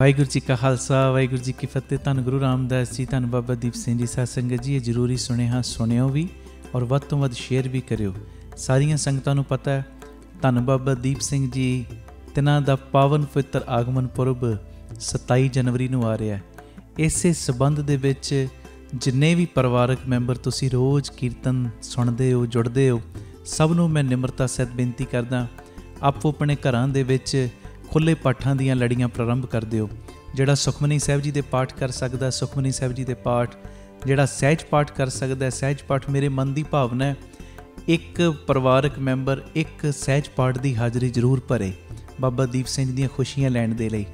ਵਾਹਿਗੁਰੂ ਜੀ ਕਾ ਖਾਲਸਾ, ਵਾਹਿਗੁਰੂ ਜੀ ਕੀ ਫਤਿਹ। ਧੰਨ ਗੁਰੂ ਰਾਮਦਾਸ ਜੀ, ਧੰਨ ਬਾਬਾ ਦੀਪ ਸਿੰਘ ਜੀ। ਸਾਧ ਸੰਗਤ ਜੀ, ਇਹ ਜ਼ਰੂਰੀ ਸੁਨੇਹਾ ਸੁਣਿਓ ਵੀ ਔਰ ਵੱਧ ਤੋਂ ਵੱਧ ਸ਼ੇਅਰ ਵੀ ਕਰਿਓ। ਸਾਰੀਆਂ ਸੰਗਤਾਂ ਨੂੰ ਪਤਾ ਹੈ ਧੰਨ ਬਾਬਾ ਦੀਪ ਸਿੰਘ ਜੀ ਤਿਨਾਂ ਦਾ ਪਾਵਨ ਪਵਿੱਤਰ ਆਗਮਨ ਪੁਰਬ 27 ਜਨਵਰੀ ਨੂੰ ਆ ਰਿਹਾ ਹੈ। ਇਸੇ ਸਬੰਧ ਦੇ ਵਿੱਚ ਜਿੰਨੇ ਵੀ ਪਰਿਵਾਰਕ ਮੈਂਬਰ ਤੁਸੀਂ ਰੋਜ਼ ਕੀਰਤਨ ਸੁਣਦੇ ਹੋ, ਜੁੜਦੇ ਹੋ, ਸਭ ਨੂੰ ਮੈਂ ਨਿਮਰਤਾ ਸਹਿਤ ਬੇਨਤੀ ਕਰਦਾ, ਆਪੋ ਆਪਣੇ ਘਰਾਂ ਦੇ ਵਿੱਚ ਖੁੱਲ੍ਹੇ ਪਾਠਾਂ ਦੀਆਂ ਲੜੀਆਂ ਪ੍ਰਾਰੰਭ ਕਰ ਦਿਓ। ਜਿਹੜਾ ਸੁਖਮਨੀ ਸਾਹਿਬ ਜੀ ਦੇ ਪਾਠ ਕਰ ਸਕਦਾ, ਸੁਖਮਨੀ ਸਾਹਿਬ ਜੀ ਦੇ ਪਾਠ, ਜਿਹੜਾ ਸਹਿਜ ਪਾਠ ਕਰ ਸਕਦਾ, ਸਹਿਜ ਪਾਠ। ਮੇਰੇ ਮਨ ਦੀ ਭਾਵਨਾ ਹੈ ਇੱਕ ਪਰਿਵਾਰਕ ਮੈਂਬਰ ਇੱਕ ਸਹਿਜ ਪਾਠ ਦੀ ਹਾਜ਼ਰੀ ਜ਼ਰੂਰ ਭਰੇ ਬਾਬਾ ਦੀਪ ਸਿੰਘ ਦੀਆਂ ਖੁਸ਼ੀਆਂ ਲੈਣ ਦੇ ਲਈ।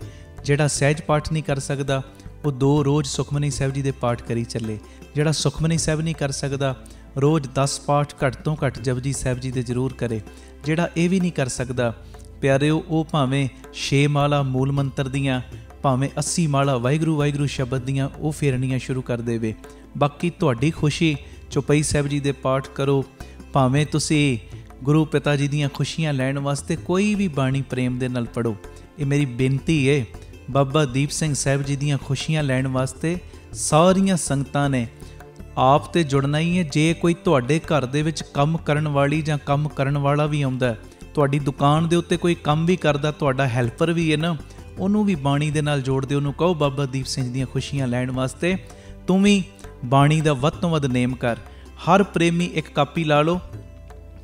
ਜਿਹੜਾ ਸਹਿਜ ਪਾਠ ਨਹੀਂ ਕਰ ਸਕਦਾ ਉਹ 2 ਰੋਜ਼ ਸੁਖਮਨੀ ਸਾਹਿਬ ਜੀ ਦੇ ਪਾਠ ਕਰੀ ਚੱਲੇ। ਜਿਹੜਾ ਸੁਖਮਨੀ ਸਾਹਿਬ ਨਹੀਂ ਕਰ ਸਕਦਾ ਰੋਜ਼ 10 ਪਾਠ ਘੱਟ ਤੋਂ ਘੱਟ ਜਪਜੀ ਸਾਹਿਬ ਜੀ ਦੇ ਜ਼ਰੂਰ ਕਰੇ। ਜਿਹੜਾ ਇਹ ਵੀ ਨਹੀਂ ਕਰ ਸਕਦਾ ਪਿਆਰਿਓ, ਉਹ ਭਾਵੇਂ 6 ਮਾਲਾ ਮੂਲ ਮੰਤਰ ਦੀਆਂ, ਭਾਵੇਂ 80 ਮਾਲਾ ਵਾਹਿਗੁਰੂ ਵਾਹਿਗੁਰੂ ਸ਼ਬਦ ਦੀਆਂ ਉਹ ਫੇਰਨੀਆਂ ਸ਼ੁਰੂ ਕਰ ਦੇਵੇ। ਬਾਕੀ ਤੁਹਾਡੀ ਖੁਸ਼ੀ, ਚੌਪਈ ਸਾਹਿਬ ਜੀ ਦੇ ਪਾਠ ਕਰੋ, ਭਾਵੇਂ ਤੁਸੀਂ ਗੁਰੂ ਪਿਤਾ ਜੀ ਦੀਆਂ ਖੁਸ਼ੀਆਂ ਲੈਣ ਵਾਸਤੇ ਕੋਈ ਵੀ ਬਾਣੀ ਪ੍ਰੇਮ ਦੇ ਨਾਲ ਪੜ੍ਹੋ। ਇਹ ਮੇਰੀ ਬੇਨਤੀ ਹੈ। ਬਾਬਾ ਦੀਪ ਸਿੰਘ ਸਾਹਿਬ ਜੀ ਦੀਆਂ ਖੁਸ਼ੀਆਂ ਲੈਣ ਵਾਸਤੇ ਸਾਰੀਆਂ ਸੰਗਤਾਂ ਨੇ ਆਪ ਤੇ ਜੁੜਨਾ ਹੀ ਹੈ। ਜੇ ਕੋਈ ਤੁਹਾਡੇ ਘਰ ਦੇ ਵਿੱਚ ਕੰਮ ਕਰਨ ਵਾਲੀ ਜਾਂ ਕੰਮ ਕਰਨ ਵਾਲਾ ਵੀ ਆਉਂਦਾ, ਤੁਹਾਡੀ ਦੁਕਾਨ ਦੇ ਉੱਤੇ ਕੋਈ ਕੰਮ ਵੀ ਕਰਦਾ, ਤੁਹਾਡਾ ਹੈਲਪਰ ਵੀ ਹੈ ਨਾ, ਉਹਨੂੰ ਵੀ ਬਾਣੀ ਦੇ ਨਾਲ ਜੋੜ ਦਿਓ। ਉਹਨੂੰ ਕਹੋ ਬਾਬਾ ਦੀਪ ਸਿੰਘ ਦੀਆਂ ਖੁਸ਼ੀਆਂ ਲੈਣ ਵਾਸਤੇ ਤੂੰ ਵੀ ਬਾਣੀ ਦਾ ਵੱਧ ਤੋਂ ਵੱਧ ਨੇਮ ਕਰ। ਹਰ ਪ੍ਰੇਮੀ ਇੱਕ ਕਾਪੀ ਲਾ ਲਓ,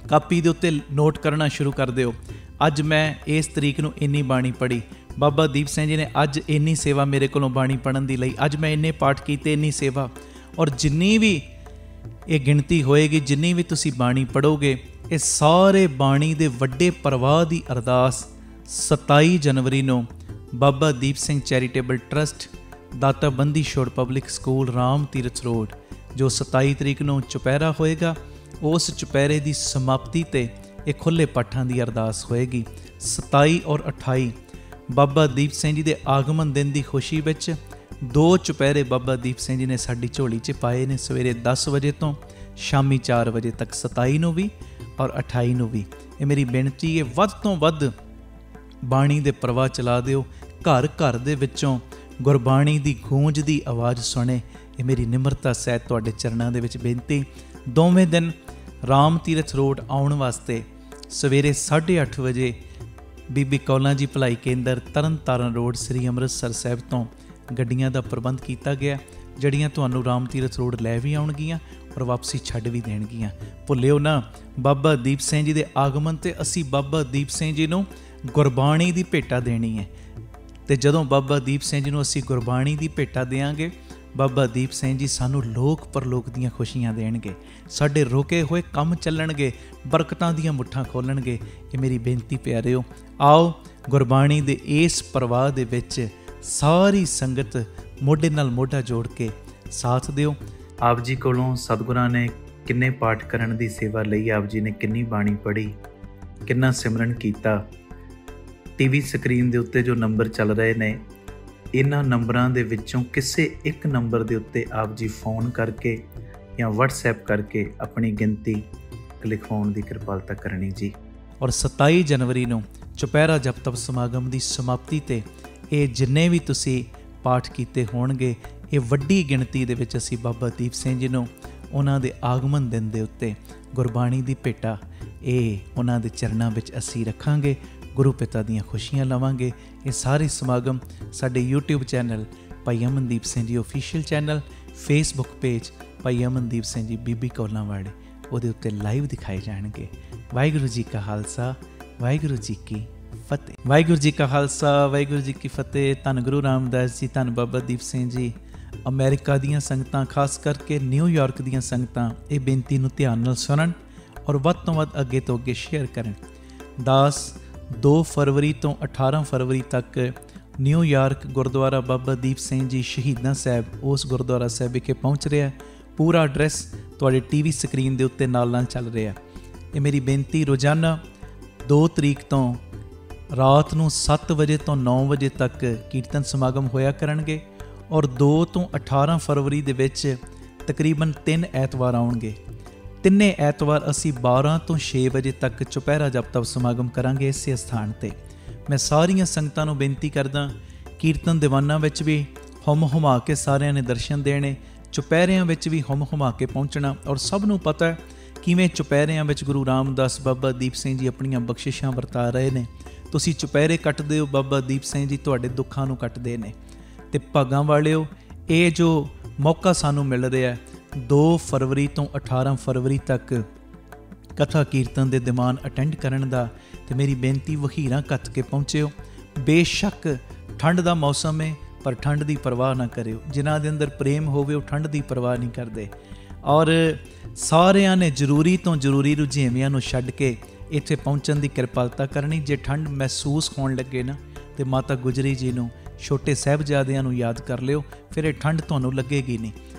ਕਾਪੀ ਦੇ ਉੱਤੇ ਨੋਟ ਕਰਨਾ ਸ਼ੁਰੂ ਕਰ ਦਿਓ। ਅੱਜ ਮੈਂ ਇਸ ਤਰੀਕ ਨੂੰ ਇੰਨੀ ਬਾਣੀ ਪੜ੍ਹੀ, ਬਾਬਾ ਦੀਪ ਸਿੰਘ ਜੀ ਨੇ ਅੱਜ ਇੰਨੀ ਸੇਵਾ ਮੇਰੇ ਕੋਲੋਂ ਬਾਣੀ ਪੜ੍ਹਨ ਦੀ ਲਈ, ਅੱਜ ਮੈਂ ਇੰਨੇ ਪਾਠ ਕੀਤੇ, ਇੰਨੀ ਸੇਵਾ। ਔਰ ਜਿੰਨੀ ਵੀ ਇਹ ਗਿਣਤੀ ਹੋਏਗੀ, ਜਿੰਨੀ ਵੀ ਤੁਸੀਂ ਬਾਣੀ ਪੜ੍ਹੋਗੇ, ਇਹ ਸਾਰੇ ਬਾਣੀ ਦੇ ਵੱਡੇ ਪ੍ਰਵਾਹ ਦੀ ਅਰਦਾਸ 27 ਜਨਵਰੀ ਨੂੰ ਬਾਬਾ ਦੀਪ ਸਿੰਘ ਚੈਰੀਟੇਬਲ ਟਰਸਟ, ਦਾਤਾ Bandi Chhor public school, Ram Tirath road, ਜੋ 27 ਤਰੀਕ ਨੂੰ ਚੁਪਹਿਰਾ ਹੋਏਗਾ, ਉਸ ਚੁਪਹਿਰੇ ਦੀ ਸਮਾਪਤੀ 'ਤੇ ਇਹ ਖੁੱਲ੍ਹੇ ਪਾਠਾਂ ਦੀ ਅਰਦਾਸ ਹੋਏਗੀ। 27 ਔਰ 28 ਬਾਬਾ ਦੀਪ ਸਿੰਘ ਜੀ ਦੇ ਆਗਮਨ ਦਿਨ ਦੀ ਖੁਸ਼ੀ ਵਿੱਚ 2 ਚੁਪਹਿਰੇ ਬਾਬਾ ਦੀਪ ਸਿੰਘ ਜੀ ਨੇ ਸਾਡੀ ਝੋਲੀ 'ਚ ਪਾਏ ਨੇ, ਸਵੇਰੇ 10 ਵਜੇ ਤੋਂ ਸ਼ਾਮੀ 4 ਵਜੇ ਤੱਕ, 27 ਨੂੰ ਵੀ ਔਰ 28 ਨੂੰ ਵੀ। ਇਹ ਮੇਰੀ ਬੇਨਤੀ ਹੈ, ਵੱਧ ਤੋਂ ਵੱਧ ਬਾਣੀ ਦੇ ਪ੍ਰਵਾਹ ਚਲਾ ਦਿਓ। ਘਰ ਘਰ ਦੇ ਵਿੱਚੋਂ ਗੁਰਬਾਣੀ ਦੀ ਗੂੰਜ ਦੀ ਆਵਾਜ਼ ਸੁਣੇ। ਇਹ ਮੇਰੀ ਨਿਮਰਤਾ ਸਹਿਤ ਤੁਹਾਡੇ ਚਰਨਾਂ ਦੇ ਵਿੱਚ ਬੇਨਤੀ। ਦੋਵੇਂ ਦਿਨ ਰਾਮ ਤੀਰਥ ਰੋਡ ਆਉਣ ਵਾਸਤੇ ਸਵੇਰੇ 8:30 ਵਜੇ ਬੀਬੀ ਕੌਲਾਂ ਜੀ ਭਲਾਈ ਕੇਂਦਰ, ਤਰਨ ਤਾਰਨ ਰੋਡ, ਸ੍ਰੀ ਅੰਮ੍ਰਿਤਸਰ ਸਾਹਿਬ ਤੋਂ ਗੱਡੀਆਂ ਦਾ ਪ੍ਰਬੰਧ ਕੀਤਾ ਗਿਆ, ਜਿਹੜੀਆਂ ਤੁਹਾਨੂੰ ਰਾਮ ਤੀਰਥ ਰੋਡ ਲੈ ਵੀ ਆਉਣਗੀਆਂ ਔਰ ਵਾਪਸੀ ਛੱਡ ਵੀ ਦੇਣਗੀਆਂ। ਭੁੱਲਿਓ ਨਾ, ਬਾਬਾ ਦੀਪ ਸਿੰਘ ਜੀ ਦੇ ਆਗਮਨ 'ਤੇ ਅਸੀਂ ਬਾਬਾ ਦੀਪ ਸਿੰਘ ਜੀ ਨੂੰ ਗੁਰਬਾਣੀ ਦੀ ਭੇਟਾ ਦੇਣੀ ਹੈ। ਅਤੇ ਜਦੋਂ ਬਾਬਾ ਦੀਪ ਸਿੰਘ ਜੀ ਨੂੰ ਅਸੀਂ ਗੁਰਬਾਣੀ ਦੀ ਭੇਟਾ ਦਿਆਂਗੇ, ਬਾਬਾ ਦੀਪ ਸਿੰਘ ਜੀ ਸਾਨੂੰ ਲੋਕ ਪਰਲੋਕ ਦੀਆਂ ਖੁਸ਼ੀਆਂ ਦੇਣਗੇ, ਸਾਡੇ ਰੁਕੇ ਹੋਏ ਕੰਮ ਚੱਲਣਗੇ, ਬਰਕਤਾਂ ਦੀਆਂ ਮੁੱਠਾਂ ਖੋਲ੍ਹਣਗੇ। ਇਹ ਮੇਰੀ ਬੇਨਤੀ ਪਿਆਰਿਓ, ਆਓ ਗੁਰਬਾਣੀ ਦੇ ਇਸ ਪ੍ਰਵਾਹ ਦੇ ਵਿੱਚ ਸਾਰੀ ਸੰਗਤ ਮੋਢੇ ਨਾਲ ਮੋਢਾ ਜੋੜ ਕੇ ਸਾਥ ਦਿਓ। ਆਪ ਜੀ ਕੋਲੋਂ ਸਤਿਗੁਰਾਂ ਨੇ ਕਿੰਨੇ ਪਾਠ ਕਰਨ ਦੀ ਸੇਵਾ ਲਈ, ਆਪ ਜੀ ਨੇ ਕਿੰਨੀ ਬਾਣੀ ਪੜ੍ਹੀ, ਕਿੰਨਾ ਸਿਮਰਨ ਕੀਤਾ। ਟੀਵੀ ਸਕਰੀਨ ਦੇ ਉੱਤੇ ਜੋ ਨੰਬਰ ਚੱਲ ਰਹੇ ਨੇ, ਇਹਨਾਂ ਨੰਬਰਾਂ ਦੇ ਵਿੱਚੋਂ ਕਿਸੇ ਇੱਕ ਨੰਬਰ ਦੇ ਉੱਤੇ ਆਪ ਜੀ ਫੋਨ ਕਰਕੇ ਜਾਂ ਵਟਸਐਪ ਕਰਕੇ ਆਪਣੀ ਗਿਣਤੀ ਲਿਖਵਾਉਣ ਦੀ ਕਿਰਪਾਲਤਾ ਕਰਨੀ ਜੀ। ਔਰ 27 ਜਨਵਰੀ ਨੂੰ ਚੁਪਹਿਰਾ ਜਪ ਤਪ ਸਮਾਗਮ ਦੀ ਸਮਾਪਤੀ 'ਤੇ ਇਹ ਜਿੰਨੇ ਵੀ ਤੁਸੀਂ ਪਾਠ ਕੀਤੇ ਹੋਣਗੇ, ਇਹ ਵੱਡੀ ਗਿਣਤੀ ਦੇ ਵਿੱਚ ਅਸੀਂ ਬਾਬਾ ਦੀਪ ਸਿੰਘ ਜੀ ਨੂੰ ਉਹਨਾਂ ਦੇ ਆਗਮਨ ਦਿਨ ਦੇ ਉੱਤੇ ਗੁਰਬਾਣੀ ਦੀ ਭੇਟਾ ਇਹ ਉਹਨਾਂ ਦੇ ਚਰਨਾਂ ਵਿੱਚ ਅਸੀਂ ਰੱਖਾਂਗੇ, ਗੁਰੂ ਪਿਤਾ ਦੀਆਂ ਖੁਸ਼ੀਆਂ ਲਵਾਂਗੇ। ਇਹ ਸਾਰੇ ਸਮਾਗਮ ਸਾਡੇ YouTube ਚੈਨਲ ਭਾਈ Amandeep Singh ji official channel, Facebook page ਭਾਈ ਅਮਨਦੀਪ ਸਿੰਘ ਜੀ ਬੀਬੀ ਕੌਲਾਂ ਵਾਲੇ, ਉਹਦੇ ਉੱਤੇ ਲਾਈਵ ਦਿਖਾਏ ਜਾਣਗੇ। ਵਾਹਿਗੁਰੂ ਜੀ ਕਾ ਖਾਲਸਾ, ਵਾਹਿਗੁਰੂ ਜੀ ਕੀ ਫਤਿਹ। ਵਾਹਿਗੁਰੂ ਜੀ ਕਾ ਖਾਲਸਾ, ਵਾਹਿਗੁਰੂ ਜੀ ਕੀ ਫਤਿਹ। ਧੰਨ ਗੁਰੂ ਰਾਮਦਾਸ ਜੀ, ਧੰਨ ਬਾਬਾ ਦੀਪ ਸਿੰਘ ਜੀ। ਅਮਰੀਕਾ ਦੀਆਂ ਸੰਗਤਾਂ, ਖਾਸ ਕਰਕੇ ਨਿਊਯਾਰਕ ਦੀਆਂ ਸੰਗਤਾਂ ਇਹ ਬੇਨਤੀ ਨੂੰ ਧਿਆਨ ਨਾਲ ਸੁਣਨ ਔਰ ਵੱਧ ਤੋਂ ਵੱਧ ਅੱਗੇ ਤੋਂ ਅੱਗੇ ਸ਼ੇਅਰ ਕਰਨ। 2 ਫਰਵਰੀ ਤੋਂ 18 ਫਰਵਰੀ ਤੱਕ ਨਿਊਯਾਰਕ ਗੁਰਦੁਆਰਾ ਬਾਬਾ ਦੀਪ ਸਿੰਘ ਜੀ ਸ਼ਹੀਦਾਂ ਸਾਹਿਬ, ਉਸ ਗੁਰਦੁਆਰਾ ਸਾਹਿਬ ਵਿਖੇ ਪਹੁੰਚ ਰਿਹਾ। ਪੂਰਾ ਐਡਰੈਸ ਤੁਹਾਡੇ ਟੀਵੀ ਸਕਰੀਨ ਦੇ ਉੱਤੇ ਨਾਲ ਨਾਲ ਚੱਲ ਰਿਹਾ। ਇਹ ਮੇਰੀ ਬੇਨਤੀ, ਰੋਜ਼ਾਨਾ 2 ਤਰੀਕ ਤੋਂ ਰਾਤ ਨੂੰ 7 ਵਜੇ ਤੋਂ 9 ਵਜੇ ਤੱਕ ਕੀਰਤਨ ਸਮਾਗਮ ਹੋਇਆ ਕਰਨਗੇ ਔਰ 2 ਤੋਂ 18 ਫਰਵਰੀ ਦੇ ਵਿੱਚ ਤਕਰੀਬਨ 3 ਐਤਵਾਰ ਆਉਣਗੇ। ਤਿੰਨੇ ਐਤਵਾਰ ਅਸੀਂ 12 ਤੋਂ 6 ਵਜੇ ਤੱਕ ਚੁਪਹਿਰਾ ਜਪ ਤਪ ਸਮਾਗਮ ਕਰਾਂਗੇ ਇਸੇ ਸਥਾਨ 'ਤੇ। ਮੈਂ ਸਾਰੀਆਂ ਸੰਗਤਾਂ ਨੂੰ ਬੇਨਤੀ ਕਰਦਾ ਕੀਰਤਨ ਦੀਵਾਨਾਂ ਵਿੱਚ ਵੀ ਹੁਮ ਹੁਮਾ ਕੇ ਸਾਰਿਆਂ ਨੇ ਦਰਸ਼ਨ ਦੇਣੇ, ਚੁਪਹਿਰਿਆਂ ਵਿੱਚ ਵੀ ਹੁਮ ਹੁਮਾ ਕੇ ਪਹੁੰਚਣਾ। ਔਰ ਸਭ ਨੂੰ ਪਤਾ ਹੈ ਕਿਵੇਂ ਚੁਪਹਿਰਿਆਂ ਵਿੱਚ ਗੁਰੂ ਰਾਮਦਾਸ ਬਾਬਾ ਦੀਪ ਸਿੰਘ ਜੀ ਆਪਣੀਆਂ ਬਖਸ਼ਿਸ਼ਾਂ ਵਰਤਾ ਰਹੇ ਨੇ। ਤੁਸੀਂ ਚੁਪਹਿਰੇ ਕੱਟਦੇ ਹੋ, ਬਾਬਾ ਦੀਪ ਸਿੰਘ ਜੀ ਤੁਹਾਡੇ ਦੁੱਖਾਂ ਨੂੰ ਕੱਟਦੇ ਨੇ। ਅਤੇ ਭਾਗਾਂ ਵਾਲਿਓ, ਇਹ ਜੋ ਮੌਕਾ ਸਾਨੂੰ ਮਿਲ ਰਿਹਾ 2 ਫਰਵਰੀ ਤੋਂ 18 ਫਰਵਰੀ ਤੱਕ ਕਥਾ ਕੀਰਤਨ ਦੇ ਦੀਵਾਨ ਅਟੈਂਡ ਕਰਨ ਦਾ, ਅਤੇ ਮੇਰੀ ਬੇਨਤੀ ਵਹੀਰਾਂ ਕੱਤ ਕੇ ਪਹੁੰਚਿਓ। ਬੇਸ਼ੱਕ ਠੰਡ ਦਾ ਮੌਸਮ ਹੈ, ਪਰ ਠੰਡ ਦੀ ਪਰਵਾਹ ਨਾ ਕਰਿਓ। ਜਿਨ੍ਹਾਂ ਦੇ ਅੰਦਰ ਪ੍ਰੇਮ ਹੋਵੇ ਉਹ ਠੰਡ ਦੀ ਪਰਵਾਹ ਨਹੀਂ ਕਰਦੇ। ਔਰ ਸਾਰਿਆਂ ਨੇ ਜ਼ਰੂਰੀ ਤੋਂ ਜ਼ਰੂਰੀ ਰੁਝੇਵਿਆਂ ਨੂੰ ਛੱਡ ਕੇ ਇੱਥੇ ਪਹੁੰਚਣ ਦੀ ਕਿਰਪਾਲਤਾ ਕਰਨੀ। ਜੇ ਠੰਡ ਮਹਿਸੂਸ ਹੋਣ ਲੱਗੇ ਨਾ, ਤੇ ਮਾਤਾ ਗੁਜਰੀ ਜੀ ਨੂੰ, ਛੋਟੇ ਸਾਹਿਬਜ਼ਾਦਿਆਂ ਨੂੰ ਯਾਦ ਕਰ ਲਿਓ, ਫਿਰ ਇਹ ਠੰਡ ਤੁਹਾਨੂੰ ਲੱਗੇਗੀ ਨਹੀਂ।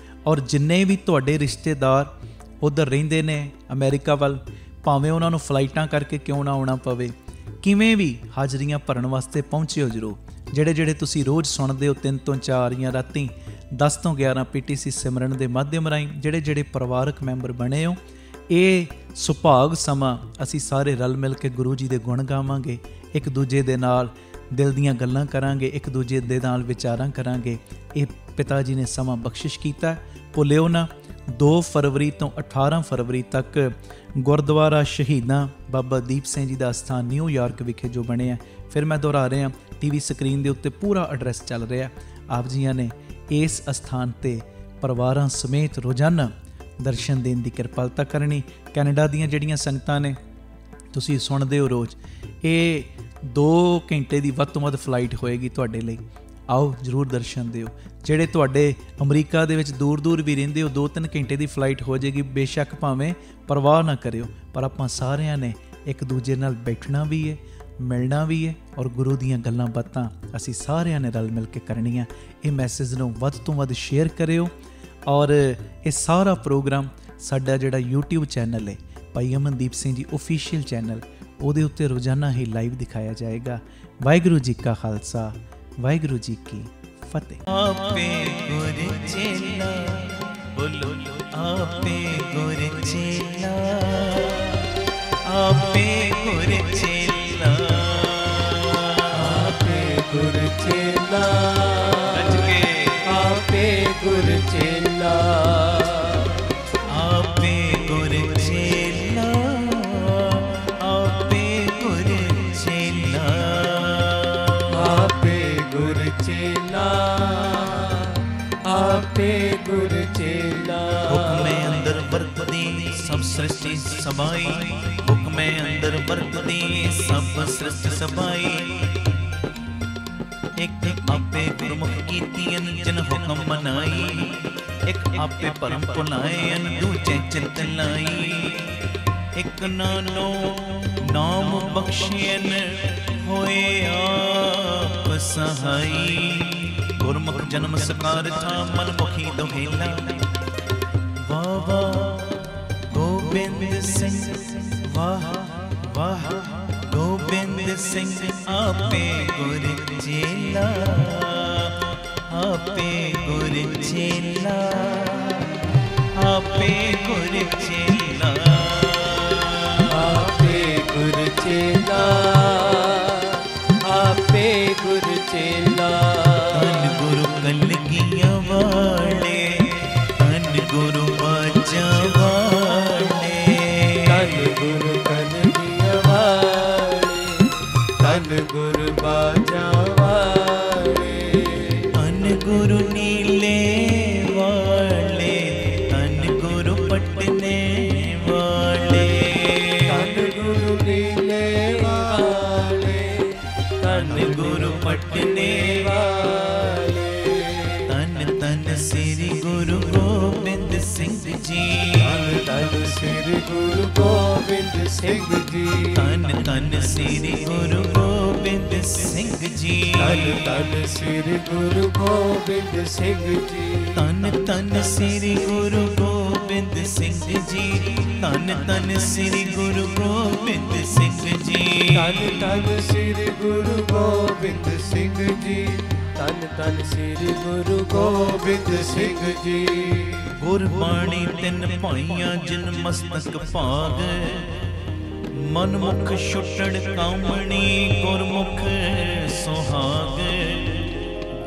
ਔਰ ਜਿੰਨੇ ਵੀ ਤੁਹਾਡੇ ਰਿਸ਼ਤੇਦਾਰ ਉੱਧਰ ਰਹਿੰਦੇ ਨੇ ਅਮਰੀਕਾ ਵੱਲ, ਭਾਵੇਂ ਉਹਨਾਂ ਨੂੰ ਫਲਾਈਟਾਂ ਕਰਕੇ ਕਿਉਂ ਨਾ ਆਉਣਾ ਪਵੇ, ਕਿਵੇਂ ਵੀ ਹਾਜ਼ਰੀਆਂ ਭਰਨ ਵਾਸਤੇ ਪਹੁੰਚਿਓ ਜ਼ਰੂਰ। ਜਿਹੜੇ ਤੁਸੀਂ ਰੋਜ਼ ਸੁਣਦੇ ਹੋ 3 ਤੋਂ 4 ਜਾਂ ਰਾਤੀ 10 ਤੋਂ 11 PTC ਸਿਮਰਨ ਦੇ ਮਾਧਿਅਮ ਰਾਹੀਂ ਜਿਹੜੇ ਪਰਿਵਾਰਕ ਮੈਂਬਰ ਬਣੇ ਹੋ, ਇਹ ਸੁਭਾਗ ਸਮਾਂ ਅਸੀਂ ਸਾਰੇ ਰਲ ਮਿਲ ਕੇ ਗੁਰੂ ਜੀ ਦੇ ਗੁਣ ਗਾਵਾਂਗੇ, ਇੱਕ ਦੂਜੇ ਦੇ ਨਾਲ ਦਿਲ ਦੀਆਂ ਗੱਲਾਂ ਕਰਾਂਗੇ, ਇੱਕ ਦੂਜੇ ਦੇ ਨਾਲ ਵਿਚਾਰਾਂ ਕਰਾਂਗੇ। ਇਹ ਪਿਤਾ ਜੀ ਨੇ ਸਮਾਂ ਬਖਸ਼ਿਸ਼ ਕੀਤਾ, ਭੁੱਲਿਓ ਨਾ। 2 ਫਰਵਰੀ ਤੋਂ 18 ਫਰਵਰੀ ਤੱਕ ਗੁਰਦੁਆਰਾ ਸ਼ਹੀਦਾਂ ਬਾਬਾ ਦੀਪ ਸਿੰਘ ਜੀ ਦਾ ਅਸਥਾਨ ਨਿਊਯਾਰਕ ਵਿਖੇ ਜੋ ਬਣਿਆ, ਫਿਰ ਮੈਂ ਦੁਹਰਾ ਰਿਹਾ, TV ਸਕਰੀਨ ਦੇ ਉੱਤੇ ਪੂਰਾ ਐਡਰੈਸ ਚੱਲ ਰਿਹਾ। ਆਪ ਜੀਆਂ ਨੇ ਇਸ ਅਸਥਾਨ 'ਤੇ ਪਰਿਵਾਰਾਂ ਸਮੇਤ ਰੋਜ਼ਾਨਾ ਦਰਸ਼ਨ ਦੇਣ ਦੀ ਕਿਰਪਾਲਤਾ ਕਰਨੀ। ਕੈਨੇਡਾ ਦੀਆਂ ਜਿਹੜੀਆਂ ਸੰਗਤਾਂ ਨੇ, ਤੁਸੀਂ ਸੁਣਦੇ ਹੋ ਰੋਜ਼, ਇਹ 2 ਘੰਟੇ ਦੀ ਵੱਧ ਤੋਂ ਵੱਧ ਫਲਾਈਟ ਹੋਏਗੀ ਤੁਹਾਡੇ ਲਈ। ਆਓ ਜ਼ਰੂਰ ਦਰਸ਼ਨ ਦਿਓ। ਜਿਹੜੇ ਤੁਹਾਡੇ ਅਮਰੀਕਾ ਦੇ ਵਿੱਚ ਦੂਰ ਵੀ ਰਹਿੰਦੇ ਹੋ, 2-3 ਘੰਟੇ ਦੀ ਫਲਾਈਟ ਹੋ ਜਾਏਗੀ, ਬੇਸ਼ੱਕ ਭਾਵੇਂ ਪਰਵਾਹ ਨਾ ਕਰਿਓ, ਪਰ ਆਪਾਂ ਸਾਰਿਆਂ ਨੇ ਇੱਕ ਦੂਜੇ ਨਾਲ ਬੈਠਣਾ ਵੀ ਹੈ, ਮਿਲਣਾ ਵੀ ਹੈ, ਔਰ ਗੁਰੂ ਦੀਆਂ ਗੱਲਾਂ ਬਾਤਾਂ ਅਸੀਂ ਸਾਰਿਆਂ ਨੇ ਰਲ ਮਿਲ ਕੇ ਕਰਨੀਆਂ। ਇਹ ਮੈਸੇਜ ਨੂੰ ਵੱਧ ਤੋਂ ਵੱਧ ਸ਼ੇਅਰ ਕਰਿਓ। ਔਰ ਇਹ ਸਾਰਾ ਪ੍ਰੋਗਰਾਮ ਸਾਡਾ ਜਿਹੜਾ YouTube ਚੈਨਲ ਹੈ, ਭਾਈ ਅਮਨਦੀਪ ਸਿੰਘ ਜੀ ਆਫੀਸ਼ੀਅਲ ਚੈਨਲ, ਉਹਦੇ ਉੱਤੇ ਰੋਜ਼ਾਨਾ ਹੀ ਲਾਈਵ ਦਿਖਾਇਆ ਜਾਏਗਾ। ਵਾਹਿਗੁਰੂ ਜੀ ਕਾ ਖਾਲਸਾ, ਵਾਹਿਗੁਰੂ ਜੀ ਕੀ ਫਤਿਹ। ਆਪੇ ਗੁਰ ਚੇਲਾ ਬੋਲੋ, ਆਪੇ ਗੁਰ ਚੇਲਾ, ਆਪੇ ਗੁਰ ਚੇਲਾ, ਆਪੇ ਗੁਰ ਚੇਲਾ, ਰੱਜ ਕੇ ਆਪੇ ਗੁਰ ਚੇਲਾ, ਆਪੇ ਗੁਰ ਚੇਲਾ, ਆਪੇ ਗੁਰ ਚੇਲਾ, ਆਪੇ ਗੁਰ ਚੇਲਾ, ਆਪੇ ਗੁਰ ਚੇਲਾ। ਹੁਕਮੇ ਅੰਦਰ ਵਰਤਦੀ ਸਭ ਸ੍ਰਿਸ਼ਟੀ ਸਮਾਈ, ਹੁਕਮੇ ਅੰਦਰ ਵਰਤਦੀ ਸਭ ਸ੍ਰਿਸ਼ਟੀ ਸਮਾਈ। ਇੱਕ ਆਪੇ ਗੁਰਮੁਖ ਕੀਤੀਆਂ ਜਿਨ ਹੁਕਮ ਮਨਾਈ, ਇੱਕ ਆਪੇ ਭਰਮ ਭੁਲਾਏ ਦੂਜੇ ਚਿੰਤ ਲਾਈ। ਇੱਕ ਨਾਨੋ ਨਾਮ ਬਖਸ਼ੀਨ ਹੋਏ ਆਪ ਸਹਾਈ, ਗੁਰਮੁਖ ਜਨਮ ਸਕਾਰ ਥਾ ਮਨ ਮੁਖੀ ਦੋਹੇਲਾ। ਵਾਹ ਵਾਹ ਗੋਬਿੰਦ ਸਿੰਘ, ਵਾਹ ਵਾਹ ਗੋਬਿੰਦ ਸਿੰਘ, ਆਪੇ ਗੁਰ ਚੇਲਾ, ਆਪੇ ਗੁਰ ਚੇਲਾ, ਆਪੇ ਗੁਰ ਚੇਲਾ, ਆਪੇ ਗੁਰ ਚੇਲਾ, ਆਪੇ ਗੁਰ ਚੇਲਾ। ਧੰਨ ਗੁਰੂ ਕਲਗੀਆਂ ਵਾਲੇ, ਧੰਨ ਗੁਰੂ ਬਾਜਾਂ ਵਾਲੇ, ਧੰਨ ਗੁਰੂ ਕਲਗੀਆਂ ਵਾਲੇ, ਧੰਨ ਗੁਰੂ ਬਾਜਾਂ ਵਾਲੇ, ਧੰਨ ਗੁਰੂ ਨੀਲੇ ਵਾਲੇ, ਧੰਨ ਗੁਰੂ ਪਟਨੇ ਵਾਲੇ, ਧੰਨ ਗੁਰੂ ਨੀਲੇ ਵਾਲੇ, ਧੰਨ ਗੁਰੂ ਪਟਨੇ ਵਾਲੇ, ਧੰਨ ਧੰਨ ਸ੍ਰੀ ਗੁਰੂ ਗੋਬਿੰਦ ਸਿੰਘ ਜੀ, ਧੰਨ ਧੰਨ ਸ੍ਰੀ ਗੁਰੂ ਗੋਬਿੰਦ ਸਿੰਘ ਜੀ, ਧੰਨ ਧੰਨ ਸ੍ਰੀ ਗੁਰੂ ਗੋਬਿੰਦ ਸਿੰਘ ਜੀ, ਧੰਨ ਧੰਨ ਸ੍ਰੀ ਗੁਰੂ ਗੋਬਿੰਦ ਸਿੰਘ ਜੀ, ਧੰਨ ਧੰਨ ਸ੍ਰੀ ਗੁਰੂ ਗੋਬਿੰਦ ਸਿੰਘ ਜੀ, ਧੰਨ ਧੰਨ ਸ੍ਰੀ ਗੁਰੂ ਗੋਬਿੰਦ ਸਿੰਘ ਜੀ, ਧੰਨ ਧੰਨ ਸ੍ਰੀ ਗੁਰੂ ਗੋਬਿੰਦ ਸਿੰਘ ਜੀ, ਧੰਨ ਧੰਨ ਸ੍ਰੀ ਗੁਰੂ ਗੋਬਿੰਦ ਸਿੰਘ ਜੀ। ਗੁਰਬਾਣੀ 3 ਭਾਈਆਂ ਜਿਨ ਮਸਤਕ ਭਾਗ, ਮਨਮੁਖ ਛੁੱਟਣ ਕਾਮਣੀ ਗੁਰਮੁਖ ਸੁਹਾਗ।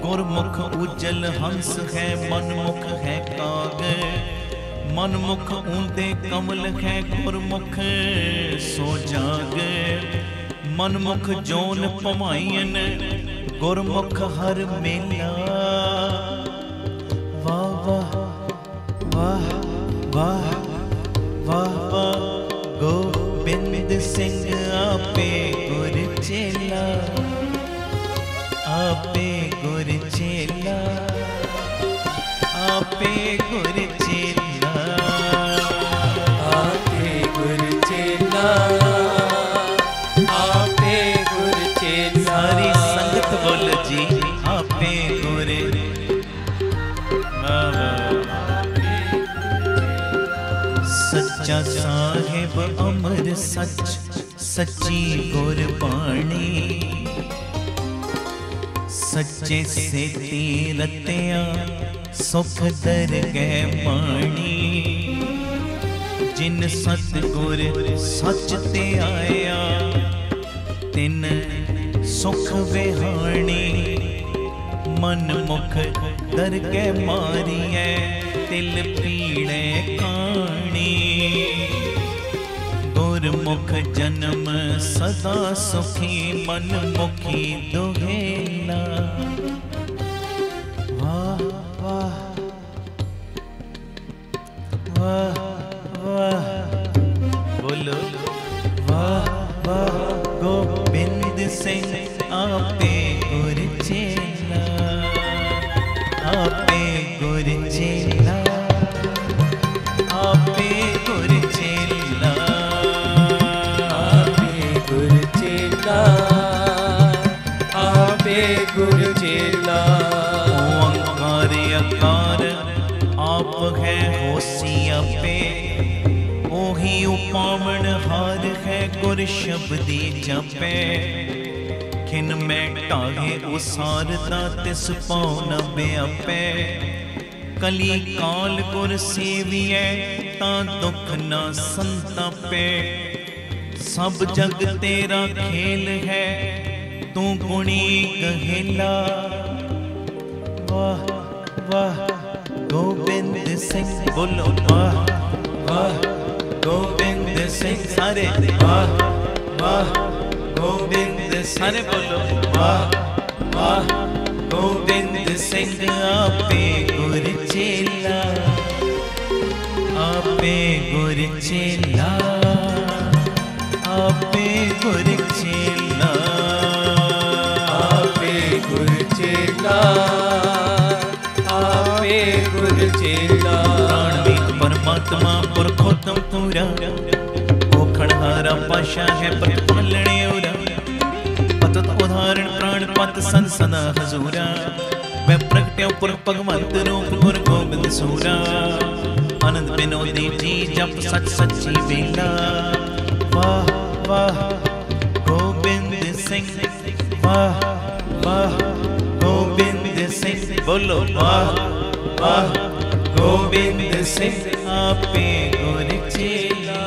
गुरमुख उज्जल हंस है, मनमुख है काग। मनमुख ऊंदे कमल है, गुरमुख सो जाग। मनमुख जोन पमायन, गुरमुख हर मेला। वाह वाह वाह वाह वाह वाह गोबिंद सिंह आपे गुर चेला, आपे गुर चेला, आपे गुर चेला, आपे गुर चेला, आपे गुर चेला। सारी संगत बोल जी आपे गुर। सच्चा साहिब अमर सच, सच्ची गुरबाणी। सच्चे से रतिया सुख दर गए पानी। जिन सतगुर सच ते आया, तिन सुख विहाणी। मन मुख दर के मारिए, तिल पीड़े काणी। गुरमुख जन्म सदा सुखी, मन मुखी दुहेला। वाह वाह वाह वाह बोलो वाह वाह गोबिंद सिंह आपे गुर चेला, आपे गुर चेला, आपे गुर चेला, आपे गुर चेला, आपे गुर चेला। ओंकार अकार आप है होसी आपे। ओही उपावण हार है, गुर शब्दी जपे। खिन में टाहे उसारदा, तिस पाओ न ब्यापे। कली काल गुर सेविए, ता दुख न संतापे। सब जग तेरा खेल है, तू गुणी गहेला। वाह वाह गोबिंद सिंह बोलो वाह वाह गोबिंद सिंह। सारे वाह वाह गोबिंद सारे बोलो वाह वाह गोबिंद सिंह आपे गुर चेला, आपे गुर चेला, आपे गुर चेला, आपे गुर चेला, आपे गुर चेला। प्राणवीर परमात्मा पुरखोत्तम तूरा, ओखड़हारा पाशा है प्रतिपालने उरा। पतत उदाहरण प्राण पत सन सदा हजूरा। मैं प्रगट्यो पुर भगवंत रूप गुर गोबिंद सूरा। आनंद बिनोदी जी जप सच सच्ची बेला। वाह वाह गोबिंद सिंह, वाह वाह गोबिंद सिंह बोलो वाह वाह गोबिंद सिंह आपे गुर चेला,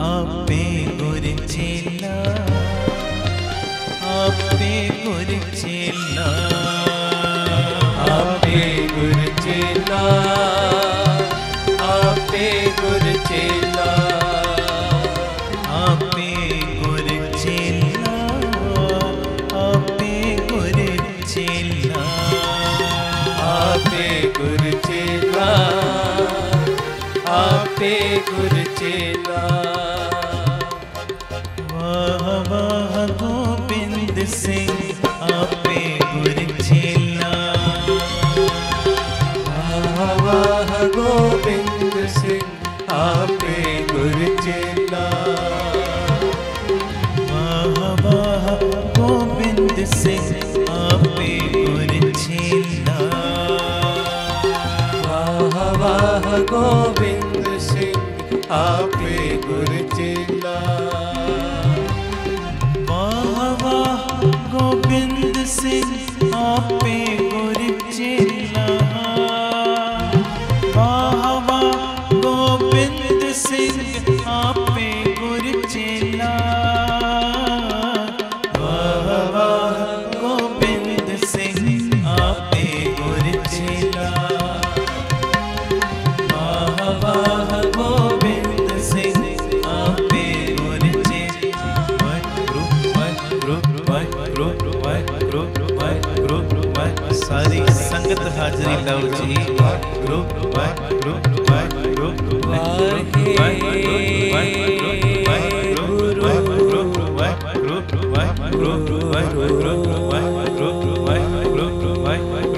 आपे गुर चेला, आपे गुर चेला, आपे गुर चेला, आपे गुर चेला, आपे गुर चेला, आपे गुर चेला, आपे गुर चेला, आपे गुर चेला। वाह वाह गोबिंद सिंह आपे गुर चेला, वाह वाह गोबिंद सिंह आपे गुर चेला, वाह वाह गोबिंद सिंह आपे गुर चेला, वाह वाह गोबिंद सिंह आपे गुर चेला, वाह वाह गोबिंद सिंह आपे गुर चेला, वाह वाह गोबिंद सिंह आपे गुर चेला, वाह वाह ਵਾਹਿਗੁਰੂ ਵਾਹਿਗੁਰੂ ਵਾਹਿਗੁਰੂ ਵਾਹਿਗੁਰੂ। ਸਾਰੀ ਸੰਗਤ ਹਾਜ਼ਰੀ ਲਓ ਜੀ। ਵਾਹਿਗੁਰੂ ਵਾਹਿਗੁਰੂ ਵਾਹਿਗੁਰੂ ਵਾਹਿਗੁਰੂ ਵਾਹਿਗੁਰੂ ਵਾਹਿਗੁਰੂ ਵਾਹਿਗੁਰੂ ਵਾਹਿਗੁਰੂ ਵਾਹਿਗੁਰੂ ਵਾਹਿਗੁਰੂ ਵਾਹਿਗੁਰੂ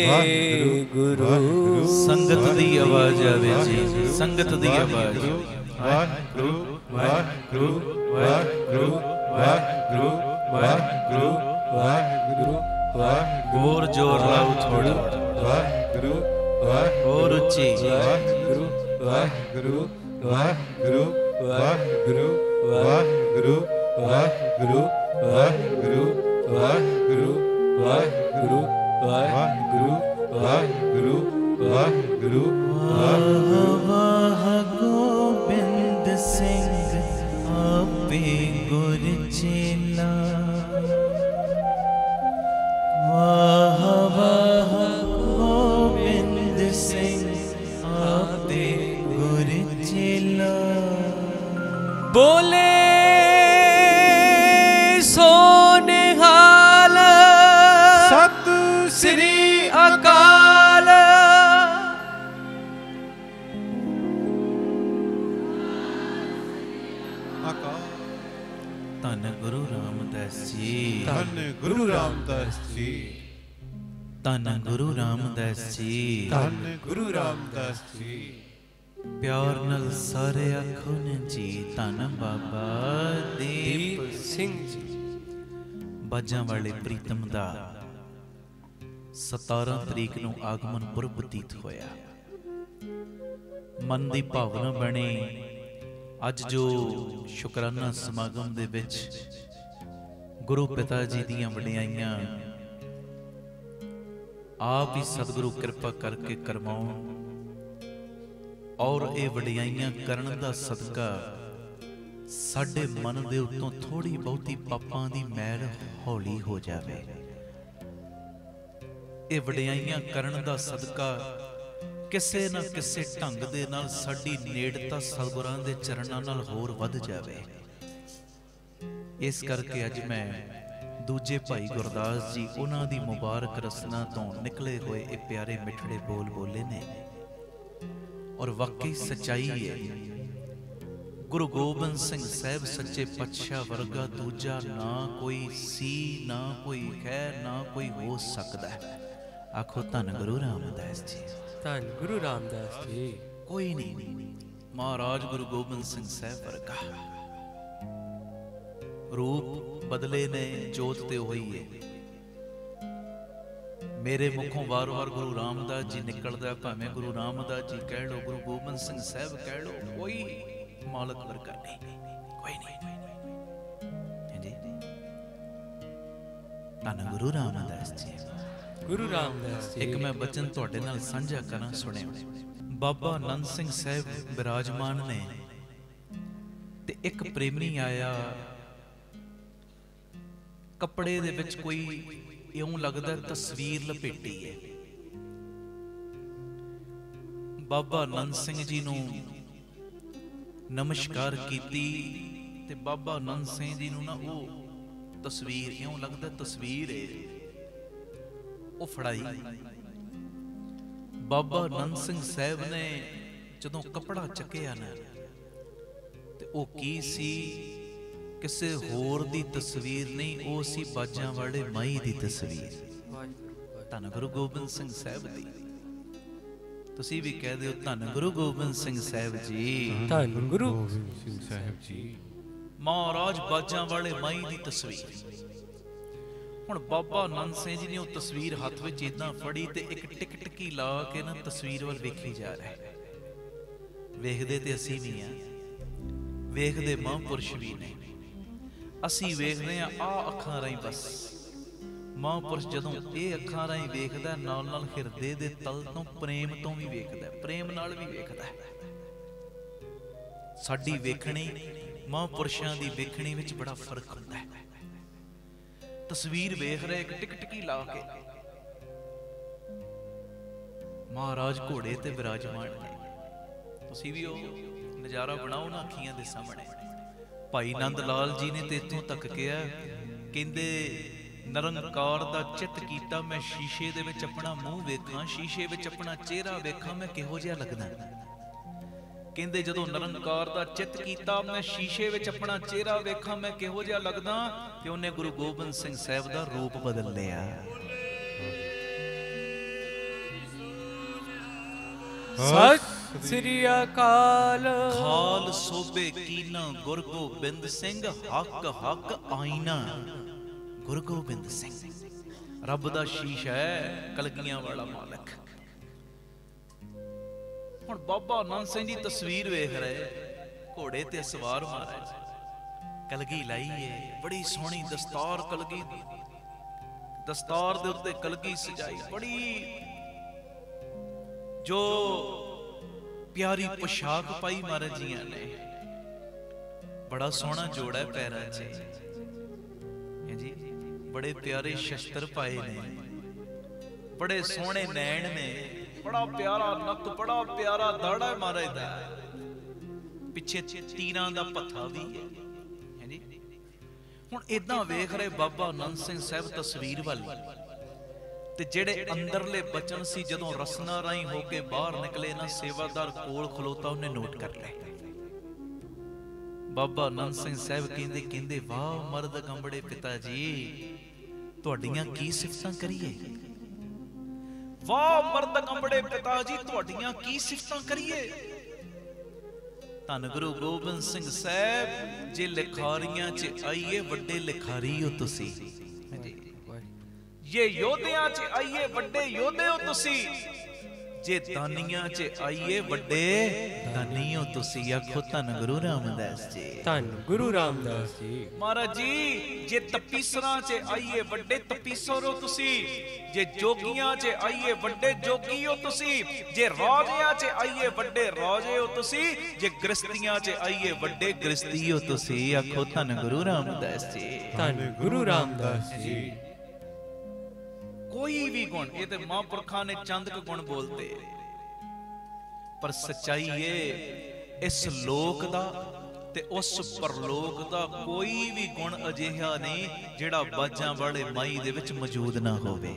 ਵਾਹਿਗੁਰੂ ਸੰਗਤ ਦੀ ਆਵਾਜ਼ ਆਵੇ ਜੀ, ਸੰਗਤ ਦੀ ਆਵਾਜ਼। ਵਾਹਿਗੁਰੂ ਵਾਹਿਗੁਰੂ ਵਾਹਿਗੁਰੂ ਵਾਹਿਗੁਰੂ ਵਾਹਿਗੁਰੂ ਵਾਹਿਗੁਰੂ ਵਾਹਿਗੁਰੂ। ਹੋਰ ਜ਼ੋਰ ਲਾਓ ਥੋੜਾ। ਵਾਹਿਗੁਰੂ ਵਾਹਿਗੁਰੂ ਹੋਰ ਉੱਚੀ। ਵਾਹਿਗੁਰੂ ਵਾਹਿਗੁਰੂ ਵਾਹਿਗੁਰੂ ਵਾਹਿਗੁਰੂ ਵਾਹਿਗੁਰੂ ਵਾਹਿਗੁਰੂ ਵਾਹਿਗੁਰੂ ਵਾਹਿਗੁਰੂ ਵਾਹਿਗੁਰੂ ਵਾਹਿਗੁਰੂ ਵਾਹਿਗੁਰੂ ਵਾਹਿਗੁਰੂ ਵਾਹ ਗੋਬਿੰਦ ਸਿੰਘ ਆਪੇ ਗੁਰ ਚੇਲਾ। ਵਾਹ ਵਾਹ ਗੋਬਿੰਦ ਸਿੰਘ ਆਪੇ ਗੁਰ ਚੇਲਾ। ਬੋਲੇ ਸੋਨਿਹਾਲ ਸਤਿ ਸ੍ਰੀ ਅਕਾਲ। ਧੰਨ ਗੁਰੂ ਰਾਮਦਾਸ ਜੀ, ਧੰਨ ਗੁਰੂ ਰਾਮਦਾਸ ਜੀ, ਧੰਨ ਗੁਰੂ ਰਾਮਦਾਸ ਜੀ, ਧੰਨ ਗੁਰੂ ਰਾਮਦਾਸ ਜੀ। ਪਿਆਰ ਨਾਲ ਸਾਰੇ ਆਖੋ ਨੇ ਜੀ, ਧੰਨ ਬਾਬਾ ਦੀਪ ਸਿੰਘ ਜੀ। ਬਾਜਾਂ ਵਾਲੇ ਪ੍ਰੀਤਮ ਦਾ 17 ਤਰੀਕ ਨੂੰ ਆਗਮਨ ਪੁਰਬ ਬਤੀਤ ਹੋਇਆ। ਮਨ ਦੀ ਭਾਵਨਾ ਬਣੀ। ਅੱਜ ਜੋ ਸ਼ੁਕਰਾਨਾ ਸਮਾਗਮ ਦੇ ਵਿੱਚ ਗੁਰੂ ਪਿਤਾ ਜੀ ਦੀਆਂ ਵਡਿਆਈਆਂ ਆਪ ਹੀ ਸਤਿਗੁਰੂ ਕਿਰਪਾ ਕਰਕੇ ਕਰਵਾਉਣ, ਔਰ ਇਹ ਵਡਿਆਈਆਂ ਕਰਨ ਦਾ ਸਦਕਾ ਸਾਡੇ ਮਨ ਦੇ ਉੱਤੋਂ ਥੋੜੀ ਬਹੁਤੀ ਪਾਪਾਂ ਦੀ ਮੈਲ ਹੌਲੀ ਹੋ ਜਾਵੇ। ਇਹ ਵਡਿਆਈਆਂ ਕਰਨ ਦਾ ਸਦਕਾ ਕਿਸੇ ਨਾ ਕਿਸੇ ਢੰਗ ਦੇ ਨਾਲ ਸਾਡੀ ਨੇੜਤਾ ਸਤਿਗੁਰਾਂ ਦੇ ਚਰਨਾਂ ਨਾਲ ਹੋਰ ਵੱਧ ਜਾਵੇ। ਇਸ ਕਰਕੇ ਅੱਜ ਮੈਂ ਦੂਜੇ ਭਾਈ ਗੁਰਦਾਸ ਜੀ ਉਹਨਾਂ ਦੀ ਮੁਬਾਰਕ ਰਸਨਾ ਤੋਂ ਨਿਕਲੇ ਹੋਏ ਇਹ ਪਿਆਰੇ ਮਿੱਠੜੇ ਬੋਲ ਬੋਲੇ ਨੇ, ਔਰ ਵਾਕਈ ਸੱਚਾਈ ਹੈ। ਗੁਰੂ ਗੋਬਿੰਦ ਸਿੰਘ ਸਾਹਿਬ ਸੱਚੇ ਪਾਤਸ਼ਾਹ ਵਰਗਾ ਦੂਜਾ ਨਾ ਕੋਈ ਸੀ, ਨਾ ਕੋਈ ਹੈ, ਨਾ ਕੋਈ ਹੋ ਸਕਦਾ। ਆਖੋ ਧੰਨ ਗੁਰੂ ਰਾਮਦਾਸ ਜੀ, ਧੰਨ ਗੁਰੂ ਰਾਮਦਾਸ ਜੀ। ਕੋਈ ਨਹੀਂ ਮਹਾਰਾਜ ਗੁਰੂ ਗੋਬਿੰਦ ਸਿੰਘ ਸਾਹਿਬ ਵਰਗਾ। ਰੂਪ ਬਦਲੇ ਨੇ, ਜੋਤ ਤੇ ਹੋਈ ਹੈ। ਮੇਰੇ ਮੁਖੋਂ ਵਾਰ-ਵਾਰ ਗੁਰੂ ਰਾਮਦਾਸ ਜੀ ਨਿਕਲਦਾ, ਭਾਵੇਂ ਗੁਰੂ ਰਾਮਦਾਸ ਜੀ ਕਹਿ ਲੋ, ਗੁਰੂ ਗੋਬਿੰਦ ਸਿੰਘ ਸਾਹਿਬ ਕਹਿ ਲੋ, ਕੋਈ ਮਾਲਕ ਵਰਗਾ ਨਹੀਂ, ਕੋਈ ਨਹੀਂ। ਹਾਂਜੀ, ਧੰਨ ਗੁਰੂ ਰਾਮਦਾਸ ਜੀ, ਗੁਰੂ ਰਾਮਦਾਸ ਜੀ। ਇੱਕ ਮੈਂ ਬਚਨ ਤੁਹਾਡੇ ਨਾਲ ਸਾਂਝਾ ਕਰਾਂ, ਸੁਣਿਓ। ਬਾਬਾ ਆਨੰਦ ਸਿੰਘ ਸਾਹਿਬ ਬਿਰਾਜਮਾਨ ਨੇ ਤੇ ਇੱਕ ਪ੍ਰੇਮੀ ਆਇਆ। ਕੱਪੜੇ ਦੇ ਵਿੱਚ ਕੋਈ ਇਉਂ ਲੱਗਦਾ ਤਸਵੀਰ ਲਪੇਟੀ ਹੈ। ਬਾਬਾ ਆਨੰਦ ਸਿੰਘ ਜੀ ਨੂੰ ਨਮਸਕਾਰ ਕੀਤੀ ਤੇ ਬਾਬਾ ਆਨੰਦ ਸਿੰਘ ਜੀ ਨੂੰ ਨਾ ਉਹ ਤਸਵੀਰ, ਇਉਂ ਲੱਗਦਾ ਤਸਵੀਰ ਏ, ਉਹ ਫੜਾਈ। ਬਾਬਾ ਨੰਦ ਸਿੰਘ ਸਾਹਿਬ ਨੇ ਜਦੋਂ ਕੱਪੜਾ ਚੱਕਿਆ ਨਾ, ਤੇ ਉਹ ਕੀ ਸੀ? ਕਿਸੇ ਹੋਰ ਦੀ ਤਸਵੀਰ ਨਹੀਂ, ਉਹ ਸੀ ਬਾਜਾਂ ਵਾਲੇ ਮਾਈ ਦੀ ਤਸਵੀਰ, ਧੰਨ ਗੁਰੂ ਗੋਬਿੰਦ ਸਿੰਘ ਸਾਹਿਬ ਦੀ। ਤੁਸੀਂ ਵੀ ਕਹਿ ਦਿਓ ਧੰਨ ਗੁਰੂ ਗੋਬਿੰਦ ਸਿੰਘ ਸਾਹਿਬ ਜੀ, ਧੰਨ ਗੁਰੂ ਗੋਬਿੰਦ ਸਿੰਘ ਸਾਹਿਬ ਜੀ। ਮਹਾਰਾਜ ਬਾਜਾਂ ਵਾਲੇ ਮਾਈ ਦੀ ਤਸਵੀਰ। ਹੁਣ ਬਾਬਾ ਨੰਦ ਸਿੰਘ ਜੀ ਨੇ ਉਹ ਤਸਵੀਰ ਹੱਥ ਵਿੱਚ ਇਦਾਂ ਫੜੀ ਤੇ ਇੱਕ ਟਿਕ ਟਿਕੀ ਲਾ ਕੇ ਨਾ ਤਸਵੀਰ ਵੱਲ ਵੇਖੀ ਜਾ ਰਿਹਾ। ਵੇਖਦੇ ਤੇ ਅਸੀਂ ਵੀ ਆ, ਵੇਖਦੇ ਮਹਾਂਪੁਰਸ਼ ਵੀ ਨੇ। ਅਸੀਂ ਵੇਖਦੇ ਆ ਆਹ ਅੱਖਾਂ ਰਾਹੀਂ ਬਸ। ਮਹਾਂਪੁਰਸ਼ ਜਦੋਂ ਇਹ ਅੱਖਾਂ ਰਾਹੀਂ ਵੇਖਦਾ, ਨਾਲ ਨਾਲ ਹਿਰਦੇ ਦੇ ਤਲ ਤੋਂ ਪ੍ਰੇਮ ਤੋਂ ਵੀ ਵੇਖਦਾ, ਪ੍ਰੇਮ ਨਾਲ ਵੀ ਵੇਖਦਾ। ਸਾਡੀ ਵੇਖਣੀ ਮਹਾਂਪੁਰਸ਼ਾਂ ਦੀ ਵੇਖਣੀ ਵਿੱਚ ਬੜਾ ਫਰਕ ਹੁੰਦਾ ਹੈ। ਤਸਵੀਰ ਵੇਖ ਰਿਹਾ ਇੱਕ ਟਿਕ ਟਿਕੀ ਲਾ ਕੇ। ਮਹਾਰਾਜ ਘੋੜੇ ਤੇ ਵਿਰਾਜਮਾਨ ਨੇ। ਤੁਸੀਂ ਵੀ ਉਹ ਨਜ਼ਾਰਾ ਬਣਾਓ ਨਾ ਅੱਖੀਆਂ ਦੇ ਸਾਹਮਣੇ। ਭਾਈ ਨੰਦ ਲਾਲ ਜੀ ਨੇ ਤੇ ਇੱਥੋਂ ਤੱਕ ਕਿਹਾ, ਕਹਿੰਦੇ ਨਿਰੰਕਾਰ ਦਾ ਚਿੱਤ ਕੀਤਾ, ਮੈਂ ਸ਼ੀਸ਼ੇ ਦੇ ਵਿੱਚ ਆਪਣਾ ਮੂੰਹ ਵੇਖਾਂ, ਸ਼ੀਸ਼ੇ ਵਿੱਚ ਆਪਣਾ ਚਿਹਰਾ ਵੇਖਾਂ, ਮੈਂ ਕਿਹੋ ਜਿਹਾ ਲੱਗਦਾ। ਕਹਿੰਦੇ ਜਦੋਂ ਨਿਰੰਕਾਰ ਦਾ ਚਿੱਤ ਕੀਤਾ, ਮੈਂ ਸ਼ੀਸ਼ੇ ਵਿੱਚ ਆਪਣਾ ਚਿਹਰਾ ਵੇਖਾਂ, ਮੈਂ ਕਿਹੋ ਜਿਹਾ ਲੱਗਦਾ, ਤੇ ਉਹਨੇ ਗੁਰੂ ਗੋਬਿੰਦ ਸਿੰਘ ਸਾਹਿਬ ਦਾ ਰੂਪ ਬਦਲ ਲਿਆ। ਸਤਿ ਸ੍ਰੀ ਅਕਾਲ। ਖਾਲ ਸੋਭੇ ਕੀਨਾ ਗੁਰ ਗੋਬਿੰਦ ਸਿੰਘ, ਹੱਕ ਹੱਕ ਆਈਨਾ ਗੁਰੂ ਗੋਬਿੰਦ ਸਿੰਘ। ਰੱਬ ਦਾ ਸ਼ੀਸ਼ਾ ਹੈ, ਕਲਗੀਆਂ ਵਾਲਾ ਮਾਲਕ। ਹੁਣ ਬਾਬਾ ਨੰਦ ਸਿੰਘ ਦੀ ਤਸਵੀਰ ਵੇਖ ਰਹੇ, ਘੋੜੇ ਤੇ ਸਵਾਰ ਮਹਾਰਾਜ, ਕਲਗੀ ਲਾਈ ਏ, ਬੜੀ ਸੋਹਣੀ ਦਸਤਾਰ, ਕਲਗੀ ਦੀ ਦਸਤਾਰ ਦੇ ਉੱਤੇ ਕਲਗੀ ਸਜਾਈ, ਬੜੀ ਜੋ ਪਿਆਰੀ ਪੋਸ਼ਾਕ ਪਾਈ ਮਹਾਰਾਜ ਜੀਆਂ ਨੇ। ਬੜਾ ਸੋਹਣਾ ਜੋੜਾ ਹੈ ਪੈਰਾਂ 'ਚ ਜੀ, ਬੜੇ ਪਿਆਰੇ ਸ਼ਸਤਰ ਪਾਏ ਨੇ, ਬੜੇ ਸੋਹਣੇ ਨੈਣ ਨੇ, ਬੜਾ ਪਿਆਰਾ ਨੱਕ, ਬੜਾ ਪਿਆਰਾ ਦਾੜਾ ਹੈ ਮਹਾਰਾਜ ਦਾ। ਪਿੱਛੇ ਤੀਰਾਂ ਦਾ ਪੱਥਾ ਵੀ ਹੈ ਜੀ। ਹੁਣ ਏਦਾਂ ਵੇਖ ਰਹੇ ਬਾਬਾ ਨੰਦ ਸਿੰਘ ਸਾਹਿਬ ਤਸਵੀਰ ਵੱਲ, ਤੇ ਜਿਹੜੇ ਅੰਦਰਲੇ ਬਚਨ ਸੀ ਜਦੋਂ ਰਸਨਾ ਰਾਹੀਂ ਹੋ ਕੇ ਬਾਹਰ ਨਿਕਲੇ ਨਾ, ਸੇਵਾਦਾਰ ਕੋਲ ਖਲੋਤਾ, ਉਹਨੇ ਨੋਟ ਕਰ ਲਏ। ਬਾਬਾ ਨੰਦ ਸਿੰਘ ਸਾਹਿਬ ਕਹਿੰਦੇ ਵਾਹ ਮਰਦ ਕੰਬੜੇ ਪਿਤਾ ਜੀ, ਤੁਹਾਡੀਆਂ ਕੀ ਸਿਫਤਾਂ ਕਰੀਏ। ਵਾਹ ਮਰਦ ਕੰਬੜੇ ਪਿਤਾ ਜੀ, ਤੁਹਾਡੀਆਂ ਕੀ ਸਿਫਤਾਂ ਕਰੀਏ। ਧੰਨ ਗੁਰੂ ਗੋਬਿੰਦ ਸਿੰਘ ਸਾਹਿਬ, ਜੇ ਲਿਖਾਰੀਆਂ 'ਚ ਆਈਏ ਵੱਡੇ ਲਿਖਾਰੀ ਹੋ ਤੁਸੀਂ, ਜੇ ਯੋਧਿਆਂ 'ਚ ਆਈਏ ਵੱਡੇ ਯੋਧੇ ਹੋ ਤੁਸੀਂ, ਜੇ ਦਾਨੀਆਂ 'ਚ ਆਈਏ ਵੱਡੇ ਦਾਨੀ ਹੋ ਤੁਸੀਂ। ਆਖੋ ਧੰਨ ਗੁਰੂ ਰਾਮਦਾਸ ਜੀ, ਧੰਨ ਗੁਰੂ ਰਾਮਦਾਸ ਜੀ। ਮਹਾਰਾਜ ਜੀ, ਜੇ ਤਪੀਸਰਾਂ 'ਚ ਆਈਏ ਵੱਡੇ ਤਪੀਸਰ ਹੋ ਤੁਸੀਂ, ਜੇ ਜੋਗੀਆਂ 'ਚ ਆਈਏ ਵੱਡੇ ਜੋਗੀ ਹੋ ਤੁਸੀਂ, ਜੇ ਰਾਜਿਆਂ 'ਚ ਆਈਏ ਵੱਡੇ ਰਾਜੇ ਹੋ ਤੁਸੀਂ, ਜੇ ਗ੍ਰਸਤੀਆਂ 'ਚ ਆਈਏ ਵੱਡੇ ਗ੍ਰਸਤੀ ਹੋ ਤੁਸੀਂ। ਆਖੋ ਧੰਨ ਗੁਰੂ ਰਾਮਦਾਸ ਜੀ, ਧੰਨ ਗੁਰੂ ਰਾਮਦਾਸ ਜੀ। ਕੋਈ ਵੀ ਗੁਣ, ਇਹ ਤੇ ਮਹਾਂਪੁਰਖਾਂ ਨੇ ਚੰਦ ਕੁ ਗੁਣ ਬੋਲਤੇ, ਪਰ ਸੱਚਾਈ ਏ ਇਸ ਲੋਕ ਦਾ ਤੇ ਉਸ ਪਰਲੋਕ ਦਾ ਕੋਈ ਵੀ ਗੁਣ ਅਜਿਹਾ ਨਹੀਂ ਜਿਹੜਾ ਬਾਜਾਂ ਵਾਲੇ ਮਾਈ ਦੇ ਵਿੱਚ ਮੌਜੂਦ ਨਾ ਹੋਵੇ।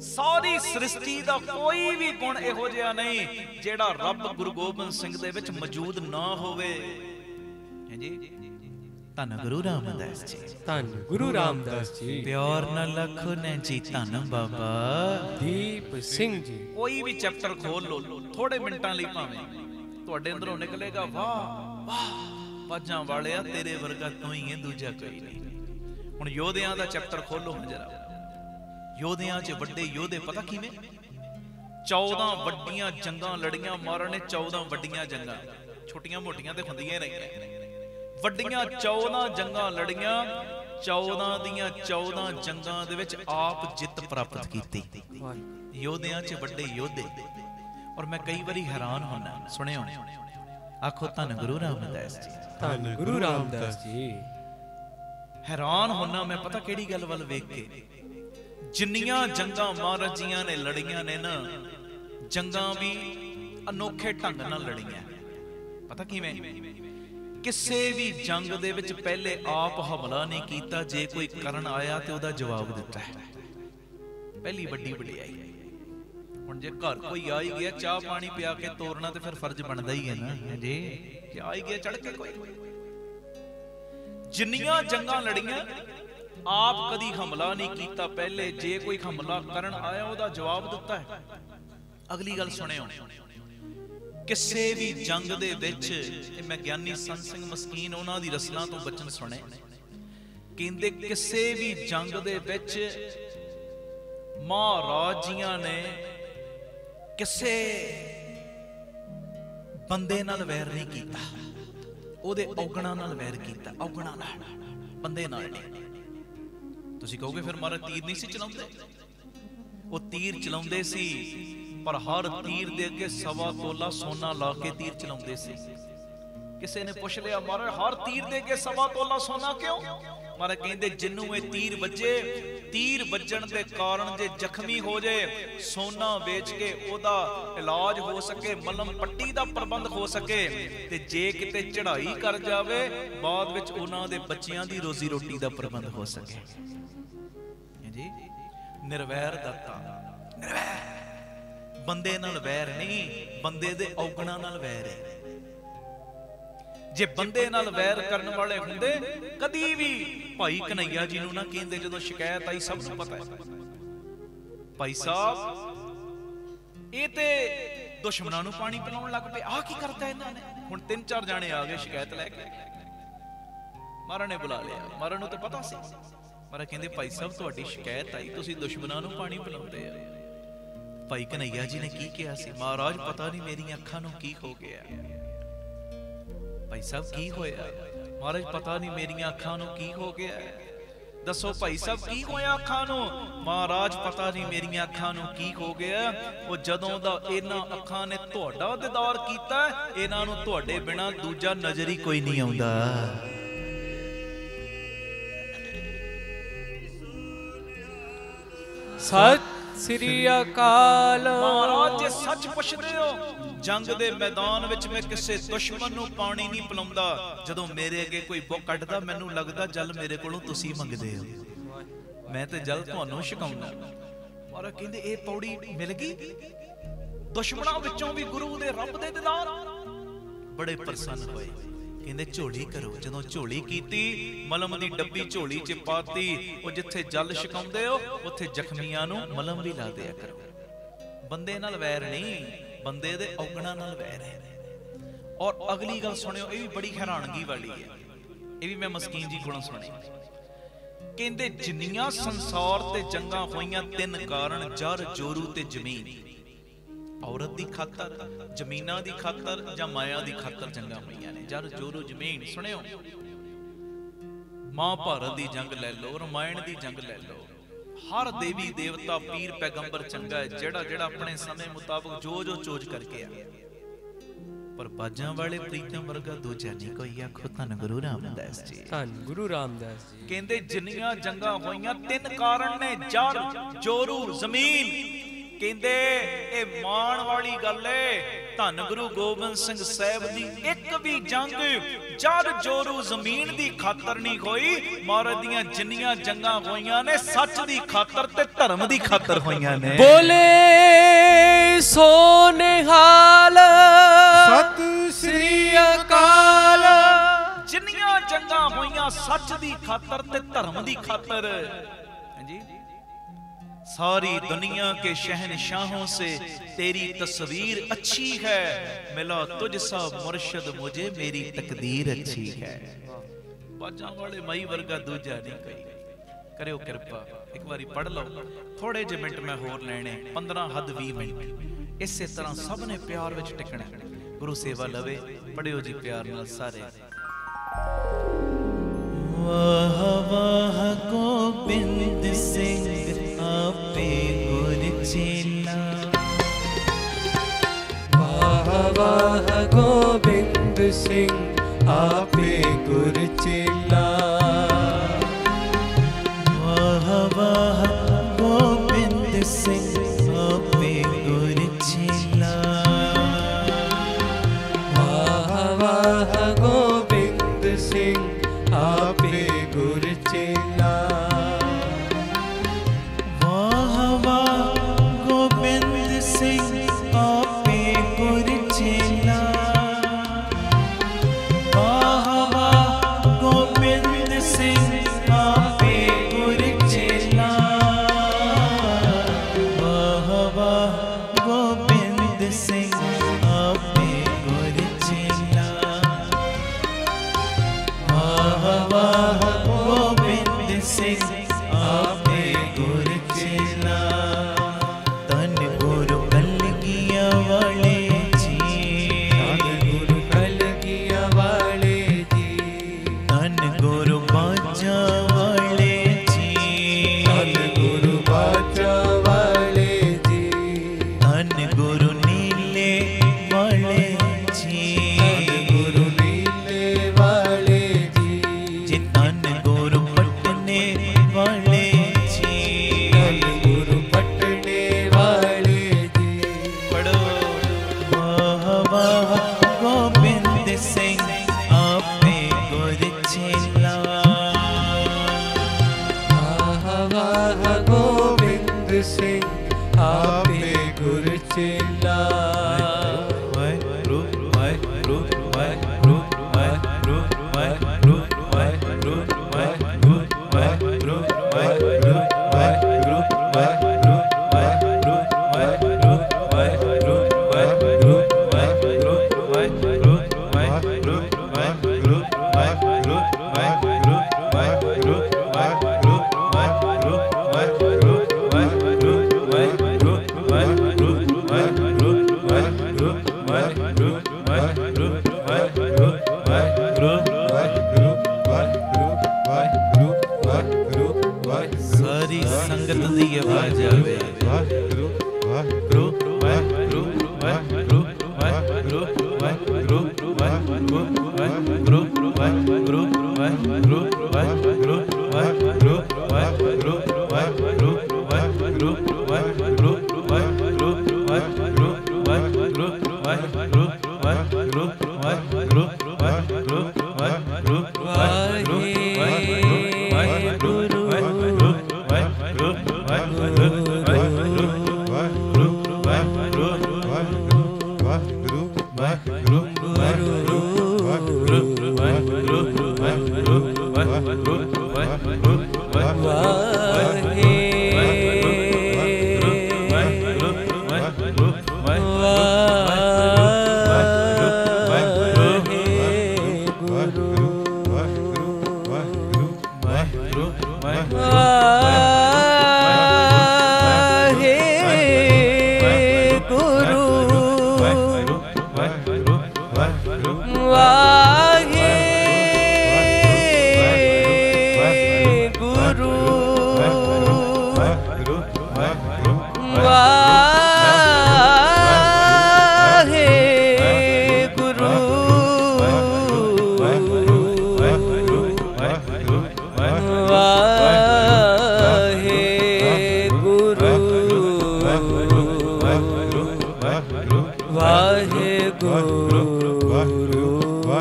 ਸਾਰੀ ਸ੍ਰਿਸ਼ਟੀ ਦਾ ਕੋਈ ਵੀ ਗੁਣ ਇਹੋ ਜਿਹਾ ਨਹੀਂ ਜਿਹੜਾ ਰੱਬ ਗੁਰੂ ਗੋਬਿੰਦ ਸਿੰਘ ਦੇ ਵਿੱਚ ਮੌਜੂਦ ਨਾ ਹੋਵੇ। ਹਾਂਜੀ, ਧੰਨ ਗੁਰੂ ਰਾਮਦਾਸ ਜੀ, ਧੰਨ ਗੁਰੂ ਰਾਮਦਾਸ ਜੀ। ਪਿਆਰ ਨਾਲ ਲਖੋ ਨੇ ਜੀ, ਧੰਨ ਬਾਬਾ ਦੀਪ ਸਿੰਘ ਜੀ। ਕੋਈ ਵੀ ਚੈਪਟਰ ਖੋਲ ਲੋ, ਥੋੜੇ ਮਿੰਟਾਂ ਲਈ ਭਾਵੇਂ, ਤੁਹਾਡੇ ਅੰਦਰੋਂ ਨਿਕਲੇਗਾ ਵਾਹ ਵਾਹ ਬਾਜਾਂ ਵਾਲਿਆ, ਤੇਰੇ ਵਰਗਾ ਤੂੰ ਹੀ ਹੈ, ਦੂਜਾ ਕੋਈ ਨਹੀਂ। ਹੁਣ ਯੋਧਿਆਂ ਦਾ ਚੈਪਟਰ ਖੋਲੋ ਜਰਾ। ਯੋਧਿਆਂ 'ਚ ਵੱਡੇ ਯੋਧੇ ਪਤਾ ਕਿਵੇਂ? 14 ਵੱਡੀਆਂ ਜੰਗਾਂ ਲੜੀਆਂ ਮਹਾਰਾਜ ਨੇ, 14 ਵੱਡੀਆਂ ਜੰਗਾਂ, ਛੋਟੀਆਂ ਮੋਟੀਆਂ ਤੇ ਹੁੰਦੀਆਂ ਰਹੀਆਂ, ਵੱਡੀਆਂ 14 ਜੰਗਾਂ ਲੜੀਆਂ। 14 ਦੀਆਂ 14 ਜੰਗਾਂ ਦੇ ਵਿੱਚ ਆਪ ਜਿੱਤ ਪ੍ਰਾਪਤ ਕੀਤੀ। ਯੋਧਿਆਂ 'ਚ ਵੱਡੇ ਯੋਧੇ। ਔਰ ਮੈਂ ਕਈ ਵਾਰੀ ਹੈਰਾਨ ਹੁੰਦਾ, ਸੁਣਿਓ, ਆਖੋ ਧੰਨ ਗੁਰੂ ਰਾਮਦਾਸ ਜੀ, ਧੰਨ ਗੁਰੂ ਰਾਮਦਾਸ ਜੀ। ਹੈਰਾਨ ਹੁੰਦਾ ਮੈਂ, ਪਤਾ ਕਿਹੜੀ ਗੱਲ ਵੱਲ ਵੇਖ ਕੇ, ਜਿੰਨੀਆਂ ਜੰਗਾਂ ਮਹਾਰਾਜ ਜੀਆਂ ਨੇ ਲੜੀਆਂ ਨੇ ਨਾ, ਜੰਗਾਂ ਵੀ ਅਨੋਖੇ ਢੰਗ ਨਾਲ ਲੜੀਆਂ। ਪਤਾ ਕਿਵੇਂ? ਕਿਸੇ ਵੀ ਜੰਗ ਦੇ ਵਿੱਚ ਪਹਿਲੇ ਆਪ ਹਮਲਾ ਨਹੀਂ ਕੀਤਾ, ਜੇ ਕੋਈ ਕਰਨ ਆਇਆ ਤੇ ਉਹਦਾ ਜਵਾਬ ਦਿੱਤਾ ਹੈ। ਪਹਿਲੀ ਵੱਡੀ ਵਡਿਆਈ। ਹੁਣ ਜੇ ਘਰ ਕੋਈ ਆ ਹੀ ਗਿਆ, ਚਾਹ ਪਾਣੀ ਪਿਆ ਕੇ ਤੋਰਨਾ ਤੇ ਫਿਰ ਫਰਜ਼ ਬਣਦਾ ਹੀ ਹੈ ਨਾ ਜੀ। ਜੇ ਆ ਹੀ ਗਿਆ ਚੜ ਕੇ ਕੋਈ। ਜਿੰਨੀਆਂ ਜੰਗਾਂ ਲੜੀਆਂ, ਆਪ ਕਦੀ ਹਮਲਾ ਨਹੀਂ ਕੀਤਾ ਪਹਿਲੇ, ਜੇ ਕੋਈ ਹਮਲਾ ਕਰਨ ਆਇਆ ਉਹਦਾ ਜਵਾਬ ਦਿੱਤਾ ਹੈ। ਅਗਲੀ ਗੱਲ ਸੁਣਿਓ, ਕਿਸੇ ਵੀ ਜੰਗ ਦੇ ਵਿੱਚ, ਮੈਂ ਗਿਆਨੀ ਸੰਤ ਸਿੰਘ ਮਸਕੀਨ ਉਹਨਾਂ ਦੀ ਰਸਨਾ ਤੋਂ ਬਚਨ ਸੁਣੇ, ਕਹਿੰਦੇ ਕਿਸੇ ਵੀ ਜੰਗ ਦੇ ਵਿੱਚ ਮਹਾਰਾਜ ਜੀਆਂ ਨੇ ਕਿਸੇ ਬੰਦੇ ਨਾਲ ਵੈਰ ਨਹੀਂ ਕੀਤਾ, ਉਹਦੇ ਔਗਣਾ ਨਾਲ ਵੈਰ ਕੀਤਾ। ਔਗਣਾ ਨਾਲ, ਬੰਦੇ ਨਾਲ ਨਹੀਂ। ਤੁਸੀਂ ਕਹੋਗੇ ਫਿਰ ਮਹਾਰਾਜ ਤੀਰ ਨਹੀਂ ਸੀ ਚਲਾਉਂਦੇ? ਉਹ ਤੀਰ ਚਲਾਉਂਦੇ ਸੀ, ਪਰ ਹਰ ਤੀਰ ਦੇ ਅੱਗੇ 1.25 ਤੋਲਾ ਸੋਨਾ ਲਾ ਕੇ ਤੀਰ ਚਲਾਉਂਦੇ ਸੀ। ਕਿਸੇ ਨੇ ਪੁੱਛ ਲਿਆ, ਮਹਾਰਾਜ ਹਰ ਤੀਰ ਦੇ ਅੱਗੇ 1.25 ਤੋਲਾ ਸੋਨਾ ਕਿਉਂ? ਮਹਾਰਾਜ ਕਹਿੰਦੇ ਜਿਹਨੂੰ ਇਹ ਤੀਰ ਵੱਜੇ, ਤੀਰ ਵੱਜਣ ਦੇ ਕਾਰਨ ਜੇ ਜ਼ਖਮੀ ਹੋ ਜਾਏ, ਸੋਨਾ ਵੇਚ ਕੇ ਉਹਦਾ ਇਲਾਜ ਹੋ ਸਕੇ, ਮਲਮ ਪੱਟੀ ਦਾ ਪ੍ਰਬੰਧ ਹੋ ਸਕੇ, ਤੇ ਜੇ ਕਿਤੇ ਚੜ੍ਹਾਈ ਕਰ ਜਾਵੇ, ਬਾਅਦ ਵਿੱਚ ਉਹਨਾਂ ਦੇ ਬੱਚਿਆਂ ਦੀ ਰੋਜ਼ੀ ਰੋਟੀ ਦਾ ਪ੍ਰਬੰਧ ਹੋ ਸਕੇ। ਜੀ ਨਿਰਵੈਰ ਦਾਤਾ, ਨਿਰਵੈਰ। ਬੰਦੇ ਨਾਲ ਵੈਰ ਨਹੀਂ, ਬੰਦੇ ਦੇ ਔਗਣਾ ਨਾਲ ਵੈਰ ਹੈ। ਜੇ ਬੰਦੇ ਨਾਲ ਵੈਰ ਕਰਨ ਵਾਲੇ ਹੁੰਦੇ, ਕਦੀ ਵੀ ਭਾਈ ਕਨਈਆ ਜੀ ਨੂੰ ਨਾ ਕਹਿੰਦੇ। ਜਦੋਂ ਸ਼ਿਕਾਇਤ ਆਈ, ਸਭ ਨੂੰ ਪਤਾ ਹੈ, ਭਾਈ ਸਾਹਿਬ ਇਹ ਤੇ ਦੁਸ਼ਮਣਾਂ ਨੂੰ ਪਾਣੀ ਪਿਲਾਉਣ ਲੱਗ ਪਏ, ਆਹ ਕੀ ਕਰਤਾ ਇਹਨਾਂ ਨੇ? ਹੁਣ 3-4 ਜਾਣੇ ਆ ਗਏ ਸ਼ਿਕਾਇਤ ਲੈ ਕੇ, ਮਹਾਰਾਜ ਨੇ ਬੁਲਾ ਲਿਆ। ਮਹਾਰਾਜ ਨੂੰ ਤਾਂ ਪਤਾ ਸੀ। ਮਹਾਰਾਜ ਕਹਿੰਦੇ ਭਾਈ ਸਾਹਿਬ ਤੁਹਾਡੀ ਸ਼ਿਕਾਇਤ ਆਈ, ਤੁਸੀਂ ਦੁਸ਼ਮਣਾਂ ਨੂੰ ਪਾਣੀ ਪਿਲਾਉਂਦੇ ਆ। ਭਾਈ ਕਨਈਆ ਜੀ ਨੇ ਕੀ ਕਿਹਾ ਸੀ? ਮਹਾਰਾਜ ਪਤਾ ਨਹੀਂ ਮੇਰੀਆਂ ਅੱਖਾਂ ਨੂੰ ਕੀ ਹੋ ਗਿਆ। ਭਾਈ ਸਾਹਿਬ ਕੀ ਹੋਇਆ? ਮਹਾਰਾਜ ਪਤਾ ਨਹੀਂ ਮੇਰੀਆਂ ਅੱਖਾਂ ਨੂੰ ਕੀ ਹੋ ਗਿਆ। ਦੱਸੋ ਭਾਈ ਸਾਹਿਬ ਕੀ ਹੋਇਆ ਅੱਖਾਂ ਨੂੰ? ਮਹਾਰਾਜ ਪਤਾ ਨਹੀਂ ਮੇਰੀਆਂ ਅੱਖਾਂ ਨੂੰ ਕੀ ਹੋ ਗਿਆ। ਉਹ ਜਦੋਂ ਦਾ ਇਹਨਾਂ ਅੱਖਾਂ ਨੇ ਤੁਹਾਡਾ ਦੀਦਾਰ ਕੀਤਾ, ਇਹਨਾਂ ਨੂੰ ਤੁਹਾਡੇ ਬਿਨਾ ਦੂਜਾ ਨਜ਼ਰ ਹੀ ਕੋਈ ਨਹੀਂ ਆਉਂਦਾ। ਸਤਿ ਸ੍ਰੀ ਅਕਾਲ। ਮਹਾਰਾਜ ਜੇ ਸੱਚ ਪੁੱਛਦੇ ਹੋ, ਜੰਗ ਦੇ ਮੈਦਾਨ ਵਿੱਚ ਮੈਂ ਕਿਸੇ ਦੁਸ਼ਮਣ ਨੂੰ ਪਾਣੀ ਨਹੀਂ ਪਿਲਾਉਂਦਾ। ਜਦੋਂ ਮੇਰੇ ਅੱਗੇ ਕੋਈ ਬੁੱਕ ਕੱਢਦਾ, ਮੈਨੂੰ ਲੱਗਦਾ ਜਲ ਮੇਰੇ ਕੋਲੋਂ ਤੁਸੀਂ ਮੰਗਦੇ ਹੋ, ਮੈਂ ਤੇ ਜਲ ਤੁਹਾਨੂੰ ਛਕਾਉਣਾ। ਮਹਾਰਾਜ ਕਹਿੰਦੇ ਇਹ ਪੌੜੀ ਮਿਲ ਗਈ। ਦੁਸ਼ਮਣਾਂ ਵਿੱਚੋਂ ਵੀ ਗੁਰੂ ਦੇ ਰੱਬ ਦੇ ਦੀਦਾਰ। ਬੜੇ ਪ੍ਰਸੰਨ ਹੋਏ। ਕਹਿੰਦੇ ਝੋਲੀ ਕਰੋ। ਜਦੋਂ ਝੋਲੀ ਕੀਤੀ, ਮਲਮ ਦੀ ਡੱਬੀ ਝੋਲੀ 'ਚ ਪਾਤੀ। ਉਹ ਜਿੱਥੇ ਜਲ ਛਕਾਉਂਦੇ ਹੋ, ਉੱਥੇ ਜ਼ਖਮੀਆਂ ਨੂੰ ਮਲਮ ਵੀ ਲਾ ਦਿਆ ਕਰੋ। ਬੰਦੇ ਨਾਲ ਵੈਰ ਨਹੀਂ, ਬੰਦੇ ਦੇ ਔਗਣਾ ਨਾਲ ਵੈਰ ਹੈ। ਔਰ ਅਗਲੀ ਗੱਲ ਸੁਣਿਓ, ਇਹ ਵੀ ਬੜੀ ਹੈਰਾਨਗੀ ਵਾਲੀ ਹੈ। ਇਹ ਵੀ ਮੈਂ ਮਸਕੀਨ ਜੀ ਕੋਲੋਂ ਸੁਣੀ। ਕਹਿੰਦੇ ਜਿੰਨੀਆਂ ਸੰਸਾਰ ਤੇ ਜੰਗਾਂ ਹੋਈਆਂ, 3 ਕਾਰਨ, ਜਰ, ਜੋਰੂ ਤੇ ਜ਼ਮੀਨ। ਔਰਤ ਦੀ ਖਾਤਰ, ਜ਼ਮੀਨਾਂ ਦੀ ਖਾਤਰ ਜਾਂ ਮਾਇਆ ਦੀ ਖਾਤਰ ਜੰਗਾਂ ਹੋਈਆਂ ਨੇ। ਜਰ, ਜੋਰੂ, ਜ਼ਮੀਨ। ਸੁਣਿਓ, ਮਹਾਭਾਰਤ ਦੀ ਜੰਗ ਲੈ ਲਓ, ਰਮਾਇਣ ਦੀ ਜੰਗ ਲੈ ਲਓ। ਹਰ ਦੇਵੀ ਦੇਵਤਾ, ਪੀਰ, ਪੈਗੰਬਰ ਚੰਗਾ ਹੈ, ਜਿਹੜਾ ਆਪਣੇ ਸਮੇਂ ਮੁਤਾਬਕ ਜੋ ਚੋਜ ਕਰਕੇ ਆ। ਪਰ ਬਾਜਾਂ ਵਾਲੇ ਪ੍ਰੀਤਮ ਵਰਗਾ ਦੂਜਾ ਨਹੀਂ ਕੋਈ। ਆਖੋ ਧੰਨ ਗੁਰੂ ਰਾਮਦਾਸ ਜੀ, ਧੰਨ ਗੁਰੂ ਰਾਮਦਾਸ ਜੀ। ਕਹਿੰਦੇ ਜਿੰਨੀਆਂ ਜੰਗਾਂ ਹੋਈਆਂ, 3 ਕਾਰਨ ਨੇ, ਜਰ, ਜੋਰੂ, ਜ਼ਮੀਨ। ਕਹਿੰਦੇ ਇਹ ਮਾਣ ਵਾਲੀ ਗੱਲ ਏ, ਧੰਨ ਗੁਰੂ ਗੋਬਿੰਦ ਸਿੰਘ ਸਾਹਿਬ ਦੀ ਇੱਕ ਵੀ ਜੰਗ ਜਰ, ਜੋਰੂ, ਜ਼ਮੀਨ ਦੀ ਖਾਤਰ ਨਹੀਂ ਹੋਈ। ਮਹਾਰਾਜ ਦੀਆਂ ਜਿੰਨੀਆਂ ਜੰਗਾਂ ਹੋਈਆਂ ਨੇ, ਸੱਚ ਦੀ ਖਾਤਰ ਤੇ ਧਰਮ ਦੀ ਖਾਤਰ ਹੋਈਆਂ ਨੇ। ਬੋਲੇ ਸੋ ਨਿਹਾਲ, ਸਤਿ ਸ੍ਰੀ ਅਕਾਲ। ਜਿੰਨੀਆਂ ਜੰਗਾਂ ਹੋਈਆਂ, ਸੱਚ ਦੀ ਖਾਤਰ ਤੇ ਧਰਮ ਦੀ ਖਾਤਰ। ਹਾਂਜੀ, सारी दुनिया के शहनशाहों से तेरी तस्वीर अच्छी है, मिला तुझसा मुर्शद मुझे मेरी तकदीर अच्छी है। बाजा वाले माई वर्गा दूजा नहीं कोई। करियो किरपा, एक बारी पढ़ लो, थोड़े जे मिनट मैं होर लेने, 15 हद 20 मिनट। इस तरह सब ने प्यार विच टिकना। गुरु सेवा लवे, पढ़ियो जी प्यार नाल सारे। वाह वाह गोबिंद सिंह आपे गुर चेला। वाह वाह गोबिंद सिंह आपे गुर चेला। वाह वाह गोबिंद सिंह आपे गुर चेला। वाह वाह गोबिंद गोबिंद सिंह आपे गुर चेला। सारी संगत दी आवाज आवे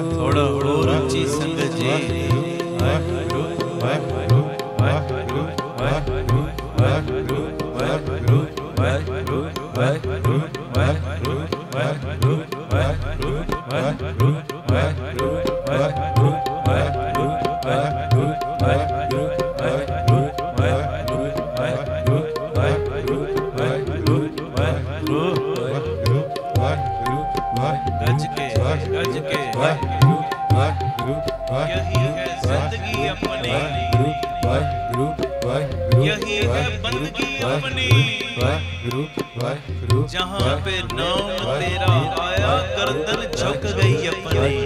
थोड़ा और ऊंची संगत जी यही है जिंदगी अपनी, यही है बंदगी अपनी, जहाँ पे नाम तेरा आया गर्दन झुक गई अपनी।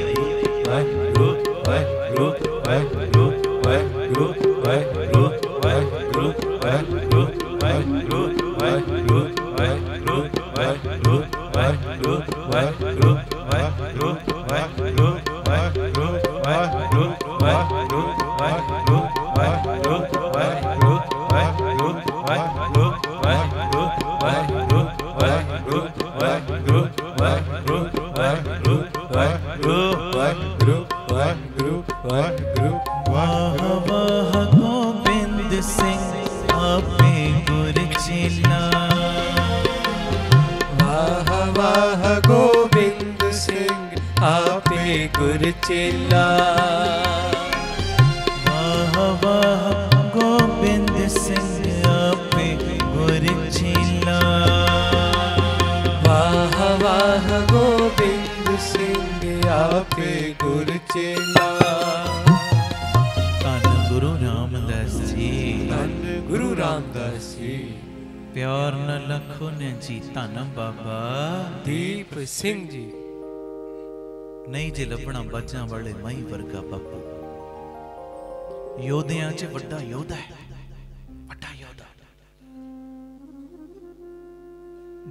गोबिंद सिंह आपे गुर चेला, वाह वाह गोबिंद सिंह आपे गुर चेला, वाह वाह गोबिंद सिंह आपे गुर चेला, वाह वाह गोबिंद सिंह आपे गुर चेला। धन गुरु रामदास जी, धन गुरु रामदास जी, प्यार न लखो ने जी धन बाबा दीप सिंह जी। नहीं जे लभना बाजां वाले माई वर्गा बाबा, योधियां च वड्डा योधा है, वड्डा योधा।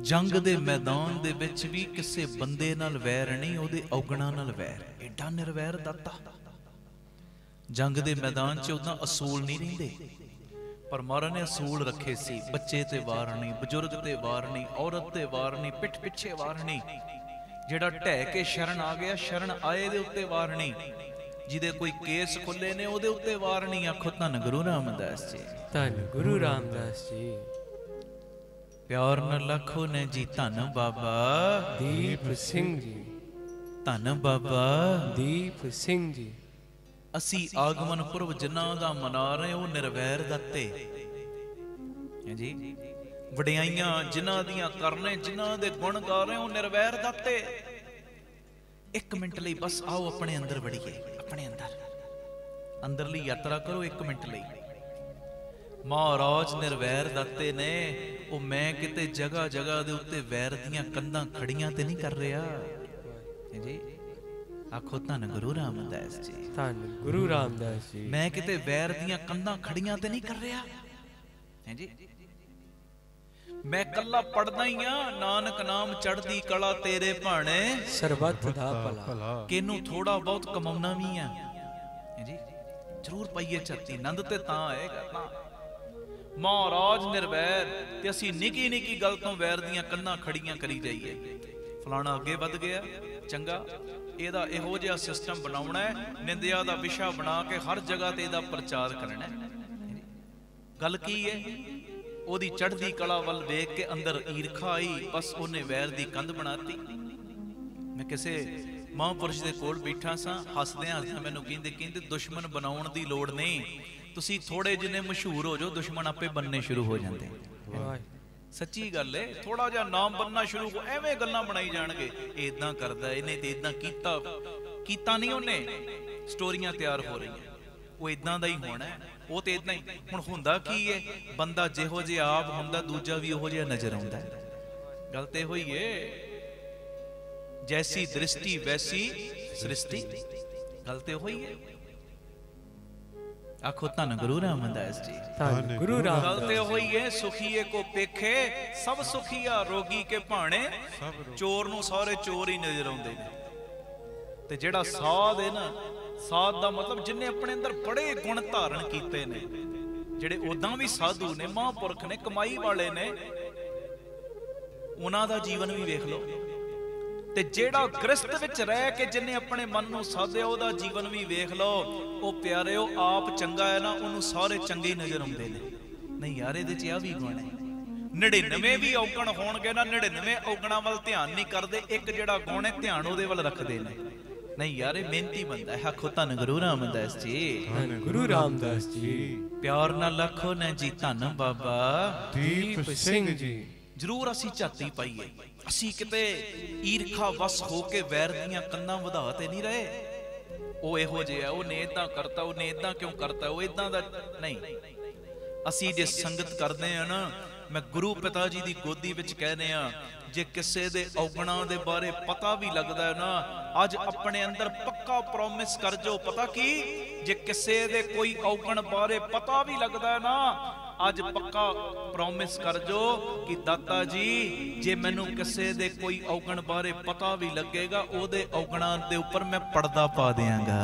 जंग दे मैदान दे विच भी किसे बंदे नाल वैर नहीं, ओदे औगणा नाल वैर। एडा निर्वैर दाता। जंग दे मैदान च उदां असूल नहीं रहिंदे, पर महाराज ने असूल रखे सी। बच्चे ते वार नहीं, बजुर्ग ते वार नहीं, औरत ते वार नहीं, पिठ पिछे वार नहीं। जेड़ा ढह के शरण आ गया, शरण आए दे उत्ते वार नहीं। ਜਿਹਦੇ ਕੋਈ ਕੇਸ ਖੁੱਲੇ ਨੇ ਉਹਦੇ ਉੱਤੇ ਵਾਰ ਨਹੀਂ। ਆਖੋ ਧੰਨ ਗੁਰੂ ਰਾਮਦਾਸ ਜੀ। ਧੰਨ ਗੁਰੂ ਰਾਮਦਾਸ ਜੀ। ਪਿਆਰ ਨਾਲ ਲੱਖੋ ਨੇ ਜੀ ਧੰਨ ਬਾਬਾ ਦੀਪ ਸਿੰਘ ਜੀ। ਧੰਨ ਬਾਬਾ ਦੀਪ ਸਿੰਘ ਜੀ। ਅਸੀਂ ਆਗਮਨ ਪੁਰਬ ਜਿਨ੍ਹਾਂ ਦਾ ਮਨਾ ਰਹੇ ਉਹ ਨਿਰਵੈਰ ਦਾਤੇ ਹੈ ਜੀ। ਵਡਿਆਈਆਂ ਜਿਨ੍ਹਾਂ ਦੀਆਂ ਕਰਨੇ, ਜਿਨ੍ਹਾਂ ਦੇ ਗੁਣ ਗਾ ਰਹੇ ਉਹ ਨਿਰਵੈਰ ਦਾਤੇ। 1 ਮਿੰਟ ਲਈ ਬਸ ਆਓ ਆਪਣੇ ਅੰਦਰ ਵੜੀਏ, ਆਪਣੇ ਅੰਦਰਲੀ ਯਾਤਰਾ ਕਰੋ 1 ਮਿੰਟ ਲਈ। ਮਹਾਰਾਜ ਨਿਰਵੈਰ ਦਾਤੇ ਨੇ। ਉਹ ਮੈਂ ਕਿਤੇ ਜਗ੍ਹਾ ਜਗ੍ਹਾ ਦੇ ਉੱਤੇ ਵੈਰ ਦੀਆਂ ਕੰਧਾਂ ਖੜੀਆਂ ਤੇ ਨਹੀਂ ਕਰ ਰਿਹਾ ਜੀ। ਆਖੋ ਧੰਨ ਗੁਰੂ ਰਾਮਦਾਸ ਜੀ। ਧੰਨ ਗੁਰੂ ਰਾਮਦਾਸ ਜੀ। ਮੈਂ ਕਿਤੇ ਵੈਰ ਦੀਆਂ ਕੰਧਾਂ ਖੜੀਆਂ ਤੇ ਨਹੀਂ ਕਰ ਰਿਹਾ ਹੈ ਜੀ। ਮੈਂ ਕੱਲਾ ਪੜਦਾ ਹੀ ਆ, ਨਾਨਕ ਨਾਮ ਚੜ੍ਹਦੀ ਕਲਾ ਤੇਰੇ ਭਾਣੇ ਸਰਬੱਤ ਦਾ ਭਲਾ। ਕਿਨੂੰ ਥੋੜਾ ਬਹੁਤ ਕਮਾਉਣਾ ਵੀ ਆ ਹੈ ਜੀ। ਜ਼ਰੂਰ ਪਈਏ ਛੱਤੀ, ਆਨੰਦ ਤੇ ਤਾਂ ਆਏਗਾ ਤਾਂ। ਮਹਾਰਾਜ ਨਿਰਵੈਰ ਤੇ ਅਸੀਂ ਨਿੱਕੀ ਨਿੱਕੀ ਗੱਲ ਤੋਂ ਵੈਰ ਦੀਆਂ ਕੰਧਾਂ ਖੜੀਆਂ ਕਰੀ ਜਾਈਏ। ਫਲਾਣਾ ਅੱਗੇ ਵੱਧ ਗਿਆ, ਚੰਗਾ, ਇਹਦਾ ਇਹੋ ਜਿਹਾ ਸਿਸਟਮ ਬਣਾਉਣਾ ਹੈ, ਨਿੰਦਿਆ ਦਾ ਵਿਸ਼ਾ ਬਣਾ ਕੇ ਹਰ ਜਗ੍ਹਾ ਤੇ ਇਹਦਾ ਪ੍ਰਚਾਰ ਕਰਨਾ ਹੈ। ਗੱਲ ਕੀ ਹੈ? ਉਹਦੀ ਚੜ੍ਹਦੀ ਕਲਾ ਵੱਲ ਵੇਖ ਕੇ ਅੰਦਰ ਈਰਖਾ ਆਈ, ਬਸ ਉਹਨੇ ਵੈਰ ਦੀ ਕੰਧ ਬਣਾਤੀ। ਮੈਂ ਕਿਸੇ ਮਹਾਂਪੁਰਸ਼ ਦੇ ਕੋਲ ਬੈਠਾ ਸਾਂ, ਹੱਸਦਿਆਂ ਹੱਸਦਿਆਂ ਮੈਨੂੰ ਕਹਿੰਦੇ ਦੁਸ਼ਮਣ ਬਣਾਉਣ ਦੀ ਲੋੜ ਨਹੀਂ, ਤੁਸੀਂ ਥੋੜੇ ਜਿੰਨੇ ਮਸ਼ਹੂਰ ਹੋ ਜਾਓ ਦੁਸ਼ਮਣ ਆਪੇ ਬਣਨੇ ਸ਼ੁਰੂ ਹੋ ਜਾਂਦੇ। ਸੱਚੀ ਗੱਲ ਏ। ਥੋੜਾ ਜਿਹਾ ਨਾਮ ਬਣਨਾ ਸ਼ੁਰੂ ਹੋ, ਐਵੇਂ ਗੱਲਾਂ ਬਣਾਈ ਜਾਣਗੇ, ਇਦਾਂ ਕਰਦਾ, ਇਹਨੇ ਤੇ ਇਦਾਂ ਕੀਤਾ ਨਹੀਂ ਉਹਨੇ, ਸਟੋਰੀਆਂ ਤਿਆਰ ਹੋ ਰਹੀਆਂ। ਉਹ ਇਦਾਂ ਦਾ ਹੀ ਹੋਣਾ, ਉਹ ਤੇ ਇਦਾਂ ਹੀ। ਹੁਣ ਹੁੰਦਾ ਕੀ ਏ? ਬੰਦਾ ਜਿਹੋ ਜਿਹਾ ਆਪ ਹੁੰਦਾ ਦੂਜਾ ਵੀ ਉਹੋ ਜਿਹਾ ਨਜ਼ਰ ਆਉਂਦਾ। ਗੱਲ ਤੇ ਹੋਈ ਏ, ਜੈਸੀ ਦ੍ਰਿਸ਼ਟੀ ਵੈਸੀ ਸ੍ਰਿਸ਼ਟੀ। ਗੱਲ ਤੇ ਹੋਈ ਏ। ਆਖੋ ਧੰਨ ਗੁਰੂ ਰਾਮਦਾਸ ਜੀ। ਧੰਨ ਗੁਰੂ ਰਾਮਦਾਸ। ਗੱਲ ਤੇ ਹੋਈ ਏ, ਸੁਖੀਏ ਕੋ ਪੇਖੇ ਸਭ ਸੁਖੀਆ, ਰੋਗੀ ਕੇ ਭਾਣੇ ਚੋਰ ਨੂੰ ਸਾਰੇ ਚੋਰ ਹੀ ਨਜ਼ਰ ਆਉਂਦੇ ਨੇ। ਤੇ ਜਿਹੜਾ ਸਾਧ ਹੈ ਨਾ, ਸਾਧ ਦਾ ਮਤਲਬ ਜਿਨੇ ਆਪਣੇ ਅੰਦਰ ਬੜੇ ਗੁਣ ਧਾਰਨ ਕੀਤੇ ਨੇ, ਜਿਹੜੇ ਉਦਾਂ ਵੀ ਸਾਧੂ ਨੇ, ਮਹਾਂਪੁਰਖ ਨੇ, ਕਮਾਈ ਵਾਲੇ ਨੇ, ਉਹਨਾਂ ਦਾ ਜੀਵਨ ਵੀ ਵੇਖ ਲਓ। ਤੇ ਜਿਹੜਾ ਗ੍ਰਸਤ ਵਿੱਚ ਰਹਿ ਕੇ ਜਿਨੇ ਆਪਣੇ ਮਨ ਨੂੰ ਸਾਧਿਆ ਉਹਦਾ ਜੀਵਨ ਵੀ ਵੇਖ ਲਓ। ਉਹ ਪਿਆਰਿਓ ਆਪ ਚੰਗਾ ਹੈ ਨਾ, ਉਹਨੂੰ ਸਾਰੇ ਚੰਗੇ ਹੀ ਨਜ਼ਰ ਆਉਂਦੇ ਨੇ। ਨਹੀਂ ਯਾਰ, ਇਹਦੇ ਚ ਆ ਵੀ ਗੁਣ ਹੈ। 99 ਵੀ ਔਗਣ ਹੋਣਗੇ ਨਾ, 99 ਔਗਣਾਂ ਵੱਲ ਧਿਆਨ ਨਹੀਂ ਕਰਦੇ, ਇੱਕ ਜਿਹੜਾ ਗੁਣ ਹੈ ਧਿਆਨ ਉਹਦੇ ਵੱਲ ਰੱਖਦੇ ਨੇ। ਨਹੀਂ ਯਾਰ, ਇਹ ਮਿਹਨਤੀ ਬੰਦਾ ਹੈ। ਆਖੋ ਧੰਨ ਗੁਰੂ ਰਾਮਦਾਸ ਜੀ। ਧੰਨ ਗੁਰੂ ਰਾਮਦਾਸ ਜੀ। ਪਿਆਰ ਨਾਲ ਲੱਖੋ ਨੇ ਜੀ ਧੰਨ ਬਾਬਾ ਦੀਪ ਸਿੰਘ ਜੀ। ਜ਼ਰੂਰ ਅਸੀਂ ਝਾਤੀ ਪਾਈਏ, ਅਸੀਂ ਕਿਤੇ ਈਰਖਾ ਵਸ ਹੋ ਕੇ ਵੈਰ ਦੀਆਂ ਕੰਨਾਂ ਵਧਾ ਤੇ ਨਹੀਂ ਰਹੇ। ਉਹ ਇਹੋ ਜਿਹਾ, ਉਹਨੇ ਏਦਾਂ ਕਰਤਾ, ਉਹਨੇ ਏਦਾਂ ਕਿਉਂ ਕਰਤਾ, ਉਹ ਏਦਾਂ ਦਾ ਨਹੀਂ। ਅਸੀਂ ਜੇ ਸੰਗਤ ਕਰਦੇ ਆ ਨਾ, ਮੈਂ ਗੁਰੂ ਪਿਤਾ ਜੀ ਦੀ ਗੋਦੀ ਵਿੱਚ ਕਹਿੰਦੇ ਆ, ਜੇ ਕਿਸੇ ਦੇ ਔਗਣਾਂ ਦੇ ਬਾਰੇ ਪਤਾ ਵੀ ਲੱਗਦਾ ਹੈ ਨਾ, ਅੱਜ ਆਪਣੇ ਅੰਦਰ ਪੱਕਾ ਪ੍ਰੋਮਿਸ ਕਰ ਜਾਓ। ਪਤਾ ਕੀ? ਜੇ ਕਿਸੇ ਦੇ ਕੋਈ ਔਗਣ ਬਾਰੇ ਪਤਾ ਵੀ ਲੱਗਦਾ ਹੈ ਨਾ, ਅੱਜ ਪੱਕਾ ਪ੍ਰੋਮਿਸ ਕਰ ਜਾਓ ਕਿ ਦਾਤਾ ਜੀ, ਜੇ ਮੈਨੂੰ ਕਿਸੇ ਦੇ ਕੋਈ ਔਗਣ ਬਾਰੇ ਪਤਾ ਵੀ ਲੱਗੇਗਾ, ਉਹਦੇ ਔਗਣਾਂ ਦੇ ਉੱਪਰ ਮੈਂ ਪਰਦਾ ਪਾ ਦਿਆਂਗਾ।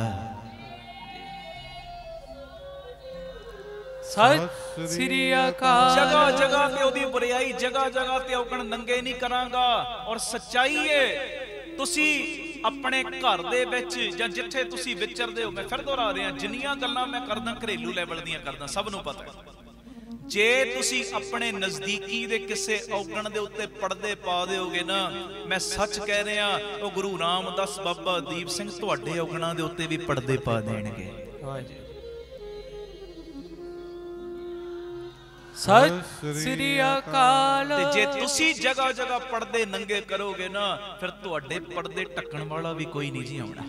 ਸਤਿ ਸ੍ਰੀ ਅਕਾਲ। ਜਗ੍ਹਾ ਜਗ੍ਹਾ ਤੇ ਉਹਦੀ ਬੁਰਾਈ, ਜਗ੍ਹਾ ਜਗ੍ਹਾ ਤੇ ਔਗਣ ਨੰਗੇ ਨਹੀਂ ਕਰਾਂਗਾ। ਔਰ ਸੱਚਾਈ ਏ, ਤੁਸੀਂ ਆਪਣੇ ਘਰ ਦੇ ਵਿੱਚ ਜਾਂ ਜਿੱਥੇ ਤੁਸੀਂ ਵਿਚਰਦੇ ਹੋ, ਮੈਂ ਫਿਰ ਦੁਹਰਾ ਰਿਹਾ, ਜਿੰਨੀਆਂ ਗੱਲਾਂ ਮੈਂ ਕਰਦਾ ਘਰੇਲੂ ਲੈਵਲ ਦੀਆਂ ਕਰਦਾ, ਸਭ ਨੂੰ ਪਤਾ ਹੈ। ਜੇ ਤੁਸੀਂ ਆਪਣੇ ਨਜ਼ਦੀਕੀ ਦੇ ਕਿਸੇ ਔਗਣ ਦੇ ਉੱਤੇ ਪਰਦੇ ਪਾ ਦਿਓਗੇ ਨਾ, ਮੈਂ ਸੱਚ ਕਹਿ ਰਿਹਾ, ਉਹ ਗੁਰੂ ਰਾਮਦਾਸ ਬਾਬਾ ਦੀਪ ਸਿੰਘ ਤੁਹਾਡੇ ਔਗਣਾਂ ਦੇ ਉੱਤੇ ਵੀ ਪਰਦੇ ਪਾ ਦੇਣਗੇ। ਸਤਿ ਸ੍ਰੀ ਅਕਾਲ। ਤੇ ਜੇ ਤੁਸੀਂ ਜਗ੍ਹਾ ਜਗ੍ਹਾ ਪਰਦੇ ਨੰਗੇ ਕਰੋਗੇ ਨਾ, ਫਿਰ ਤੁਹਾਡੇ ਪਰਦੇ ਢੱਕਣ ਵਾਲਾ ਵੀ ਕੋਈ ਨਹੀਂ ਜੀ ਆਉਣਾ।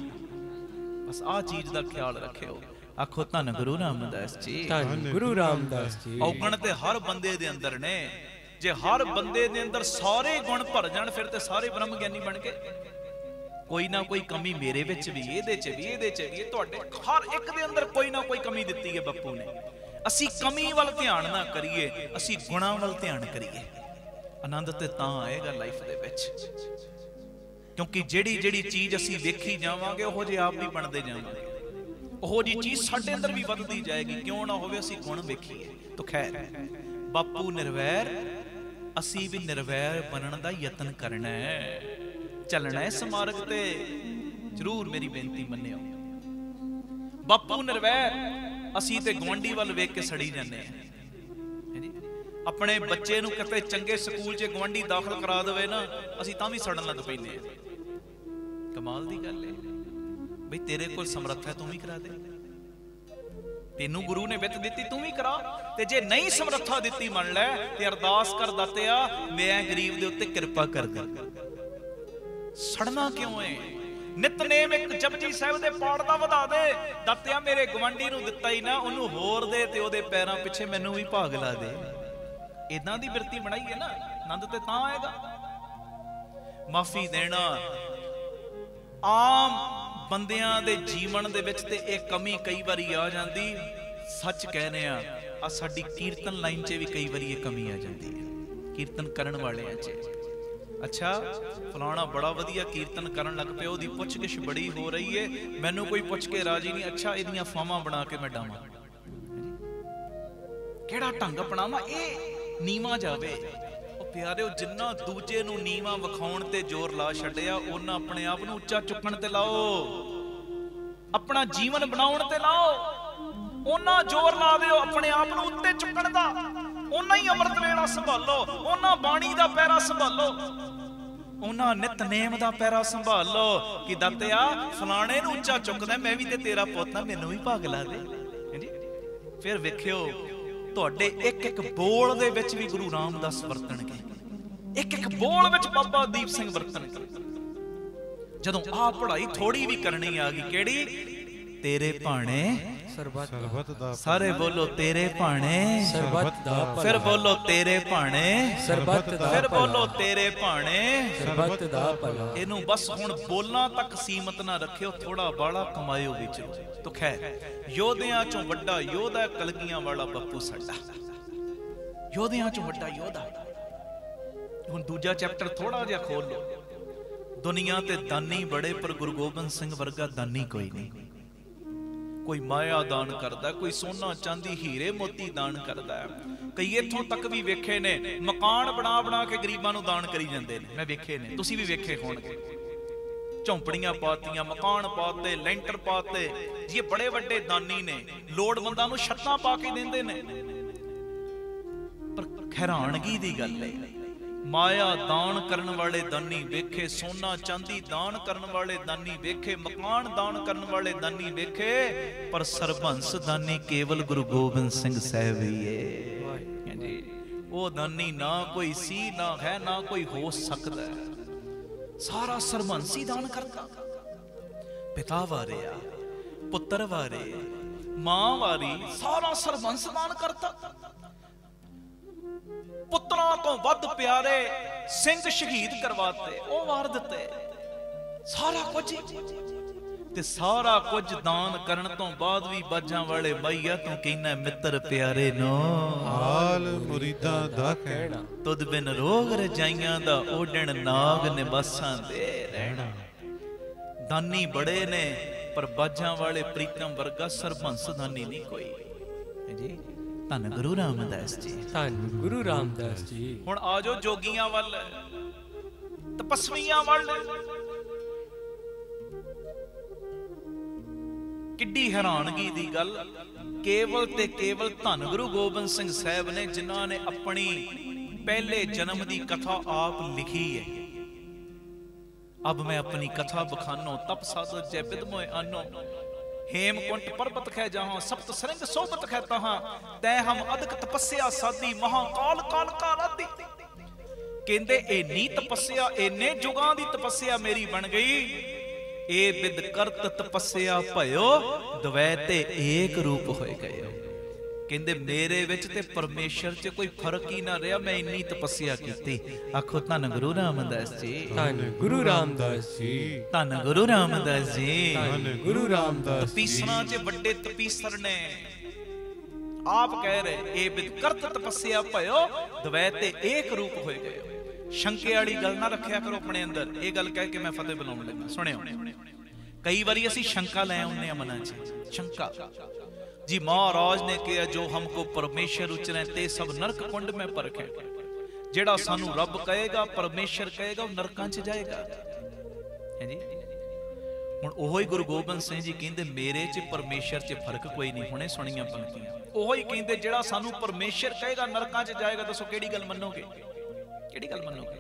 ਬਸ ਆਹ ਚੀਜ਼ ਦਾ ਖਿਆਲ ਰੱਖਿਓ। ਆਖੋ ਧੰਨ ਗੁਰੂ ਰਾਮਦਾਸ ਜੀ। ਧੰਨ ਗੁਰੂ ਰਾਮਦਾਸ ਜੀ। ਔਗਣ ਤੇ ਹਰ ਬੰਦੇ ਦੇ ਅੰਦਰ ਨੇ। ਜੇ ਹਰ ਬੰਦੇ ਦੇ ਅੰਦਰ ਸਾਰੇ ਗੁਣ ਭਰ ਜਾਣ, ਫਿਰ ਤੇ ਸਾਰੇ ਬ੍ਰਹਮ ਗਿਆਨੀ ਬਣ ਗਏ। ਕੋਈ ਨਾ ਕੋਈ ਕਮੀ ਮੇਰੇ ਵਿੱਚ ਵੀ, ਇਹਦੇ ਚ ਵੀ, ਇਹਦੇ ਚ ਵੀ, ਤੁਹਾਡੇ ਹਰ ਇੱਕ ਦੇ ਅੰਦਰ ਕੋਈ ਨਾ ਕੋਈ ਕਮੀ ਦਿੱਤੀ ਹੈ ਬੱਪੂ ਨੇ। ਅਸੀਂ ਕਮੀ ਵੱਲ ਧਿਆਨ ਨਾ ਕਰੀਏ, ਅਸੀਂ ਗੁਣਾਂ ਵੱਲ ਧਿਆਨ ਕਰੀਏ। ਆਨੰਦ ਤੇ ਤਾਂ ਆਏਗਾ ਲਾਈਫ ਦੇ ਵਿੱਚ, ਕਿਉਂਕਿ ਜਿਹੜੀ ਜਿਹੜੀ ਚੀਜ਼ ਅਸੀਂ ਵੇਖੀ ਜਾਵਾਂਗੇ, ਉਹੋ ਜਿਹੇ ਆਪ ਵੀ ਬਣਦੇ ਜਾਵਾਂਗੇ। ਉਹੋ ਜਿਹੀ ਚੀਜ਼ ਸਾਡੇ ਅੰਦਰ ਵੀ ਵੱਧਦੀ ਜਾਏਗੀ। ਕਿਉਂ ਨਾ ਹੋਵੇ, ਅਸੀਂ ਗੁਣ ਵੇਖੀਏ। ਤਾਂ ਖੈਰ, ਬਾਪੂ ਨਿਰਵੈਰ, ਅਸੀਂ ਵੀ ਨਿਰਵੈਰ ਬਣਨ ਦਾ ਯਤਨ ਕਰਨਾ ਹੈ, ਚੱਲਣਾ ਹੈ ਸਮਾਰਗ ਤੇ। ਜ਼ਰੂਰ ਮੇਰੀ ਬੇਨਤੀ ਮੰਨਿਓ। ਬਾਪੂ ਨਿਰਵੈਰ, ਅਸੀਂ ਤੇ ਗੁਆਂਢੀ ਵੱਲ ਵੇਖ ਕੇ ਸੜੀ ਜਾਂਦੇ ਆ। ਆਪਣੇ ਬੱਚੇ ਨੂੰ ਕਿਤੇ ਚੰਗੇ ਸਕੂਲ 'ਚ ਗੁਆਂਢੀ ਦਾਖਲ ਕਰਾ ਦੇਵੇ ਨਾ, ਅਸੀਂ ਤਾਂ ਵੀ ਸੜਨ ਲੱਗ ਪੈਂਦੇ ਆ। ਕਮਾਲ ਦੀ ਗੱਲ ਹੈ ਬਈ, ਤੇਰੇ ਕੋਲ ਸਮਰੱਥਾ, ਤੂੰ ਵੀ ਕਰਾ ਦੇ। ਤੈਨੂੰ ਗੁਰੂ ਨੇ ਵਿੱਤ ਦਿੱਤੀ, ਤੂੰ ਵੀ ਕਰਾ। ਤੇ ਜੇ ਨਹੀਂ ਸਮਰੱਥਾ ਦਿੱਤੀ, ਮੰਨ ਲੈ ਤੇ ਅਰਦਾਸ ਕਰ, ਦਾਤਿਆ ਮੈਂ ਗਰੀਬ ਦੇ ਉੱਤੇ ਕਿਰਪਾ ਕਰ ਦੇ। ਸੜਨਾ ਕਿਉਂ ਏ? ਨਿਤਨੇਮ ਇੱਕ ਜਪਜੀ ਸਾਹਿਬ ਦੇ ਪਾਠ ਦਾ ਵਧਾ ਦੇ। ਦਾਤਿਆ ਮੇਰੇ ਗਵਾਂਢੀ ਨੂੰ ਦਿੱਤਾ ਹੀ ਨਾ, ਉਹਨੂੰ ਹੋਰ ਦੇ ਤੇ ਉਹਦੇ ਪੈਰਾਂ ਪਿੱਛੇ ਮੈਨੂੰ ਵੀ ਭਾਗ ਲਾ ਦੇ। ਇਦਾਂ ਦੀ ਬਿਰਤੀ ਬਣਾਈਏ ਨਾ, ਆਨੰਦ ਤੇ ਤਾਂ ਆਏਗਾ। ਮਾਫੀ ਦੇਣਾ ਆਮ ਬੰਦਿਆਂ ਦੇ ਜੀਵਨ ਦੇ ਵਿੱਚ ਤੇ ਇਹ ਕਮੀ ਕਈ ਵਾਰੀ ਆ ਜਾਂਦੀ। ਸੱਚ ਕਹਿੰਦੇ ਆ ਸਾਡੀ ਕੀਰਤਨ ਲਾਈਨ 'ਚ ਵੀ ਕਈ ਵਾਰੀ ਇਹ ਕਮੀ ਆ ਜਾਂਦੀ ਹੈ, ਕੀਰਤਨ ਕਰਨ ਵਾਲਿਆਂ 'ਚ। ਅੱਛਾ ਫਲਾਣਾ ਬੜਾ ਵਧੀਆ ਕੀਰਤਨ ਕਰਨ ਲੱਗ ਪਿਆ, ਉਹਦੀ ਪੁੱਛਗਿਛ ਬੜੀ ਹੋ ਰਹੀ ਏ, ਮੈਨੂੰ ਕੋਈ ਪੁੱਛ ਕੇ ਰਾਜੀ ਨਹੀਂ। ਅੱਛਾ ਇਹਦੀਆਂ ਫਾਵਾਂ ਬਣਾ ਕੇ ਮੈਂ ਡਾਵਾਂ, ਕਿਹੜਾ ਢੰਗ ਅਪਣਾਵਾਂ? ਇਹ ਨੀਵਾਂ ਜਾਵੇ। ਉਹ ਪਿਆਰਿਓ, ਜਿੰਨਾ ਦੂਜੇ ਨੂੰ ਨੀਵਾਂ ਵਿਖਾਉਣ ਤੇ ਜ਼ੋਰ ਲਾ ਛੱਡਿਆ, ਉਹਨਾਂ ਆਪਣੇ ਆਪ ਨੂੰ ਉੱਚਾ ਚੁੱਕਣ ਤੇ ਲਾਓ, ਆਪਣਾ ਜੀਵਨ ਬਣਾਉਣ ਤੇ ਲਾਓ। ਉਹਨਾਂ ਜ਼ੋਰ ਲਾ ਦਿਓ ਆਪਣੇ ਆਪ ਨੂੰ ਉੱਤੇ ਚੁੱਕਣ ਦਾ। ਉਹਨਾਂ ਹੀ ਅੰਮ੍ਰਿਤ ਵੇਲਾ ਸੰਭਾਲੋ, ਉਹਨਾਂ ਬਾਣੀ ਦਾ ਪੈਰਾ ਸੰਭਾਲੋ, ਉਹਨਾਂ ਨਿਤਨੇਮ ਦਾ ਪੈਰਾ ਸੰਭਾਲੋ ਕਿ ਦਾਤਿਆ ਫਲਾਣੇ ਨੂੰ ਉੱਚਾ ਚੁੱਕਦਾ, ਮੈਂ ਵੀ ਤੇ ਤੇਰਾ ਪੁੱਤ ਆ, ਮੈਨੂੰ ਵੀ ਭਾਗ ਲਾ ਦੇ। ਫਿਰ ਵੇਖਿਓ ਤੁਹਾਡੇ ਇੱਕ ਇੱਕ ਬੋਲ ਦੇ ਵਿੱਚ ਵੀ ਗੁਰੂ ਰਾਮਦਾਸ ਵਰਤਣਗੇ, ਇੱਕ ਇੱਕ ਬੋਲ ਵਿੱਚ ਬਾਬਾ ਦੀਪ ਸਿੰਘ ਵਰਤਣਗੇ। ਜਦੋਂ ਆਹ ਪੜ੍ਹਾਈ ਥੋੜੀ ਵੀ ਕਰਨੀ ਆ ਗਈ, ਕਿਹੜੀ? ਤੇਰੇ ਭਾਣੇ ਸਰਬਤ ਦਾ, ਸਾਰੇ ਬੋਲੋ ਤੇਰੇ ਭਾਣੇ ਸਰਬਤ ਦਾ, ਫਿਰ ਬੋਲੋ ਤੇਰੇ ਭਾਣੇ ਸਰਬਤ ਦਾ, ਫਿਰ ਬੋਲੋ ਤੇਰੇ ਭਾਣੇ ਸਰਬਤ ਦਾ ਭਲਾ। ਇਹਨੂੰ ਬਸ ਹੁਣ ਬੋਲਾਂ ਤੱਕ ਸੀਮਤ ਨਾ ਰੱਖਿਓ, ਥੋੜਾ ਬਾਲਾ ਕਮਾਇਓ ਵਿੱਚ। ਤੋ ਖੈਰ, ਯੋਧਿਆਂ ਚੋਂ ਵੱਡਾ ਯੋਧਾ ਕਲਗੀਆਂ ਵਾਲਾ ਬਾਪੂ ਸਾਡਾ, ਯੋਧਿਆਂ ਚੋਂ ਵੱਡਾ ਯੋਧਾ। ਹੁਣ ਦੂਜਾ ਚੈਪਟਰ ਥੋੜਾ ਜਿਹਾ ਖੋਲ ਲਓ। ਦੁਨੀਆ ਤੇ ਦਾਨੀ ਬੜੇ, ਪਰ ਗੁਰੂ ਗੋਬਿੰਦ ਸਿੰਘ ਵਰਗਾ ਦਾਨੀ ਕੋਈ ਨਹੀਂ। ਕੋਈ ਮਾਇਆ ਦਾਨ ਕਰਦਾ, ਕੋਈ ਸੋਨਾ ਚਾਂਦੀ ਹੀਰੇ ਮੋਤੀ ਦਾਨ ਕਰਦਾ। ਕਈ ਇੱਥੋਂ ਤੱਕ ਵੀ ਵੇਖੇ ਨੇ ਮਕਾਨ ਬਣਾ ਬਣਾ ਕੇ ਗਰੀਬਾਂ ਨੂੰ ਦਾਨ ਕਰੀ ਜਾਂਦੇ ਨੇ। ਮੈਂ ਵੇਖੇ ਨੇ, ਤੁਸੀਂ ਵੀ ਵੇਖੇ ਹੋਣਗੇ। ਝੌਂਪੜੀਆਂ ਪਾਤੀਆਂ, ਮਕਾਨ ਪਾਤੇ, ਲੈਂਟਰ ਪਾਤੇ। ਜੀ ਬੜੇ ਵੱਡੇ ਦਾਨੀ ਨੇ, ਲੋੜਵੰਦਾਂ ਨੂੰ ਛੱਤਾਂ ਪਾ ਕੇ ਦਿੰਦੇ ਨੇ। ਪਰ ਹੈਰਾਨਗੀ ਦੀ ਗੱਲ ਹੈ, ਮਾਇਆ ਦਾਨ ਕਰਨ ਵਾਲੇ ਦਾਨੀ ਵੇਖੇ, ਸੋਨਾ ਚਾਂਦੀ ਦਾਨ ਕਰਨ ਵਾਲੇ ਦਾਨੀ ਵੇਖੇ, ਮਕਾਨ ਦਾਨ ਕਰਨ ਵਾਲੇ ਦਾਨੀ ਵੇਖੇ, ਪਰ ਸਰਬੰਸ ਦਾਨੀ ਕੇਵਲ ਗੁਰੂ ਗੋਬਿੰਦ ਸਿੰਘ ਸਾਹਿਬ ਹੀ ਹੈ। ਉਹ ਦਾਨੀ ਨਾ ਕੋਈ ਸੀ, ਨਾ ਹੈ, ਨਾ ਕੋਈ ਹੋ ਸਕਦਾ। ਸਾਰਾ ਸਰਬੰਸ ਹੀ ਦਾਨ ਕਰਦਾ। ਪਿਤਾ ਵਾਰਿਆ, ਪੁੱਤਰ ਵਾਰੇ, ਮਾਂ ਵਾਰੀ, ਸਾਰਾ ਸਰਬੰਸ ਦਾਨ ਕਰਦਾ। ਪੁੱਤਰਾਂ ਤੋਂ ਵੱਧ ਪਿਆਰੇ ਸਿੰਘ ਸ਼ਹੀਦ ਕਰਵਾਤੇ, ਉਹ ਵਾਰ ਦਿੱਤੇ। ਸਾਰਾ ਕੁਝ, ਤੇ ਸਾਰਾ ਕੁਝ ਦਾਨ ਕਰਨ ਤੋਂ ਬਾਅਦ ਵੀ ਬਾਜਾਂ ਵਾਲੇ ਮਾਈਆ ਤੂੰ ਕਹਿੰਦਾ ਮਿੱਤਰ ਪਿਆਰੇ ਨੋ ਹਾਲ ਮੁਰੀਦਾਂ ਦਾ ਕਹਿਣਾ, ਤੁਧ ਬਿਨ ਰੋਗ ਰਜਾਈਆਂ ਦਾ ਓਡਣ ਨਾਗ ਨਿਵਾਸਾਂ ਦੇ ਰਹਿਣਾ। ਦਾਨੀ ਬੜੇ ਨੇ, ਪਰ ਬਾਜਾਂ ਵਾਲੇ ਪ੍ਰੀਤਮ ਵਰਗਾ ਸਰਬੰਸ ਦਾਨੀ ਨਹੀਂ ਕੋਈ। ਜੀ ਧੰਨ ਗੁਰੂ ਰਾਮਦਾਸ ਜੀ, ਧੰਨ ਗੁਰੂ ਰਾਮਦਾਸ ਜੀ। ਹੁਣ ਆ ਜਾਓ ਜੋਗੀਆਂ ਵੱਲ, ਤਪਸਵੀਆਂ ਵੱਲ। ਕਿੱਡੀ ਹੈਰਾਨਗੀ ਦੀ ਗੱਲ, ਕੇਵਲ ਤੇ ਕੇਵਲ ਧੰਨ ਗੁਰੂ ਗੋਬਿੰਦ ਸਿੰਘ ਸਾਹਿਬ ਨੇ, ਜਿਨ੍ਹਾਂ ਨੇ ਆਪਣੀ ਪਹਿਲੇ ਜਨਮ ਦੀ ਕਥਾ ਆਪ ਲਿਖੀ ਹੈ। ਅਬ ਮੈਂ ਆਪਣੀ ਕਥਾ ਬਖਾਨੋ, ਤਪ ਸਾਧੋ ਜੈ ਬਿਦ ਮੋਇ ਆਨੋ। हेमकुंट पर्वत खे जहां, सप्त सरंग सोबत खे तहां, तै हम अदक तपस्या साधी, महाकाल काल का राधी। कहंदे इन्नी तपस्या, इन्ने जुगां दी तपस्या मेरी बन गई। ए बिद करत तपस्या भयो, द्वै ते एक रूप होए गए। कहंदे मेरे विच ते परमेश्वर च कोई फर्क ही ना रहा, मैं इन्नी तपस्या कीती। आखो धन गुरु रामदास जी, धन गुरु रामदास जी, धन गुरु रामदास जी, धन गुरु रामदास। तपीसरां च वड्डे तपीसर ने आप कह रहे, ए बिद करत तपस्या भयो, द्वै ते एक रूप होए गए। शंके वाली गल ना रखिया करो अपने अंदर। ये गल कह के मैं फतेह बुलाउण लगा। सुनियो, कई बारी असीं शंका लै आउंदे आ मनां च, शंका जी महाराज ने कहा जो हमको परमेश्वर उचरे ते सब नरक कुंड में परखे। जेड़ा सानू रब कहेगा, परमेश्वर कहेगा, वो नरकां च जाएगा। है जी। ਹੁਣ ਉਹੀ ਗੁਰੂ ਗੋਬਿੰਦ ਸਿੰਘ ਜੀ ਕਹਿੰਦੇ ਮੇਰੇ 'ਚ ਪਰਮੇਸ਼ਰ 'ਚ ਫਰਕ ਕੋਈ ਨਹੀਂ। ਹੁਣੇ ਸੁਣੀਆਂ ਪੰਕਤੀਆਂ ਉਹੀ ਕਹਿੰਦੇ ਜਿਹੜਾ ਸਾਨੂੰ ਪਰਮੇਸ਼ਰ ਕਹੇਗਾ ਨਰਕਾਂ 'ਚ ਜਾਏਗਾ। ਦੱਸੋ ਕਿਹੜੀ ਗੱਲ ਮੰਨੋਗੇ? ਕਿਹੜੀ ਗੱਲ ਮੰਨੋਗੇ?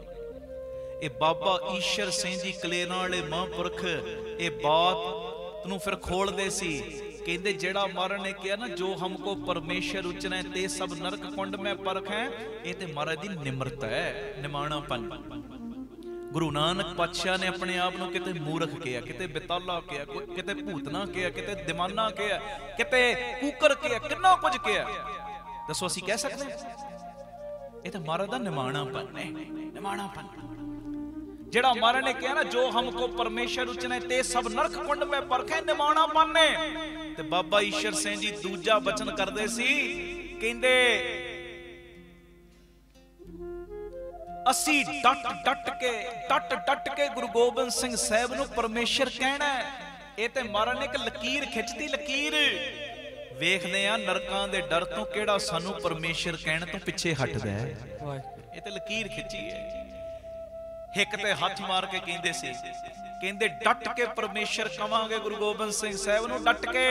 ਇਹ ਬਾਬਾ ਈਸ਼ਰ ਸਿੰਘ ਜੀ ਕਲੇਰਾਂ ਵਾਲੇ ਮਹਾਂਪੁਰਖ ਇਹ ਬਾਤ ਨੂੰ ਫਿਰ ਖੋਲਦੇ ਸੀ। ਕਹਿੰਦੇ ਜਿਹੜਾ ਮਹਾਰਾਜ ਨੇ ਕਿਹਾ ਨਾ ਜੋ ਹਮਕੋ ਪਰਮੇਸ਼ਰ ਉਚਰੈ ਤੇ ਸਭ ਨਰਕ ਕੁੰਡ ਮੈਂ ਪਰਖ ਹੈ, ਇਹ ਤੇ ਮਹਾਰਾਜ ਦੀ ਨਿਮਰਤਾ ਹੈ, ਨਿਮਾਣਾਪਨ। ਗੁਰੂ ਨਾਨਕ ਪਾਤਸ਼ਾਹ ਨੇ ਆਪਣੇ ਆਪ ਨੂੰ ਕਿਤੇ ਮੂਰਖ ਕਿਹਾ, ਕਿਤੇ ਬਿਤਾਲਾ ਕਿਹਾ, ਕਿਤੇ ਭੂਤਨਾ ਕਿਹਾ, ਕਿਤੇ ਦਿਮਾਨਾ ਕਿਹਾ, ਕਿਤੇ ਕੂਕਰ ਕਿਹਾ, ਕਿੰਨਾ ਕੁਝ ਕਿਹਾ। ਦੱਸੋ ਅਸੀਂ ਕਹਿ ਸਕਦੇ? ਇਹ ਤਾਂ ਮਹਾਰਾਜ ਦਾ ਨਿਮਾਣਾਪਨ ਹੈ, ਨਿਮਾਣਾਪਨ। ਜਿਹੜਾ ਮਹਾਰਾਜ ਨੇ ਕਿਹਾ ਨਾ ਜੋ ਹਮਕੋ ਪਰਮੇਸ਼ਰ ਉਚਰੈ ਤੇ ਸਭ ਨਰਕ ਕੁੰਡ ਮੈਂ ਪਰਖੈ, ਨਿਮਾਣਾਪਨ ਨੇ। ਤੇ ਬਾਬਾ ਈਸ਼ਰ ਸਿੰਘ ਜੀ ਦੂਜਾ ਬਚਨ ਕਰਦੇ ਸੀ, ਕਹਿੰਦੇ ਅਸੀਂ ਡਟ ਕੇ ਗੁਰੂ ਗੋਬਿੰਦ ਸਿੰਘ ਸਾਹਿਬ ਨੂੰ ਪਰਮੇਸ਼ਰ ਕਹਿਣਾ। ਇਹ ਤੇ ਮਹਾਰਾਜ ਨੇ ਇੱਕ ਲਕੀਰ ਖਿੱਚਦੀ, ਲਕੀਰ। ਵੇਖਦੇ ਆ ਨਰਕਾਂ ਦੇ ਡਰ ਤੋਂ ਕਿਹੜਾ ਸਾਨੂੰ ਪਰਮੇਸ਼ਰ ਕਹਿਣ ਤੋਂ ਪਿੱਛੇ ਹਟਦਾ ਹੈ। ਇਹ ਤੇ ਲਕੀਰ ਖਿੱਚੀ ਹੈ। ਹਿੱਕ ਤੇ ਹੱਥ ਮਾਰ ਕੇ ਕਹਿੰਦੇ ਸੀ, ਕਹਿੰਦੇ ਡਟ ਕੇ ਪਰਮੇਸ਼ਰ ਕਵਾਂਗੇ ਗੁਰੂ ਗੋਬਿੰਦ ਸਿੰਘ ਸਾਹਿਬ ਨੂੰ, ਡਟ ਕੇ।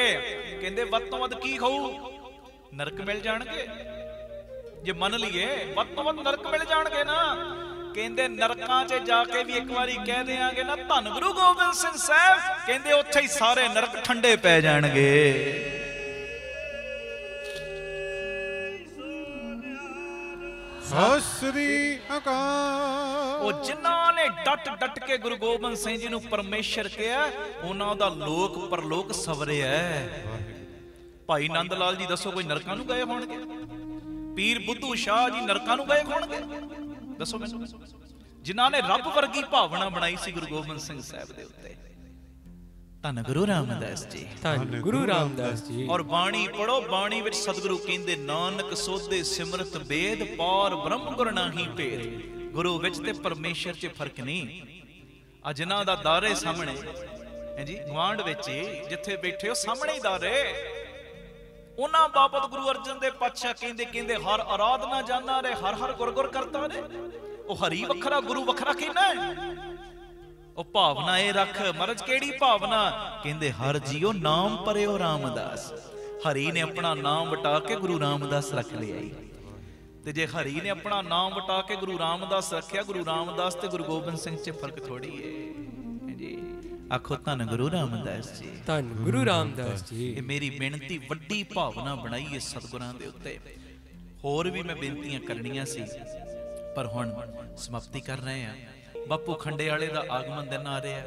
ਕਹਿੰਦੇ ਵੱਧ ਤੋਂ ਵੱਧ ਕੀ ਖਾਊ? ਨਰਕ ਮਿਲ ਜਾਣਗੇ। ਜੇ ਮੰਨ ਲਈਏ ਵੱਧ ਤੋਂ ਵੱਧ ਨਰਕ ਮਿਲ ਜਾਣਗੇ ਨਾ। ਕਹਿੰਦੇ ਨਰਕਾਂ 'ਚ ਜਾ ਕੇ ਵੀ ਇੱਕ ਵਾਰੀ ਕਹਿ ਦਿਆਂਗੇ ਨਾ ਧੰਨ ਗੁਰੂ ਗੋਬਿੰਦ ਸਿੰਘ ਸਾਹਿਬ, ਕਹਿੰਦੇ ਉੱਥੇ ਹੀ ਸਾਰੇ ਨਰਕ ਠੰਡੇ ਪੈ ਜਾਣਗੇ। ਸਤਿ ਸ੍ਰੀ ਅਕਾਲ। ਉਹ ਜਿਨ੍ਹਾਂ ਨੇ ਡਟ ਕੇ ਗੁਰੂ ਗੋਬਿੰਦ ਸਿੰਘ ਜੀ ਨੂੰ ਪਰਮੇਸ਼ਰ ਕਿਹਾ, ਉਹਨਾਂ ਦਾ ਲੋਕ ਪਰਲੋਕ ਸਵਰਿਆ। ਭਾਈ ਨੰਦ ਲਾਲ ਜੀ ਦੱਸੋ ਕੋਈ ਨਰਕਾਂ ਨੂੰ ਗਏ ਹੋਣਗੇ? ਪੀਰ ਬੁੱਧੂ ਸ਼ਾਹ ਜੀ ਨਰਕਾਂ ਨੂੰ ਗਏ ਹੋਣਗੇ? ਦੱਸੋ ਮੈਨੂੰ। ਜਿਨ੍ਹਾਂ ਨੇ ਰੱਬ ਵਰਗੀ ਭਾਵਨਾ ਬਣਾਈ ਸੀ ਗੁਰੂ ਗੋਬਿੰਦ ਸਿੰਘ ਸਾਹਿਬ ਦੇ ਉੱਤੇ। ਧੰਨ ਗੁਰੂ ਰਾਮਦਾਸ ਜੀ, ਧੰਨ ਗੁਰੂ ਰਾਮਦਾਸ ਜੀ। ਔਰ ਬਾਣੀ ਪੜੋ, ਬਾਣੀ ਵਿੱਚ ਸਤਿਗੁਰੂ ਕਹਿੰਦੇ ਨਾਨਕ ਸੋਧੇ ਸਿਮਰਤ ਬੇਦ, ਪਾਰ ਬ੍ਰਹਮ ਗੁਰ ਨਾਹੀ ਭੇਦ। ਗੁਰੂ ਵਿੱਚ ਤੇ ਪਰਮੇਸ਼ਰ 'ਚ ਫਰਕ ਨਹੀਂ। ਆ ਜਿਨ੍ਹਾਂ ਦਾ ਦਾਰੇ ਸਾਹਮਣੇ ਹੈ ਜੀ, ਗੁਆਂਢ ਵਿੱਚ ਜਿੱਥੇ ਬੈਠੇ ਹੋ ਸਾਹਮਣੇ ਹੀ ਦਾਰੇ, ਉਹਨਾਂ ਬਾਬਤ ਗੁਰੂ ਅਰਜਨ ਦੇਵ ਪਾਤਸ਼ਾਹ ਕਹਿੰਦੇ ਹਰ ਆਰਾਧਨਾ ਜਾਣਾ ਰੇ, ਹਰ ਹਰ ਗੁਰ ਗੁਰ ਕਰਤਾ ਰੇ। ਉਹ ਹਰੀ ਵੱਖਰਾ ਗੁਰੂ ਵੱਖਰਾ ਕਹਿੰਦਾ। ਉਹ ਭਾਵਨਾ ਇਹ ਰੱਖ। ਮਹਾਰਾਜ ਕਿਹੜੀ ਭਾਵਨਾ? ਕਹਿੰਦੇ ਹਰ ਜੀਓ ਨਾਮ ਪਰਿਓ ਰਾਮਦਾਸ। ਹਰੀ ਨੇ ਆਪਣਾ ਨਾਮ ਵਟਾ ਕੇ ਗੁਰੂ ਰਾਮਦਾਸ ਰੱਖ ਲਿਆ। ਤੇ ਜੇ ਹਰੀ ਨੇ ਆਪਣਾ ਨਾਮ ਵਟਾ ਕੇ ਗੁਰੂ ਰਾਮਦਾਸ ਰੱਖਿਆ, ਗੁਰੂ ਰਾਮਦਾਸ ਤੇ ਗੁਰੂ ਗੋਬਿੰਦ ਸਿੰਘ 'ਚ ਫਰਕ ਥੋੜੀ ਹੈ ਜੀ। ਆਖੋ ਧੰਨ ਗੁਰੂ ਰਾਮਦਾਸ ਜੀ, ਧੰਨ ਗੁਰੂ ਰਾਮਦਾਸ ਜੀ। ਇਹ ਮੇਰੀ ਬੇਨਤੀ ਵੱਡੀ ਭਾਵਨਾ ਬਣਾਈ ਹੈ ਸਤਿਗੁਰਾਂ ਦੇ ਉੱਤੇ। ਹੋਰ ਵੀ ਮੈਂ ਬੇਨਤੀਆਂ ਕਰਨੀਆਂ ਸੀ, ਪਰ ਹੁਣ ਸਮਾਪਤੀ ਕਰ ਰਹੇ ਆ। ਬਾਪੂ ਖੰਡੇ ਵਾਲੇ ਦਾ ਆਗਮਨ ਦਿਨ ਆ ਰਿਹਾ।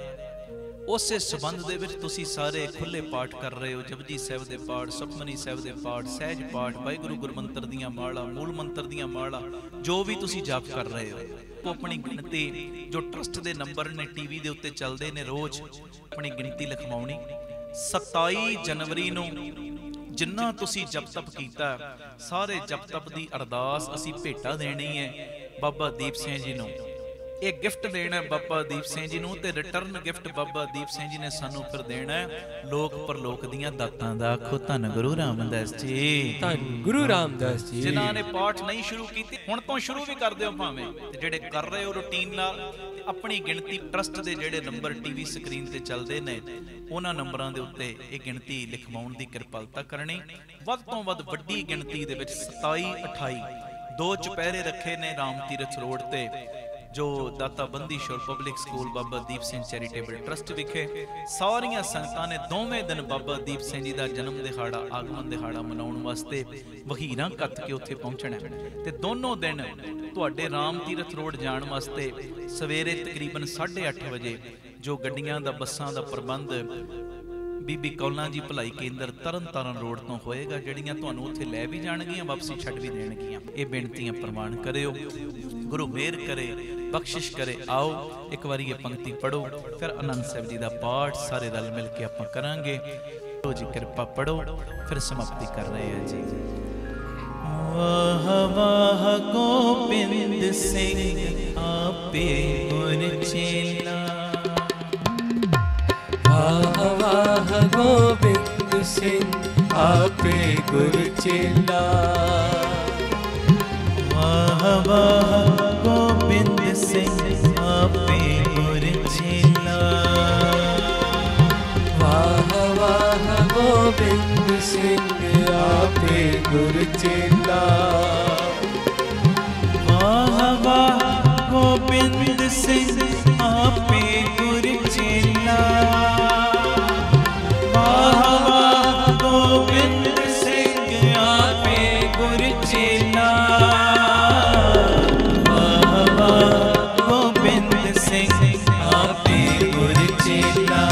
ਉਸੇ ਸਬੰਧ ਦੇ ਵਿੱਚ ਤੁਸੀਂ ਸਾਰੇ ਖੁੱਲੇ ਪਾਠ ਕਰ ਰਹੇ ਹੋ। ਜਪਜੀ ਸਾਹਿਬ ਦੇ ਪਾਠ, ਸੁਖਮਨੀ ਸਾਹਿਬ ਦੇ ਪਾਠ, ਸਹਿਜ ਪਾਠ, ਵਾਹਿਗੁਰੂ ਗੁਰਮੰਤਰ ਦੀਆਂ ਮਾਲਾ, ਮੂਲ ਮੰਤਰ ਦੀਆਂ ਮਾਲਾ, ਜੋ ਵੀ ਤੁਸੀਂ ਜਾਪ ਕਰ ਰਹੇ ਹੋ, ਉਹ ਆਪਣੀ ਗਿਣਤੀ ਜੋ ਟਰਸਟ ਦੇ ਨੰਬਰ ਨੇ ਟੀਵੀ ਦੇ ਉੱਤੇ ਚੱਲਦੇ ਨੇ, ਰੋਜ਼ ਆਪਣੀ ਗਿਣਤੀ ਲਿਖਵਾਉਣੀ। 27 ਜਨਵਰੀ ਨੂੰ ਜਿੰਨਾ ਤੁਸੀਂ ਜਪ ਤਪ ਕੀਤਾ, ਸਾਰੇ ਜਪ ਤਪ ਦੀ ਅਰਦਾਸ ਅਸੀਂ ਭੇਟਾ ਦੇਣੀ ਹੈ ਬਾਬਾ ਦੀਪ ਸਿੰਘ ਜੀ ਨੂੰ। ਇਹ ਗਿਫਟ ਦੇਣਾ ਬਾਬਾ ਦੀਪ ਸਿੰਘ ਜੀ ਨੂੰ, ਤੇ ਰਿਟਰਨ ਗਿਫਟ ਬਾਬਾ ਦੀਪ ਸਿੰਘ ਜੀ ਨੇ ਸਾਨੂੰ ਫਿਰ ਦੇਣਾ ਲੋਕ ਪਰਲੋਕ ਦੀਆਂ ਦਾਤਾਂ ਦਾ। ਆਖੋ ਧੰਨ ਗੁਰੂ ਰਾਮਦਾਸ ਜੀ, ਧੰਨ ਗੁਰੂ ਰਾਮਦਾਸ ਜੀ। ਜਿਨ੍ਹਾਂ ਨੇ ਪਾਠ ਨਹੀਂ ਸ਼ੁਰੂ ਕੀਤੀ, ਹੁਣ ਤੋਂ ਸ਼ੁਰੂ ਵੀ ਕਰ ਦਿਓ ਭਾਵੇਂ, ਤੇ ਜਿਹੜੇ ਕਰ ਰਹੇ ਹੋ ਰੂਟੀਨ ਨਾਲ, ਆਪਣੀ ਗਿਣਤੀ ਟਰਸਟ ਦੇ ਜਿਹੜੇ ਨੰਬਰ ਟੀਵੀ ਸਕਰੀਨ ਤੇ ਚੱਲਦੇ ਨੇ, ਉਹਨਾਂ ਨੰਬਰਾਂ ਦੇ ਉੱਤੇ ਇਹ ਗਿਣਤੀ ਲਿਖਵਾਉਣ ਦੀ ਕਿਰਪਾਲਤਾ ਕਰਨੀ। ਵੱਧ ਤੋਂ ਵੱਧ ਵੱਡੀ ਗਿਣਤੀ ਦੇ ਵਿੱਚ 27, 28 ਦੋ ਚੁਪਹਿਰੇ ਰੱਖੇ ਨੇ ਰਾਮ ਤੀਰਥ ਰੋਡ ਤੇ, ਜੋ ਦਾਤਾ ਬੰਦੀ ਸ਼ੋਰ public school Baba Deep Singh charitable trust ਵਿਖੇ। ਸਾਰੀਆਂ ਸੰਗਤਾਂ ਨੇ ਦੋਵੇਂ ਦਿਨ ਬਾਬਾ ਦੀਪ ਸਿੰਘ ਜੀ ਦਾ ਜਨਮ ਦਿਹਾੜਾ, ਆਗਮਨ ਦਿਹਾੜਾ ਮਨਾਉਣ ਵਾਸਤੇ ਵਹੀਰਾਂ ਕੱਤ ਕੇ ਉੱਥੇ ਪਹੁੰਚਣਾ। ਤੇ ਦੋਨੋਂ ਦਿਨ ਤੁਹਾਡੇ ਰਾਮ ਤੀਰਥ ਰੋਡ ਜਾਣ ਵਾਸਤੇ ਸਵੇਰੇ ਤਕਰੀਬਨ 8:30 ਵਜੇ ਜੋ ਗੱਡੀਆਂ ਦਾ, ਬੱਸਾਂ ਦਾ ਪ੍ਰਬੰਧ ਬੀਬੀ ਕੌਲਾਂ ਜੀ ਭਲਾਈ ਕੇਂਦਰ ਤਰਨਤਾਰਨ ਰੋਡ ਤੋਂ ਹੋਏਗਾ, ਜਿਹੜੀਆਂ ਤੁਹਾਨੂੰ ਉੱਥੇ ਲੈ ਵੀ ਜਾਣਗੀਆਂ, ਵਾਪਸੀ ਛੱਡ ਵੀ ਦੇਣਗੀਆਂ। ਇਹ ਬੇਨਤੀਆਂ ਪ੍ਰਵਾਨ ਕਰਿਓ। ਗੁਰੂ ਮਿਹਰ ਕਰੇ, ਬਖਸ਼ਿਸ਼ ਕਰੇ। ਆਓ ਇੱਕ ਵਾਰੀ ਇਹ ਪੰਕਤੀ ਪੜੋ, ਫਿਰ ਆਨੰਦ ਸਾਹਿਬ ਜੀ ਦਾ ਪਾਠ ਸਾਰੇ ਰਲ ਮਿਲ ਕੇ ਆਪਾਂ ਕਰਾਂਗੇ। ਲੋ ਜੀ ਕਿਰਪਾ ਪੜੋ, ਫਿਰ ਸਮਾਪਤੀ ਕਰ ਰਹੇ ਹਾਂ ਜੀ। ਵਾਹ ਵਾਹ ਗੋਬਿੰਦ ਸਿੰਘ ਆਪੇ ਗੁਰ ਚੇਲਾ, ਵਾਹ ਵਾਹ ਗੋਬਿੰਦ ਸਿੰਘ ਆਪੇ ਗੁਰ ਚੇਲਾ, ਵਾਹ ਵਾਹ ਗੋਬਿੰਦ ਸਿੰਘ ਆਪੇ ਗੁਰ ਚੇਲਾ, ਗੁਰ ਚੇਲਾ। ਵਾਹ ਵਾਹ ਗੋਬਿੰਦ ਸਿੰਘ ਆਪੇ ਗੁਰ ਚੇਲਾ। ਵਾਹ ਵਾਹ ਗੋਬਿੰਦ ਸਿੰਘ ਆਪੇ ਗੁਰ ਚੇਲਾ। ਵਾਹ ਵਾਹ ਗੋਬਿੰਦ ਸਿੰਘ ਆਪੇ ਗੁਰ ਚੇਲਾ।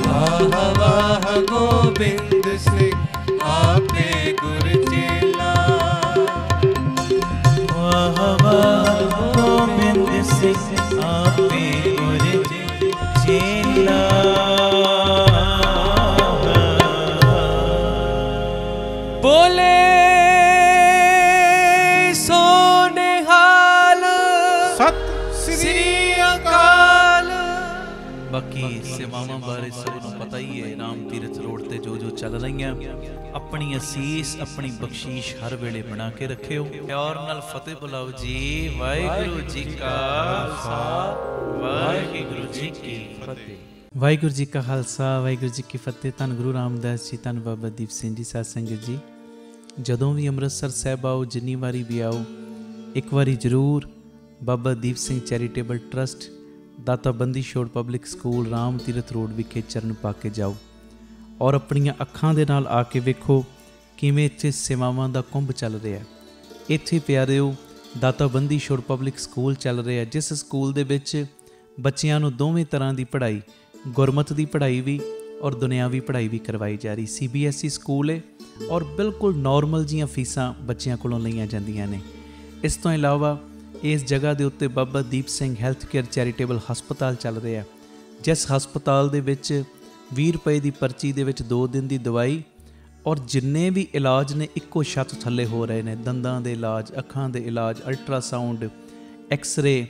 ਵਾਹ ਵਾਹ ਗੋਬਿੰਦ ਸਿੰਘ ਆਪੇ ਗੁਰ ਚੇਲਾ। ਵਾਹ ਵਾਹ ਗੋਬਿੰਦ ਸਿੰਘ ਆਪੇ ਗੁਰ ਚੇਲਾ। ਬੋਲੇ ਸੋ ਨਿਹਾਲ ਸਤਿ ਸ੍ਰੀ ਅਕਾਲ। ਬਾਕੀ ਸੇਵਾਵਾਂ ਬਾਰੇ ਸਭ ਨੂੰ ਪਤਾ ਹੀ ਹੈ। ਰਾਮ ਤੀਰਥ ਰੋਡ ਤੇ ਜੋ ਚੱਲ ਰਹੀਆਂ, ਆਪਣੀ ਅਸੀਸ ਆਪਣੀ ਬਖਸ਼ੀਸ਼ ਹਰ ਵੇਲੇ ਬਣਾ ਕੇ ਰੱਖਿਓ। ਪਿਆਰ ਨਾਲ ਫਤਿਹ ਬੁਲਾਓ ਜੀ। ਵਾਹਿਗੁਰੂ ਜੀ ਕਾ ਖਾਲਸਾ, ਵਾਹਿਗੁਰੂ ਜੀ ਕੀ ਫਤਿਹ। ਵਾਹਿਗੁਰੂ ਜੀ ਕਾ ਖਾਲਸਾ, ਵਾਹਿਗੁਰੂ ਜੀ ਕੀ ਫਤਿਹ। ਧੰਨ ਗੁਰੂ ਰਾਮਦਾਸ ਜੀ, ਧੰਨ ਬਾਬਾ ਦੀਪ ਸਿੰਘ ਜੀ ਸਾਧ ਸੰਗਤ ਜੀ। ਜਦੋਂ ਵੀ ਅੰਮ੍ਰਿਤਸਰ ਸਾਹਿਬ ਆਓ, ਜਿੰਨੀ ਵਾਰੀ ਵੀ ਆਓ, ਇੱਕ ਵਾਰੀ ਜ਼ਰੂਰ ਬਾਬਾ ਦੀਪ ਸਿੰਘ ਚੈਰੀਟੇਬਲ ਟਰਸਟ, ਦਾਤਾ Bandi Chhor public school, Ram Tirath road ਵਿਖੇ ਚਰਨ ਪਾ ਕੇ ਜਾਓ ਔਰ ਆਪਣੀਆਂ ਅੱਖਾਂ ਦੇ ਨਾਲ ਆ ਕੇ ਵੇਖੋ ਕਿਵੇਂ ਇੱਥੇ ਸੇਵਾਵਾਂ ਦਾ ਕੁੰਭ ਚੱਲ ਰਿਹਾ। ਇੱਥੇ ਪਿਆਰਿਓ ਦਾਤਾ ਬੰਦੀ ਛੋੜ ਪਬਲਿਕ ਸਕੂਲ ਚੱਲ ਰਿਹਾ, ਜਿਸ ਸਕੂਲ ਦੇ ਵਿੱਚ ਬੱਚਿਆਂ ਨੂੰ ਦੋਵੇਂ ਤਰ੍ਹਾਂ ਦੀ ਪੜ੍ਹਾਈ, ਗੁਰਮਤਿ ਦੀ ਪੜ੍ਹਾਈ ਵੀ ਔਰ ਦੁਨਿਆਵੀ ਪੜ੍ਹਾਈ ਵੀ ਕਰਵਾਈ ਜਾ ਰਹੀ। CBSE ਸਕੂਲ ਹੈ ਔਰ ਬਿਲਕੁਲ ਨੋਰਮਲ ਜੀਆਂ ਫੀਸਾਂ ਬੱਚਿਆਂ ਕੋਲੋਂ ਲਈਆਂ ਜਾਂਦੀਆਂ ਨੇ। ਇਸ ਤੋਂ ਇਲਾਵਾ ਇਸ ਜਗ੍ਹਾ ਦੇ ਉੱਤੇ Baba Deep Singh health care charitable ਹਸਪਤਾਲ ਚੱਲ ਰਿਹਾ, ਜਿਸ ਹਸਪਤਾਲ ਦੇ ਵਿੱਚ 20 ਰੁਪਏ ਦੀ ਪਰਚੀ ਦੇ ਵਿੱਚ 2 ਦਿਨ ਦੀ ਦਵਾਈ ਔਰ ਜਿੰਨੇ ਵੀ ਇਲਾਜ ਨੇ ਇੱਕੋ ਛੱਤ ਥੱਲੇ ਹੋ ਰਹੇ ਨੇ। ਦੰਦਾਂ ਦੇ ਇਲਾਜ, ਅੱਖਾਂ ਦੇ ਇਲਾਜ, ਅਲਟਰਾਸਾਊਂਡ, ਐਕਸ-ਰੇ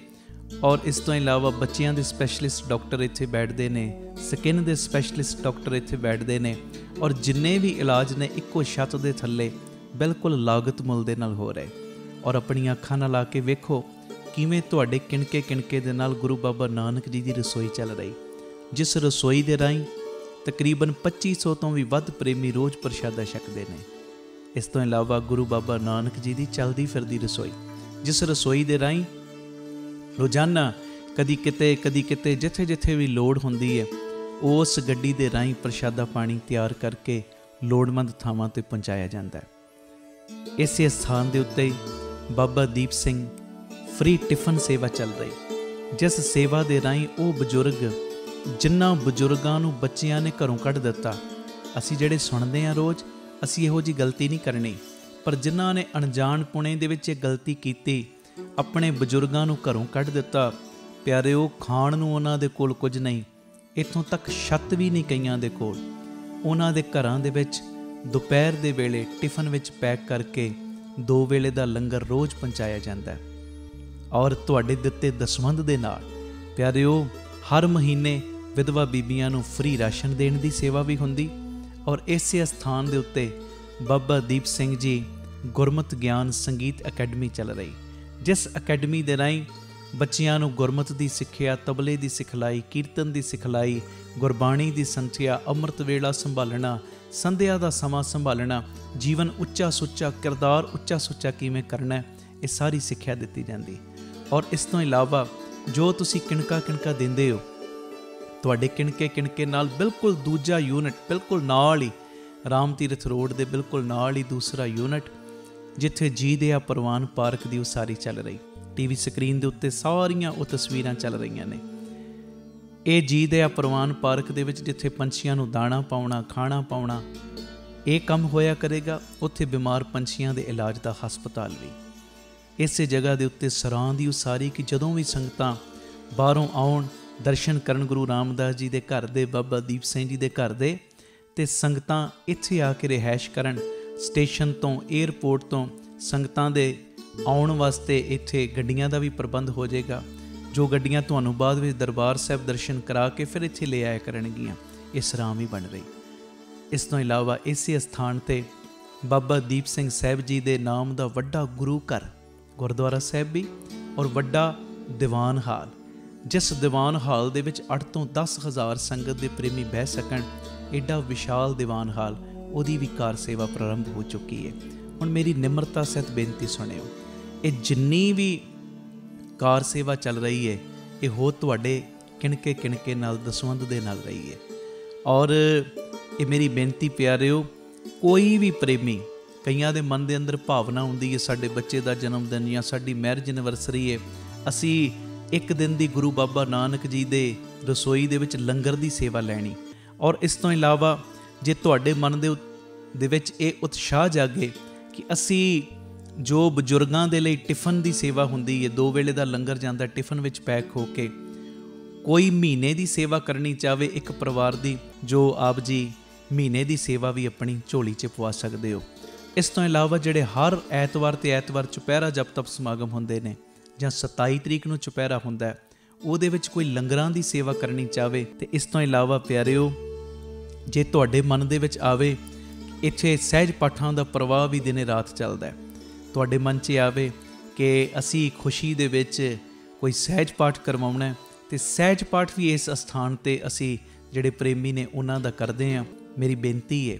ਔਰ ਇਸ ਤੋਂ ਇਲਾਵਾ ਬੱਚਿਆਂ ਦੇ ਸਪੈਸ਼ਲਿਸਟ ਡਾਕਟਰ ਇੱਥੇ ਬੈਠਦੇ ਨੇ, ਸਕਿਨ ਦੇ ਸਪੈਸ਼ਲਿਸਟ ਡਾਕਟਰ ਇੱਥੇ ਬੈਠਦੇ ਨੇ ਔਰ ਜਿੰਨੇ ਵੀ ਇਲਾਜ ਨੇ ਇੱਕੋ ਛੱਤ ਦੇ ਥੱਲੇ ਬਿਲਕੁਲ ਲਾਗਤ ਮੁੱਲ ਦੇ ਨਾਲ ਹੋ ਰਹੇ। ਔਰ ਆਪਣੀਆਂ ਅੱਖਾਂ ਨਾਲ ਆ ਕੇ ਵੇਖੋ ਕਿਵੇਂ ਤੁਹਾਡੇ ਕਿਣਕੇ ਦੇ ਨਾਲ ਗੁਰੂ ਬਾਬਾ ਨਾਨਕ ਜੀ ਦੀ ਰਸੋਈ ਚੱਲ ਰਹੀ, ਜਿਸ ਰਸੋਈ ਦੇ ਰਾਹੀਂ ਤਕਰੀਬਨ 2500 ਤੋਂ ਵੀ ਵੱਧ ਪ੍ਰੇਮੀ ਰੋਜ਼ ਪ੍ਰਸ਼ਾਦਾ ਛਕਦੇ ਨੇ। ਇਸ ਤੋਂ ਇਲਾਵਾ ਗੁਰੂ ਬਾਬਾ ਨਾਨਕ ਜੀ ਦੀ ਚੱਲਦੀ ਫਿਰਦੀ ਰਸੋਈ, ਜਿਸ ਰਸੋਈ ਦੇ ਰਾਹੀਂ ਰੋਜ਼ਾਨਾ ਕਦੀ ਕਿਤੇ ਜਿੱਥੇ ਵੀ ਲੋੜ ਹੁੰਦੀ ਹੈ, ਉਸ ਗੱਡੀ ਦੇ ਰਾਹੀਂ ਪ੍ਰਸ਼ਾਦਾ ਪਾਣੀ ਤਿਆਰ ਕਰਕੇ ਲੋੜਵੰਦ ਥਾਵਾਂ 'ਤੇ ਪਹੁੰਚਾਇਆ ਜਾਂਦਾ ਹੈ। ਇਸੇ ਸਥਾਨ ਦੇ ਉੱਤੇ ਬਾਬਾ ਦੀਪ ਸਿੰਘ ਫ੍ਰੀ ਟਿਫਨ ਸੇਵਾ ਚੱਲ ਰਹੀ, ਜਿਸ ਸੇਵਾ ਦੇ ਰਾਹੀਂ ਉਹ ਬਜ਼ੁਰਗ, ਜਿਨ੍ਹਾਂ ਬਜ਼ੁਰਗਾਂ ਨੂੰ ਬੱਚਿਆਂ ਨੇ ਘਰੋਂ ਕੱਢ ਦਿੱਤਾ, ਅਸੀਂ ਜਿਹੜੇ ਸੁਣਦੇ ਹਾਂ ਰੋਜ਼, ਅਸੀਂ ਇਹੋ ਜਿਹੀ ਗਲਤੀ ਨਹੀਂ ਕਰਨੀ, ਪਰ ਜਿਨ੍ਹਾਂ ਨੇ ਅਣਜਾਣ ਪੁਣੇ ਦੇ ਵਿੱਚ ਇਹ ਗਲਤੀ ਕੀਤੀ, ਆਪਣੇ ਬਜ਼ੁਰਗਾਂ ਨੂੰ ਘਰੋਂ ਕੱਢ ਦਿੱਤਾ, ਪਿਆਰਿਓ ਖਾਣ ਨੂੰ ਉਹਨਾਂ ਦੇ ਕੋਲ ਕੁਝ ਨਹੀਂ, ਇੱਥੋਂ ਤੱਕ ਛੱਤ ਵੀ ਨਹੀਂ ਕਈਆਂ ਦੇ ਕੋਲ। ਉਹਨਾਂ ਦੇ ਘਰਾਂ ਦੇ ਵਿੱਚ ਦੁਪਹਿਰ ਦੇ ਵੇਲੇ ਟਿਫਨ ਵਿੱਚ ਪੈਕ ਕਰਕੇ 2 ਵੇਲੇ ਦਾ ਲੰਗਰ ਰੋਜ਼ ਪਹੁੰਚਾਇਆ ਜਾਂਦਾ ਹੈ। ਔਰ ਤੁਹਾਡੇ ਦਿੱਤੇ ਦਸਵੰਧ ਦੇ ਨਾਲ ਪਿਆਰਿਓ ਹਰ ਮਹੀਨੇ ਵਿਧਵਾ ਬੀਬੀਆਂ ਨੂੰ ਫ੍ਰੀ ਰਾਸ਼ਨ ਦੇਣ ਦੀ ਸੇਵਾ ਵੀ ਹੁੰਦੀ। ਔਰ ਇਸੇ ਸਥਾਨ ਦੇ ਉੱਤੇ ਬਾਬਾ ਦੀਪ ਸਿੰਘ ਜੀ ਗੁਰਮਤਿ ਗਿਆਨ ਸੰਗੀਤ ਅਕੈਡਮੀ ਚੱਲ ਰਹੀ, ਜਿਸ ਅਕੈਡਮੀ ਦੇ ਰਾਹੀਂ ਬੱਚਿਆਂ ਨੂੰ ਗੁਰਮਤਿ ਦੀ ਸਿੱਖਿਆ, ਤਬਲੇ ਦੀ ਸਿਖਲਾਈ, ਕੀਰਤਨ ਦੀ ਸਿਖਲਾਈ, ਗੁਰਬਾਣੀ ਦੀ ਸੰਥਿਆ, ਅੰਮ੍ਰਿਤ ਵੇਲਾ ਸੰਭਾਲਣਾ, ਸੰਧਿਆ ਦਾ ਸਮਾਂ ਸੰਭਾਲਣਾ, ਜੀਵਨ ਉੱਚਾ ਸੁੱਚਾ, ਕਿਰਦਾਰ ਉੱਚਾ ਸੁੱਚਾ ਕਿਵੇਂ ਕਰਨਾ, ਇਹ ਸਾਰੀ ਸਿੱਖਿਆ ਦਿੱਤੀ ਜਾਂਦੀ। ਔਰ ਇਸ ਤੋਂ ਇਲਾਵਾ ਜੋ ਤੁਸੀਂ ਕਿਣਕਾ ਦਿੰਦੇ ਹੋ, ਤੁਹਾਡੇ ਕਿਣਕੇ ਨਾਲ ਬਿਲਕੁਲ ਦੂਜਾ ਯੂਨਿਟ ਬਿਲਕੁਲ ਨਾਲ ਹੀ, ਰਾਮ ਤੀਰਥ ਰੋਡ ਦੇ ਬਿਲਕੁਲ ਨਾਲ ਹੀ ਦੂਸਰਾ ਯੂਨਿਟ, ਜਿੱਥੇ ਜੀ ਦਿਆ ਪ੍ਰਵਾਨ ਪਾਰਕ ਦੀ ਉਸਾਰੀ ਚੱਲ ਰਹੀ। TV ਸਕਰੀਨ ਦੇ ਉੱਤੇ ਸਾਰੀਆਂ ਉਹ ਤਸਵੀਰਾਂ ਚੱਲ ਰਹੀਆਂ ਨੇ। ਇਹ ਜੀ ਦਿਆ ਪ੍ਰਵਾਨ ਪਾਰਕ ਦੇ ਵਿੱਚ ਜਿੱਥੇ ਪੰਛੀਆਂ ਨੂੰ ਦਾਣਾ ਪਾਉਣਾ, ਖਾਣਾ ਪਾਉਣਾ, ਇਹ ਕੰਮ ਹੋਇਆ ਕਰੇਗਾ। ਉੱਥੇ ਬਿਮਾਰ ਪੰਛੀਆਂ ਦੇ ਇਲਾਜ ਦਾ ਹਸਪਤਾਲ ਵੀ ਇਸੇ ਜਗ੍ਹਾ ਦੇ ਉੱਤੇ ਸਰਾਂ ਦੀ ਉਸਾਰੀ, ਕਿ ਜਦੋਂ ਵੀ ਸੰਗਤਾਂ ਬਾਹਰੋਂ ਆਉਣ ਦਰਸ਼ਨ ਕਰਨ ਗੁਰੂ ਰਾਮਦਾਸ ਜੀ ਦੇ ਘਰ ਦੇ, ਬਾਬਾ ਦੀਪ ਸਿੰਘ ਜੀ ਦੇ ਘਰ ਦੇ, ਤੇ ਸੰਗਤਾਂ ਇੱਥੇ ਆ ਕੇ ਰਿਹਾਇਸ਼ ਕਰਨ। ਸਟੇਸ਼ਨ ਤੋਂ, ਏਅਰਪੋਰਟ ਤੋਂ ਸੰਗਤਾਂ ਦੇ ਆਉਣ ਵਾਸਤੇ ਇੱਥੇ ਗੱਡੀਆਂ ਦਾ ਵੀ ਪ੍ਰਬੰਧ ਹੋ ਜਾਏਗਾ, ਜੋ ਗੱਡੀਆਂ ਤੁਹਾਨੂੰ ਬਾਅਦ ਵਿੱਚ ਦਰਬਾਰ ਸਾਹਿਬ ਦਰਸ਼ਨ ਕਰਾ ਕੇ ਫਿਰ ਇੱਥੇ ਲੈ ਆਇਆ ਕਰਨਗੀਆਂ। ਇਹ ਸਰਾਂ ਵੀ ਬਣ ਰਹੀ। ਇਸ ਤੋਂ ਇਲਾਵਾ ਇਸੇ ਸਥਾਨ 'ਤੇ ਬਾਬਾ ਦੀਪ ਸਿੰਘ ਸਾਹਿਬ ਜੀ ਦੇ ਨਾਮ ਦਾ ਵੱਡਾ ਗੁਰੂ ਘਰ, ਗੁਰਦੁਆਰਾ ਸਾਹਿਬ ਵੀ, ਔਰ ਵੱਡਾ ਦੀਵਾਨ ਹਾਲ, ਜਿਸ ਦੀਵਾਨ ਹਾਲ ਦੇ ਵਿੱਚ 8 ਤੋਂ 10 ਹਜ਼ਾਰ ਸੰਗਤ ਦੇ ਪ੍ਰੇਮੀ ਬਹਿ ਸਕਣ। ਐਡਾ ਵਿਸ਼ਾਲ ਦੀਵਾਨ ਹਾਲ, ਉਹਦੀ ਵੀ ਕਾਰ ਸੇਵਾ ਪ੍ਰਾਰੰਭ ਹੋ ਚੁੱਕੀ ਹੈ। ਹੁਣ ਮੇਰੀ ਨਿਮਰਤਾ ਸਹਿਤ ਬੇਨਤੀ ਸੁਣਿਓ, ਇਹ ਜਿੰਨੀ ਵੀ ਕਾਰ ਸੇਵਾ ਚੱਲ ਰਹੀ ਹੈ ਇਹ ਹੋ ਤੁਹਾਡੇ ਕਿਣਕੇ ਨਾਲ ਦਸਵੰਧ ਦੇ ਨਾਲ ਰਹੀ ਹੈ। ਔਰ ਇਹ ਮੇਰੀ ਬੇਨਤੀ ਪਿਆਰਿਓ, ਕੋਈ ਵੀ ਪ੍ਰੇਮੀ, ਕਈਆਂ ਦੇ ਮਨ ਦੇ ਅੰਦਰ ਭਾਵਨਾ ਹੁੰਦੀ ਹੈ ਸਾਡੇ ਬੱਚੇ ਦਾ ਜਨਮ ਦਿਨ ਜਾਂ ਸਾਡੀ ਮੈਰਿਜ ਐਨਵਰਸਰੀ ਹੈ, ਅਸੀਂ ਇੱਕ ਦਿਨ ਦੀ ਗੁਰੂ ਬਾਬਾ ਨਾਨਕ ਜੀ ਦੇ ਰਸੋਈ ਦੇ ਵਿੱਚ ਲੰਗਰ ਦੀ ਸੇਵਾ ਲੈਣੀ। ਔਰ ਇਸ ਤੋਂ ਇਲਾਵਾ ਜੇ ਤੁਹਾਡੇ ਮਨ ਦੇ ਵਿੱਚ ਇਹ ਉਤਸ਼ਾਹ ਜਾਗੇ ਕਿ ਅਸੀਂ ਜੋ ਬਜ਼ੁਰਗਾਂ ਦੇ ਲਈ ਟਿਫਨ ਦੀ ਸੇਵਾ ਹੁੰਦੀ ਹੈ, 2 ਵੇਲੇ ਦਾ ਲੰਗਰ ਜਾਂਦਾ ਟਿਫਨ ਵਿੱਚ ਪੈਕ ਹੋ ਕੇ, ਕੋਈ ਮਹੀਨੇ ਦੀ ਸੇਵਾ ਕਰਨੀ ਚਾਹਵੇ ਇੱਕ ਪਰਿਵਾਰ ਦੀ, ਜੋ ਆਪ ਜੀ ਮਹੀਨੇ ਦੀ ਸੇਵਾ ਵੀ ਆਪਣੀ ਝੋਲੀ 'ਚ ਪਵਾ ਸਕਦੇ ਹੋ। ਇਸ ਤੋਂ ਇਲਾਵਾ ਜਿਹੜੇ ਹਰ ਐਤਵਾਰ ਤੇ ਐਤਵਾਰ ਚੁਪਹਿਰਾ ਜਪ ਤਪ ਸਮਾਗਮ ਹੁੰਦੇ ਨੇ, ਜਾਂ 27 ਤਰੀਕ ਨੂੰ ਚੁਪਹਿਰਾ ਹੁੰਦਾ, ਉਹਦੇ ਵਿੱਚ ਕੋਈ ਲੰਗਰਾਂ ਦੀ ਸੇਵਾ ਕਰਨੀ ਚਾਹਵੇ। ਤੇ ਇਸ ਤੋਂ ਇਲਾਵਾ ਪਿਆਰਿਓ, ਜੇ ਤੁਹਾਡੇ ਮਨ ਦੇ ਵਿੱਚ ਆਵੇ ਇੱਥੇ ਸਹਿਜ ਪਾਠਾਂ ਦਾ ਪ੍ਰਵਾਹ ਵੀ ਦਿਨੇ ਰਾਤ ਚੱਲਦਾ, ਤੁਹਾਡੇ ਮਨ 'ਚ ਆਵੇ ਕਿ ਅਸੀਂ ਖੁਸ਼ੀ ਦੇ ਵਿੱਚ ਕੋਈ ਸਹਿਜ ਪਾਠ ਕਰਵਾਉਣਾ, ਤੇ ਸਹਿਜ ਪਾਠ ਵੀ ਇਸ ਅਸਥਾਨ 'ਤੇ ਅਸੀਂ ਜਿਹੜੇ ਪ੍ਰੇਮੀ ਨੇ ਉਹਨਾਂ ਦਾ ਕਰਦੇ ਹਾਂ। ਮੇਰੀ ਬੇਨਤੀ ਹੈ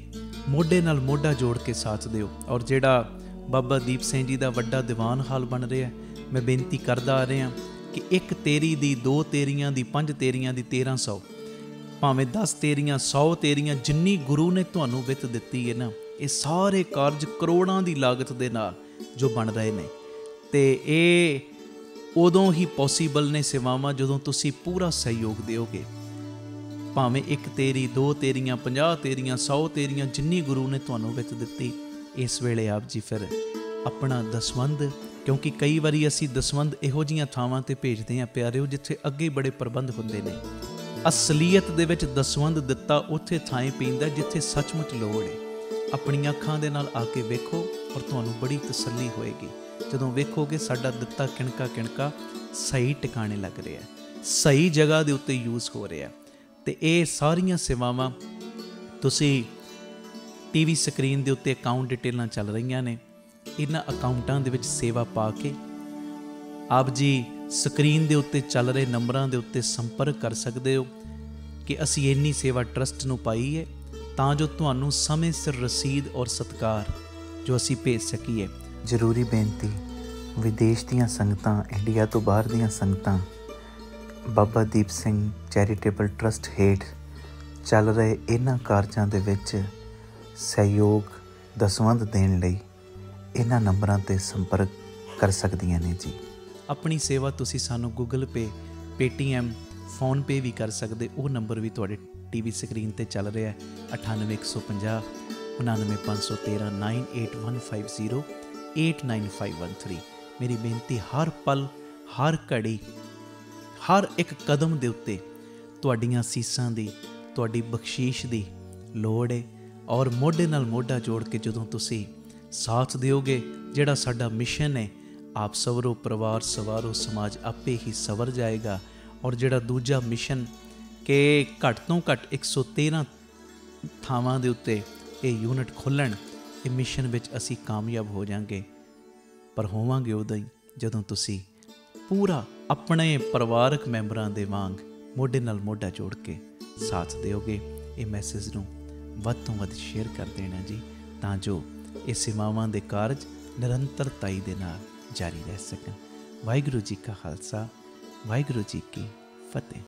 ਮੋਢੇ ਨਾਲ ਮੋਢਾ ਜੋੜ ਕੇ ਸਾਥ ਦਿਓ। ਔਰ ਜਿਹੜਾ ਬਾਬਾ ਦੀਪ ਸਿੰਘ ਜੀ ਦਾ ਵੱਡਾ ਦੀਵਾਨ ਹਾਲ ਬਣ ਰਿਹਾ, ਮੈਂ ਬੇਨਤੀ ਕਰਦਾ ਆ ਰਿਹਾ ਕਿ 1 ਤੇਰੀ ਦੀ, 2 ਤੇਰੀਆਂ ਦੀ, 5 ਤੇਰੀਆਂ ਦੀ, 1300, ਭਾਵੇਂ 10 ਤੇਰੀਆਂ, 100 ਤੇਰੀਆਂ, ਜਿੰਨੀ ਗੁਰੂ ਨੇ ਤੁਹਾਨੂੰ ਵਿੱਤ ਦਿੱਤੀ ਹੈ ਨਾ, ਇਹ ਸਾਰੇ ਕਾਰਜ ਕਰੋੜਾਂ ਦੀ ਲਾਗਤ ਦੇ ਨਾਲ ਜੋ ਬਣ ਰਹੇ ਨੇ, ਤੇ ਇਹ ਉਦੋਂ ਹੀ ਪੋਸੀਬਲ ਨੇ ਸੇਵਾਵਾਂ ਜਦੋਂ ਤੁਸੀਂ ਪੂਰਾ ਸਹਿਯੋਗ ਦਿਓਗੇ। ਭਾਵੇਂ 1 ਤੇਰੀ, 2 ਤੇਰੀਆਂ, 50 ਤੇਰੀਆਂ, 100 ਤੇਰੀਆਂ, ਜਿੰਨੀ ਗੁਰੂ ਨੇ ਤੁਹਾਨੂੰ ਵਿੱਤ ਦਿੱਤੀ, ਇਸ ਵੇਲੇ ਆਪ ਜੀ ਫਿਰ ਆਪਣਾ ਦਸਵੰਧ, ਕਿਉਂਕਿ ਕਈ ਵਾਰੀ ਅਸੀਂ ਦਸਵੰਧ ਇਹੋ ਜਿਹੀਆਂ ਥਾਵਾਂ 'ਤੇ ਭੇਜਦੇ ਹਾਂ ਪਿਆਰਿਓ ਜਿੱਥੇ ਅੱਗੇ ਬੜੇ ਪ੍ਰਬੰਧ ਹੁੰਦੇ ਨੇ। ਅਸਲੀਅਤ ਦੇ ਵਿੱਚ ਦਸਵੰਧ ਦਿੱਤਾ ਉੱਥੇ ਥਾਂ ਪੈਂਦਾ ਜਿੱਥੇ ਸੱਚਮੁੱਚ ਲੋੜ ਹੈ। ਆਪਣੀਆਂ ਅੱਖਾਂ ਦੇ ਨਾਲ ਆ ਕੇ ਵੇਖੋ ਔਰ ਤੁਹਾਨੂੰ ਬੜੀ ਤਸੱਲੀ ਹੋਏਗੀ ਜਦੋਂ ਵੇਖੋਗੇ ਸਾਡਾ ਦਿੱਤਾ ਕਿਣਕਾ ਸਹੀ ਟਿਕਾਣੇ ਲੱਗ ਰਿਹਾ, ਸਹੀ ਜਗ੍ਹਾ ਦੇ ਉੱਤੇ ਯੂਜ਼ ਹੋ ਰਿਹਾ। ਤੇ ਇਹ ਸਾਰੀਆਂ ਸੇਵਾਵਾਂ ਤੁਸੀਂ ਟੀਵੀ ਸਕਰੀਨ ਦੇ ਉੱਤੇ ਅਕਾਊਂਟ ਡਿਟੇਲਾਂ ਚੱਲ ਰਹੀਆਂ ਨੇ, ਇਹਨਾਂ ਅਕਾਊਂਟਾਂ ਦੇ ਵਿੱਚ ਸੇਵਾ ਪਾ ਕੇ ਆਪ ਜੀ ਸਕਰੀਨ ਦੇ ਉੱਤੇ ਚੱਲ ਰਹੇ ਨੰਬਰਾਂ ਦੇ ਉੱਤੇ ਸੰਪਰਕ ਕਰ ਸਕਦੇ ਹੋ ਕਿ ਅਸੀਂ ਇੰਨੀ ਸੇਵਾ ਟਰਸਟ ਨੂੰ ਪਾਈ ਹੈ, ਤਾਂ ਜੋ ਤੁਹਾਨੂੰ ਸਮੇਂ ਸਿਰ ਰਸੀਦ ਔਰ ਸਤਿਕਾਰ ਜੋ ਅਸੀਂ ਭੇਜ ਸਕੀਏ। ਜ਼ਰੂਰੀ ਬੇਨਤੀ, ਵਿਦੇਸ਼ ਦੀਆਂ ਸੰਗਤਾਂ, ਇੰਡੀਆ ਤੋਂ ਬਾਹਰ ਦੀਆਂ ਸੰਗਤਾਂ ਬਾਬਾ ਦੀਪ ਸਿੰਘ ਚੈਰੀਟੇਬਲ ਟਰਸਟ ਹੇਠ ਚੱਲ ਰਹੇ ਇਹਨਾਂ ਕਾਰਜਾਂ ਦੇ ਵਿੱਚ ਸਹਿਯੋਗ ਦਸਵੰਧ ਦੇਣ ਲਈ ਇਹਨਾਂ ਨੰਬਰਾਂ 'ਤੇ ਸੰਪਰਕ ਕਰ ਸਕਦੀਆਂ ਨੇ ਜੀ। ਆਪਣੀ ਸੇਵਾ ਤੁਸੀਂ ਸਾਨੂੰ ਗੂਗਲ ਪੇ, ਪੇਟੀਐਮ, ਫੋਨਪੇ ਵੀ ਕਰ ਸਕਦੇ। ਉਹ ਨੰਬਰ ਵੀ ਤੁਹਾਡੇ ਟੀਵੀ ਸਕਰੀਨ 'ਤੇ ਚੱਲ ਰਿਹਾ ਹੈ, 98 150 99 513 98150 89513। ਮੇਰੀ ਬੇਨਤੀ, ਹਰ ਪਲ, ਹਰ ਘੜੀ, ਹਰ ਇੱਕ ਕਦਮ ਦੇ ਉੱਤੇ ਤੁਹਾਡੀਆਂ ਸੀਸਾਂ ਦੀ, ਤੁਹਾਡੀ ਬਖਸ਼ੀਸ਼ ਦੀ ਲੋੜ ਹੈ। ਔਰ ਮੋਢੇ ਨਾਲ ਮੋਢਾ ਜੋੜ ਕੇ ਜਦੋਂ ਤੁਸੀਂ ਸਾਥ ਦਿਓਗੇ, ਜਿਹੜਾ ਸਾਡਾ ਮਿਸ਼ਨ ਹੈ, ਆਪ ਸਵਰੋ ਪਰਿਵਾਰ ਸਵਾਰੋ ਸਮਾਜ ਆਪੇ ਹੀ ਸਵਰ ਜਾਏਗਾ। ਔਰ ਜਿਹੜਾ ਦੂਜਾ ਮਿਸ਼ਨ ਕਿ ਘੱਟ ਤੋਂ ਘੱਟ 113 ਥਾਵਾਂ ਦੇ ਉੱਤੇ ਇਹ ਯੂਨਿਟ ਖੋਲ੍ਹਣ, ਇਹ ਮਿਸ਼ਨ ਵਿੱਚ ਅਸੀਂ ਕਾਮਯਾਬ ਹੋ ਜਾਵਾਂਗੇ। ਪਰ ਹੋਵਾਂਗੇ ਉਦੋਂ ਹੀ ਜਦੋਂ ਤੁਸੀਂ ਪੂਰਾ ਆਪਣੇ ਪਰਿਵਾਰਕ ਮੈਂਬਰਾਂ ਦੇ ਵਾਂਗ ਮੋਢੇ ਨਾਲ ਮੋਢਾ ਜੋੜ ਕੇ ਸਾਥ ਦਿਓਗੇ। ਇਹ ਮੈਸੇਜ ਨੂੰ ਵੱਧ ਤੋਂ ਵੱਧ ਸ਼ੇਅਰ ਕਰ ਦੇਣਾ ਜੀ, ਤਾਂ ਜੋ ਇਹ ਸੇਵਾਵਾਂ ਦੇ ਕਾਰਜ ਨਿਰੰਤਰਤਾਈ ਦੇ ਨਾਲ ਜਾਰੀ ਰਹਿ ਸਕਣ। ਵਾਹਿਗੁਰੂ ਜੀ ਕਾ ਖਾਲਸਾ, ਵਾਹਿਗੁਰੂ ਜੀ ਕੀ ਫਤਿਹ।